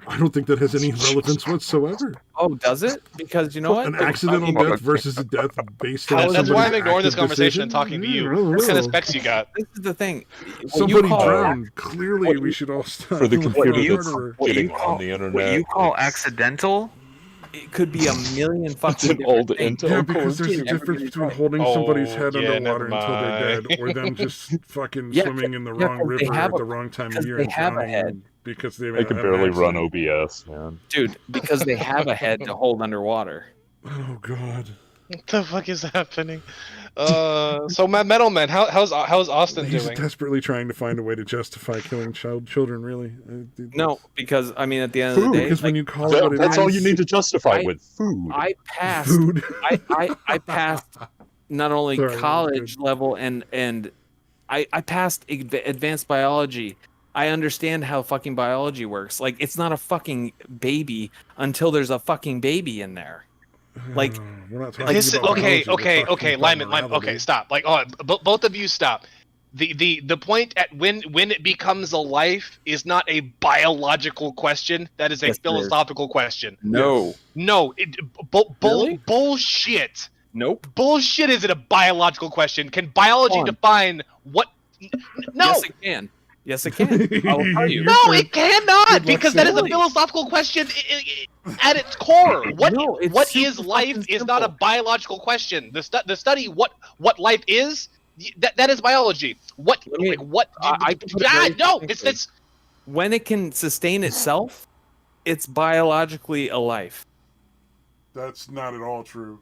I don't think that has any relevance whatsoever. Oh, does it? Because you know what? An accidental death versus a death based on That's why I'm ignoring this active conversation decision? and talking to you. I don't What kind of know. specs you got? This is the thing. Somebody drowned. Clearly, we should all stop. For the looking computer for that's murderer. getting on the internet. What you call it's- accidental? It could be a million It's fucking an old different things. intel Yeah, because there's a core. difference between holding Oh, somebody's head yeah, underwater never until they're mind. dead, or them just fucking Yeah, swimming in the yeah, wrong 'cause they river have at a- the wrong time of because year they and have a drowning head. because they They can have an barely run accident. OBS, man. Dude, because they have a head to hold underwater. Oh God. What the fuck is happening? So Metal Man, how's Austin He's doing? desperately trying to find a way to justify killing children. Really? No, because I mean, at the end of the Food, day, Because when like, you call it what it that's all you is, need to justify I- with food. I passed. food. I passed not only Sorry, that was college good. level and I passed advanced biology. I understand how fucking biology works. Like, it's not a fucking baby until there's a fucking baby in there. Like, We're not talking This about okay, biology, we're okay, talking okay, about Lyman, morality. okay, stop. Like, oh, both of you stop. The point at when it becomes a life is not a biological question. That is a Yes, it is. philosophical question. no, No, Really? bullshit. nope. Bullshit isn't a biological question. Can biology Come on. define what? No, Yes, it can. Yes, it can. I will tell you. no, it cannot, Good luck because that is a saying. philosophical question at its core. What No, it's what super is life fucking is not a simple. biological question. The study what life is, that is biology. What Let me- like what? I can put it very no, succinctly. it's When it can sustain itself, it's biologically a life. That's not at all true.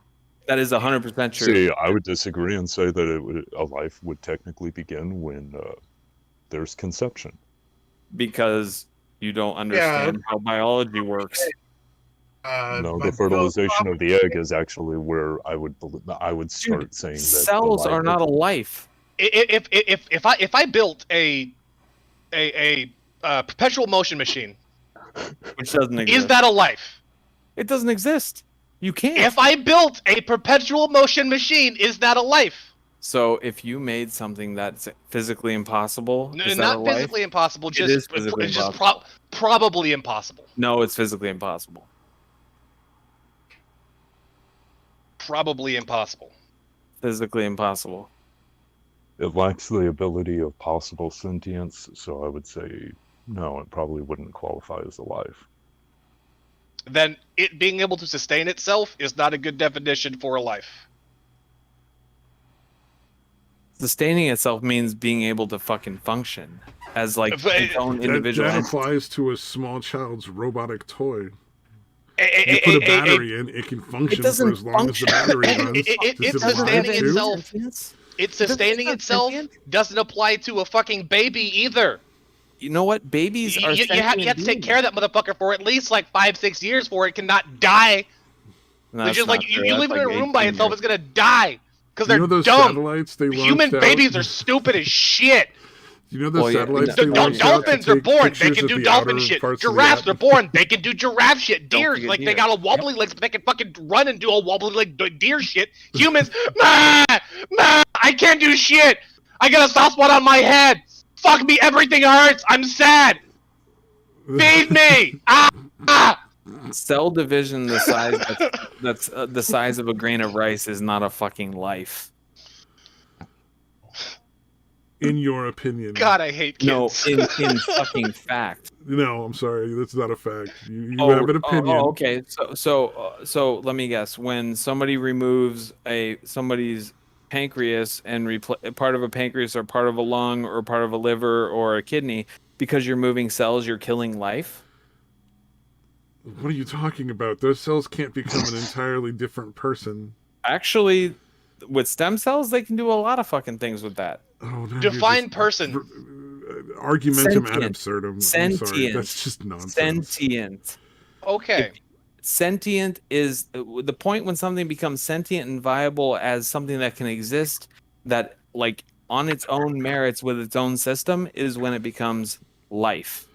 That is 100% true. See, I would disagree and say that a life would technically begin when there's conception. Because you don't understand how biology works. No, but the fertilization of the egg is actually where I would start saying that the Cells life are not a life. if I built a perpetual motion machine, Which doesn't exist. is that a life? It doesn't exist. You can't. If I built a perpetual motion machine, is that a life? So if you made something that's physically impossible, is that a Not life? physically impossible, It just is physically it's just impossible. probably impossible. No, it's physically impossible. Probably impossible. Physically impossible. it lacks the ability of possible sentience, so I would say no, it probably wouldn't qualify as a life. Then it being able to sustain itself is not a good definition for a life. Sustaining itself means being able to fucking function as like But- its own individual That entity. applies to a small child's robotic toy. A- You a- put a a- a- battery in, it can function for doesn't as long as the battery function. runs. It's Does it sustaining alive too? itself. It's Doesn't sustaining have itself sentient? doesn't apply to a fucking baby either. You know what? Babies are You have to take sentient care of that motherfucker for at least like 5-6 years before it cannot die. beings. It's just That's like not true. you That's leave it in like a room by 18 itself, years. it's gonna die because You they're know those dumb. satellites they launched Human out? babies are stupid as shit. You know those Well, yeah, satellites no, they no, launched out to Dolphins are take born. They pictures can of do the dolphin outer shit. parts of the Giraffes are atmosphere? born. They can do giraffe shit. Don't Deers, forget like they deer. got a wobbly legs, but they can fucking run and do a wobbly leg deer shit. Humans, ma, I can't do shit. I got a soft spot on my head. Fuck me, everything hurts. I'm sad. Feed me. Ah. Cell division the size that's the size of a grain of rice is not a fucking life. In your opinion. God, I hate kids. No, in fucking fact. No, I'm sorry. That's not a fact. You have an opinion. Okay. So let me guess. When somebody removes somebody's pancreas and part of a pancreas or part of a lung or part of a liver or a kidney, because you're moving cells, you're killing life. What are you talking about? Those cells can't become an entirely different person. Actually, with stem cells, they can do a lot of fucking things with that. Oh, no, Define person. Argumentum ad Sentient. absurdum. I'm sorry. Sentient. That's just nonsense. Sentient. Okay. Sentient is the point when something becomes sentient and viable as something that can exist, that like on its own merits with its own system, is when it becomes life.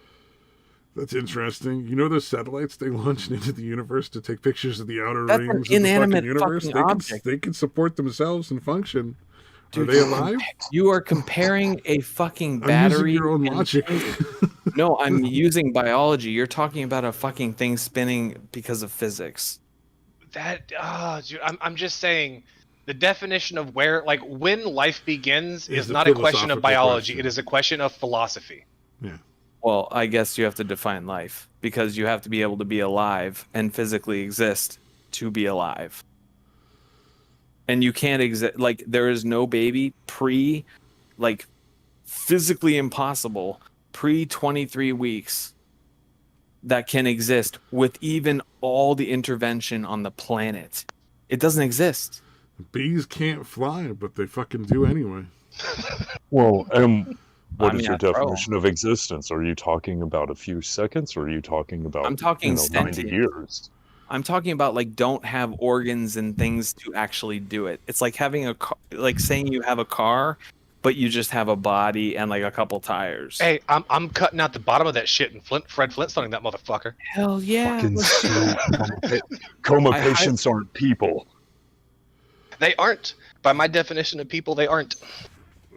That's interesting. You know those satellites they launched into the universe to take pictures of the outer That's an rings of the inanimate fucking universe? fucking object. They can support themselves and function. Dude, Are they alive? You are comparing a fucking I'm battery. using your own and- logic. No, I'm using biology. You're talking about a fucking thing spinning because of physics. That dude, I'm just saying the definition of where like when life begins Is is a not a question of philosophical biology. question. It is a question of philosophy. Well, I guess you have to define life because you have to be able to be alive and physically exist to be alive. And you can't exist like there is no baby like physically impossible pre 23 weeks that can exist with even all the intervention on the planet. It doesn't exist. Bees can't fly, but they fucking do anyway. Well, what I is mean, your I throw 'em. definition of existence? Are you talking about a few seconds, or are you talking about I'm talking 90 sentient. years? I'm talking about like don't have organs and things to actually do it. It's like having a car, like saying you have a car, but you just have a body and like a couple tires. Hey, I'm cutting out the bottom of that shit and Fred Flintstoning that motherfucker. Hell yeah! Fucking let's do sweet. that. Coma I- patients aren't people. They aren't. By my definition of people, they aren't.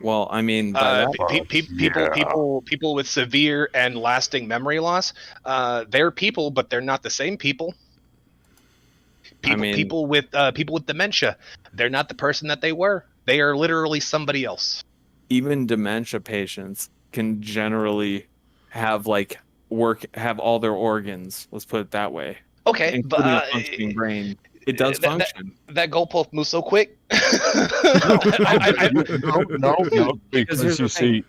Well, I mean, by that, People with severe and lasting memory loss, they're people, but they're not the same people. People with dementia, they're not the person that they were. They are literally somebody else. even dementia patients can generally have have all their organs. Let's put it that way. Okay, Including but a functioning brain. It does that- function. That goalpost moves so quick. No, because here's you the thing.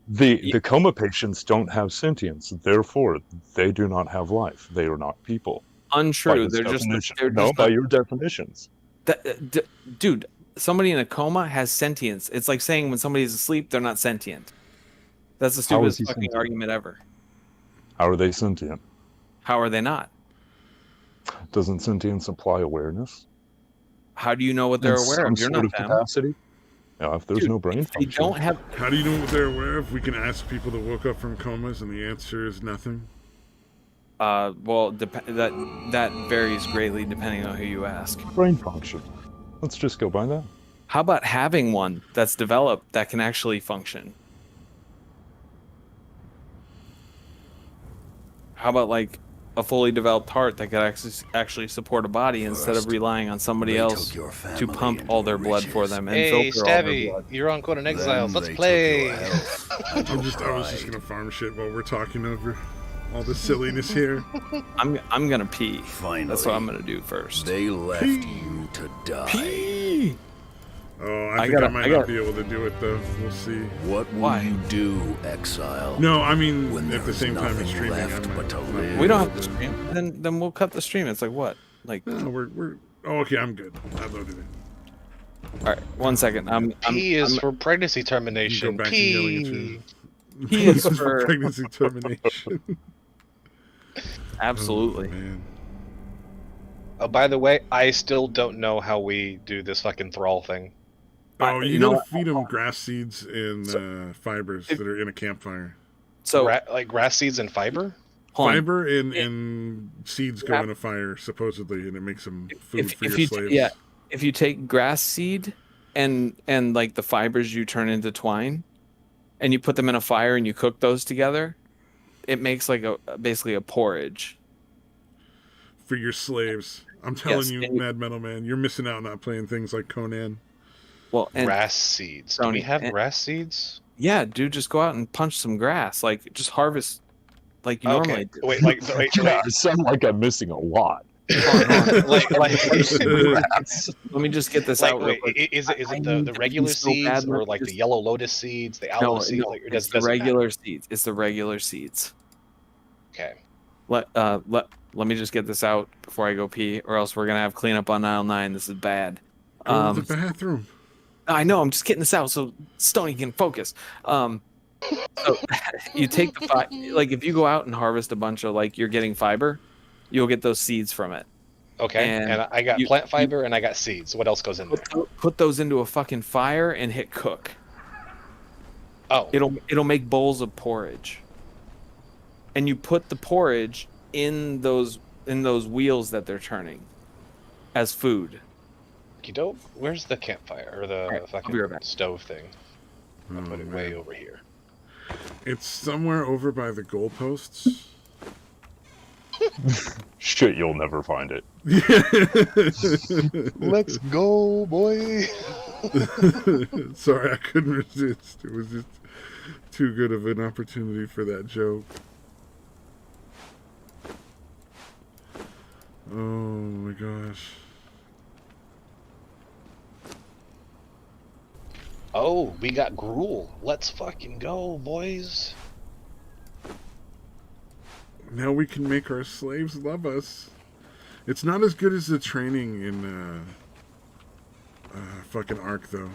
see, the coma patients don't have sentience. Therefore, they do not have life. They are not people. By Untrue. this They're just definition. they're No, just by your definitions. dude. Somebody in a coma has sentience. It's like saying when somebody's asleep, they're not sentient. That's the How is stupidest he fucking sentient? argument ever. How are they sentient? How are they not? Doesn't sentience imply awareness? How do you know what they're In aware some of? You're sort not of them. capacity? Yeah, if there's Dude, no brain if they function. don't have. How do you know what they're aware of? We can ask people that woke up from comas, and the answer is nothing. Well, that varies greatly depending on who you ask. Brain function. Let's just go by that. How about having one that's developed that can actually function? How about like a fully developed heart that could actually support a body instead of relying on somebody else to pump all their blood for them and Hey, filter all their Stabby, blood? you're on Conan Exiles. Let's play. I was just gonna farm shit while we're talking over all this silliness here. I'm gonna pee. Finally, That's what I'm gonna do first. they left you to die. Pee. Oh, I I think I might not be able to do it though. We'll see. What will Why? you do, exile? No, I mean When at there the is same time as nothing streaming, left I'm but to not live. We don't have to stream. Then we'll cut the stream. It's like what? Like, No, we're. Oh, okay, I'm good. I loaded it. all right, 1 second. P is for pregnancy You can termination. go back and yelling at P. you. P is for for- pregnancy termination. absolutely. Oh, man. Oh, by the way, I still don't know how we do this fucking thrall thing. Oh, you you know know, what? feed them grass seeds and fibers if- that are in a campfire. So Like grass seeds and fiber? hold on. Fiber and seeds go in a fire supposedly, and it makes them food for your you slaves. if you take grass seed and like the fibers you turn into twine, and you put them in a fire and you cook those together, it makes like basically a porridge. For your slaves. I'm telling Yes, you, and you- Mad Metal Man, you're missing out not playing things like Conan. Well, and Grass seeds. Do we Tony, have and- grass seeds? yeah, dude, just go out and punch some grass. Like just harvest like you normally do. Wait, wait. Yeah, it sounds like I'm missing a lot. Hold on. like, Grass. Let me just get this like, out real wait, quick. is it I the need regular to be so bad, seeds or let me like the just- yellow lotus seeds, the No, aloe seeds? no, Like, it it's the doesn't matter. regular seeds. It's the regular seeds. Okay. Let me just get this out before I go pee, or else we're gonna have cleanup on aisle 9. This is bad. Go to the bathroom. I know. I'm just getting this out so Stony can focus. So you take the like if you go out and harvest a bunch of like you're getting fiber, you'll get those seeds from it. Okay. And And I got you- plant fiber and I got seeds. What else goes in there? Put those into a fucking fire and hit cook. Oh. It'll make bowls of porridge. And you put the porridge in those wheels that they're turning as food. Okey-doke. Where's the campfire or the Alright, I'll fucking be right back. stove thing? I'll Oh, put it man. way over here. It's somewhere over by the goalposts. Shit, you'll never find it. Let's go, boy. Sorry, I couldn't resist. It was just too good of an opportunity for that joke. Oh my gosh. Oh, we got gruel. Let's fucking go, boys. Now we can make our slaves love us. It's not as good as the training in fucking arc though.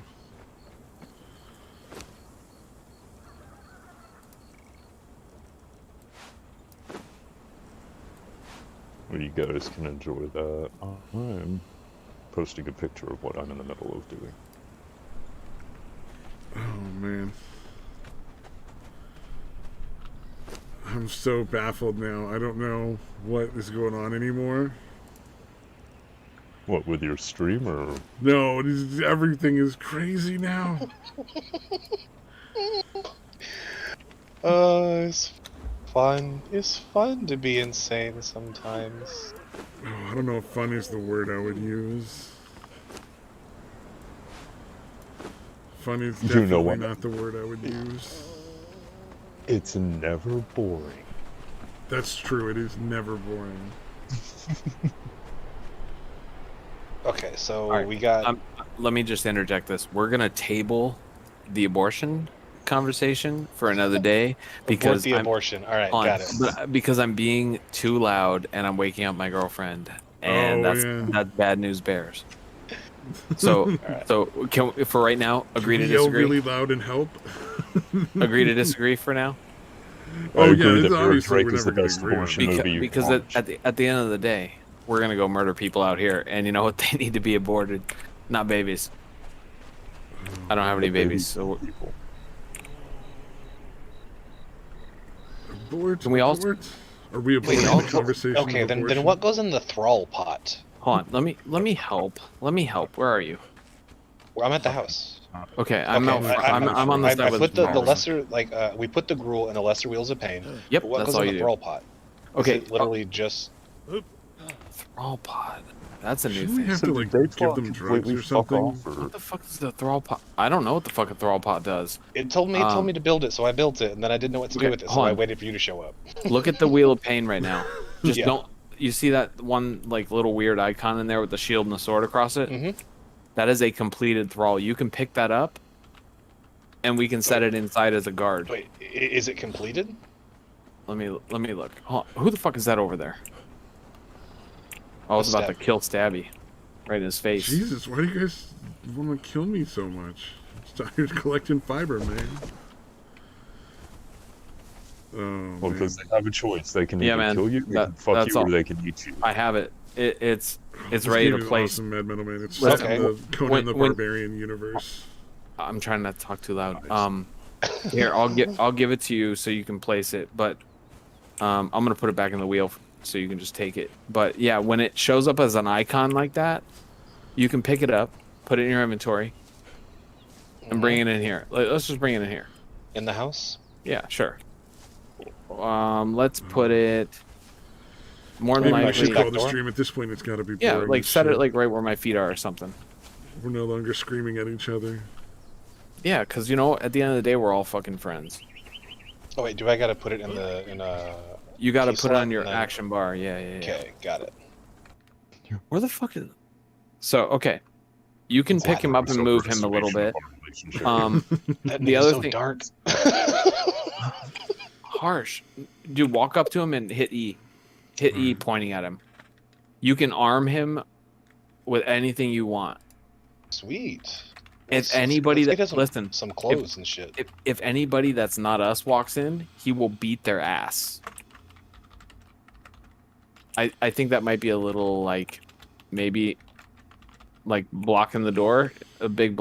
Well, you guys can enjoy that. I'm posting a picture of what I'm in the middle of doing. Oh man. I'm so baffled now. I don't know what is going on anymore. What, with your stream, or? No, everything is crazy now. It's fun. It's fun to be insane sometimes. Oh, I don't know if fun is the word I would use. Fun is You definitely know what? not the word I would use. It's never boring. That's true. It is never boring. Okay, so All right, we got. Let me just interject this. We're gonna table the abortion conversation for another day because the I'm abortion. All right, on, got it. but because I'm being too loud and I'm waking up my girlfriend, and Oh, that's yeah. bad news bears. So right. so can we, for right now, agree to Can we yell disagree. really loud and help? Agree to disagree for now. Oh I yeah, agree it's that obviously Drake we're is the never going to best agree on abortion that. movie you Because watch. at the end of the day, we're gonna go murder people out here, and you know what? They need to be aborted, not babies. I don't have any babies, so People. Abort, Can we all- abort? Are we Wait, aborting the conversation okay, of then abortion? what goes in the thrall pot? hold on. Let me help. Let me help. Where are you? Well, I'm at the house. Okay, I'm Okay, out. I'm on the side I with put the thralls. lesser we put the gruel in the lesser wheels of pain. Yep, But what that's goes all in you the do. thrall pot? Okay, Is it literally just thrall pod. That's a new Shouldn't we thing. have to like They give them drugs completely or fuck something? off, or- What the fuck is the thrall pod? I don't know what the fuck a thrall pod does. it told me to build it, so I built it, and then I didn't know what to Okay, do with it, so hold I on. waited for you to show up. Look at the wheel of pain right now. Just Yeah. don't. You see that one like little weird icon in there with the shield and the sword across it? Mhm. That is a completed thrall. You can pick that up, and we can set it inside as a guard. Wait, is it completed? Let me look. Hold on. Who the fuck is that over there? I was about to Stab. kill Stabby, right in his face. Jesus, why do you guys want to kill me so much? I'm tired of collecting fiber, man. Oh, Well, man. because they have a choice. They can Yeah, either man. kill you, they can fuck That's you, all. or they can eat you. I have it. It's This ready game to is place. Awesome, Mad Metal Man. It's Let's- set in the Conan when- the when- Barbarian universe. I'm trying not to talk too loud. Nice. Here, I'll give it to you so you can place it, but I'm gonna put it back in the wheel so you can just take it. But yeah, when it shows up as an icon like that, you can pick it up, put it in your inventory, and bring it in here. Let's just bring it in here. In the house? Yeah, sure. Let's put it more than Maybe we likely- should call back the door? stream. At this point, it's got to be yeah, boring like as set shit. it like right where my feet are or something. We're no longer screaming at each other. Yeah, because you know, at the end of the day, we're all fucking friends. Oh wait, do I gotta put it in You got to Key put it slot on your and then- action bar. Yeah. Okay, got it. Where the fuck is? So okay, you can pick him up and move him a little bit. That The name is other so thing- dark. Harsh, dude. Walk up to him and hit E. Hit E, pointing at him. You can arm him with anything you want. Sweet. If anybody let's that get listen, some clothes and shit. if anybody that's not us walks in, he will beat their ass. I think that might be a little like maybe like blocking the door, a big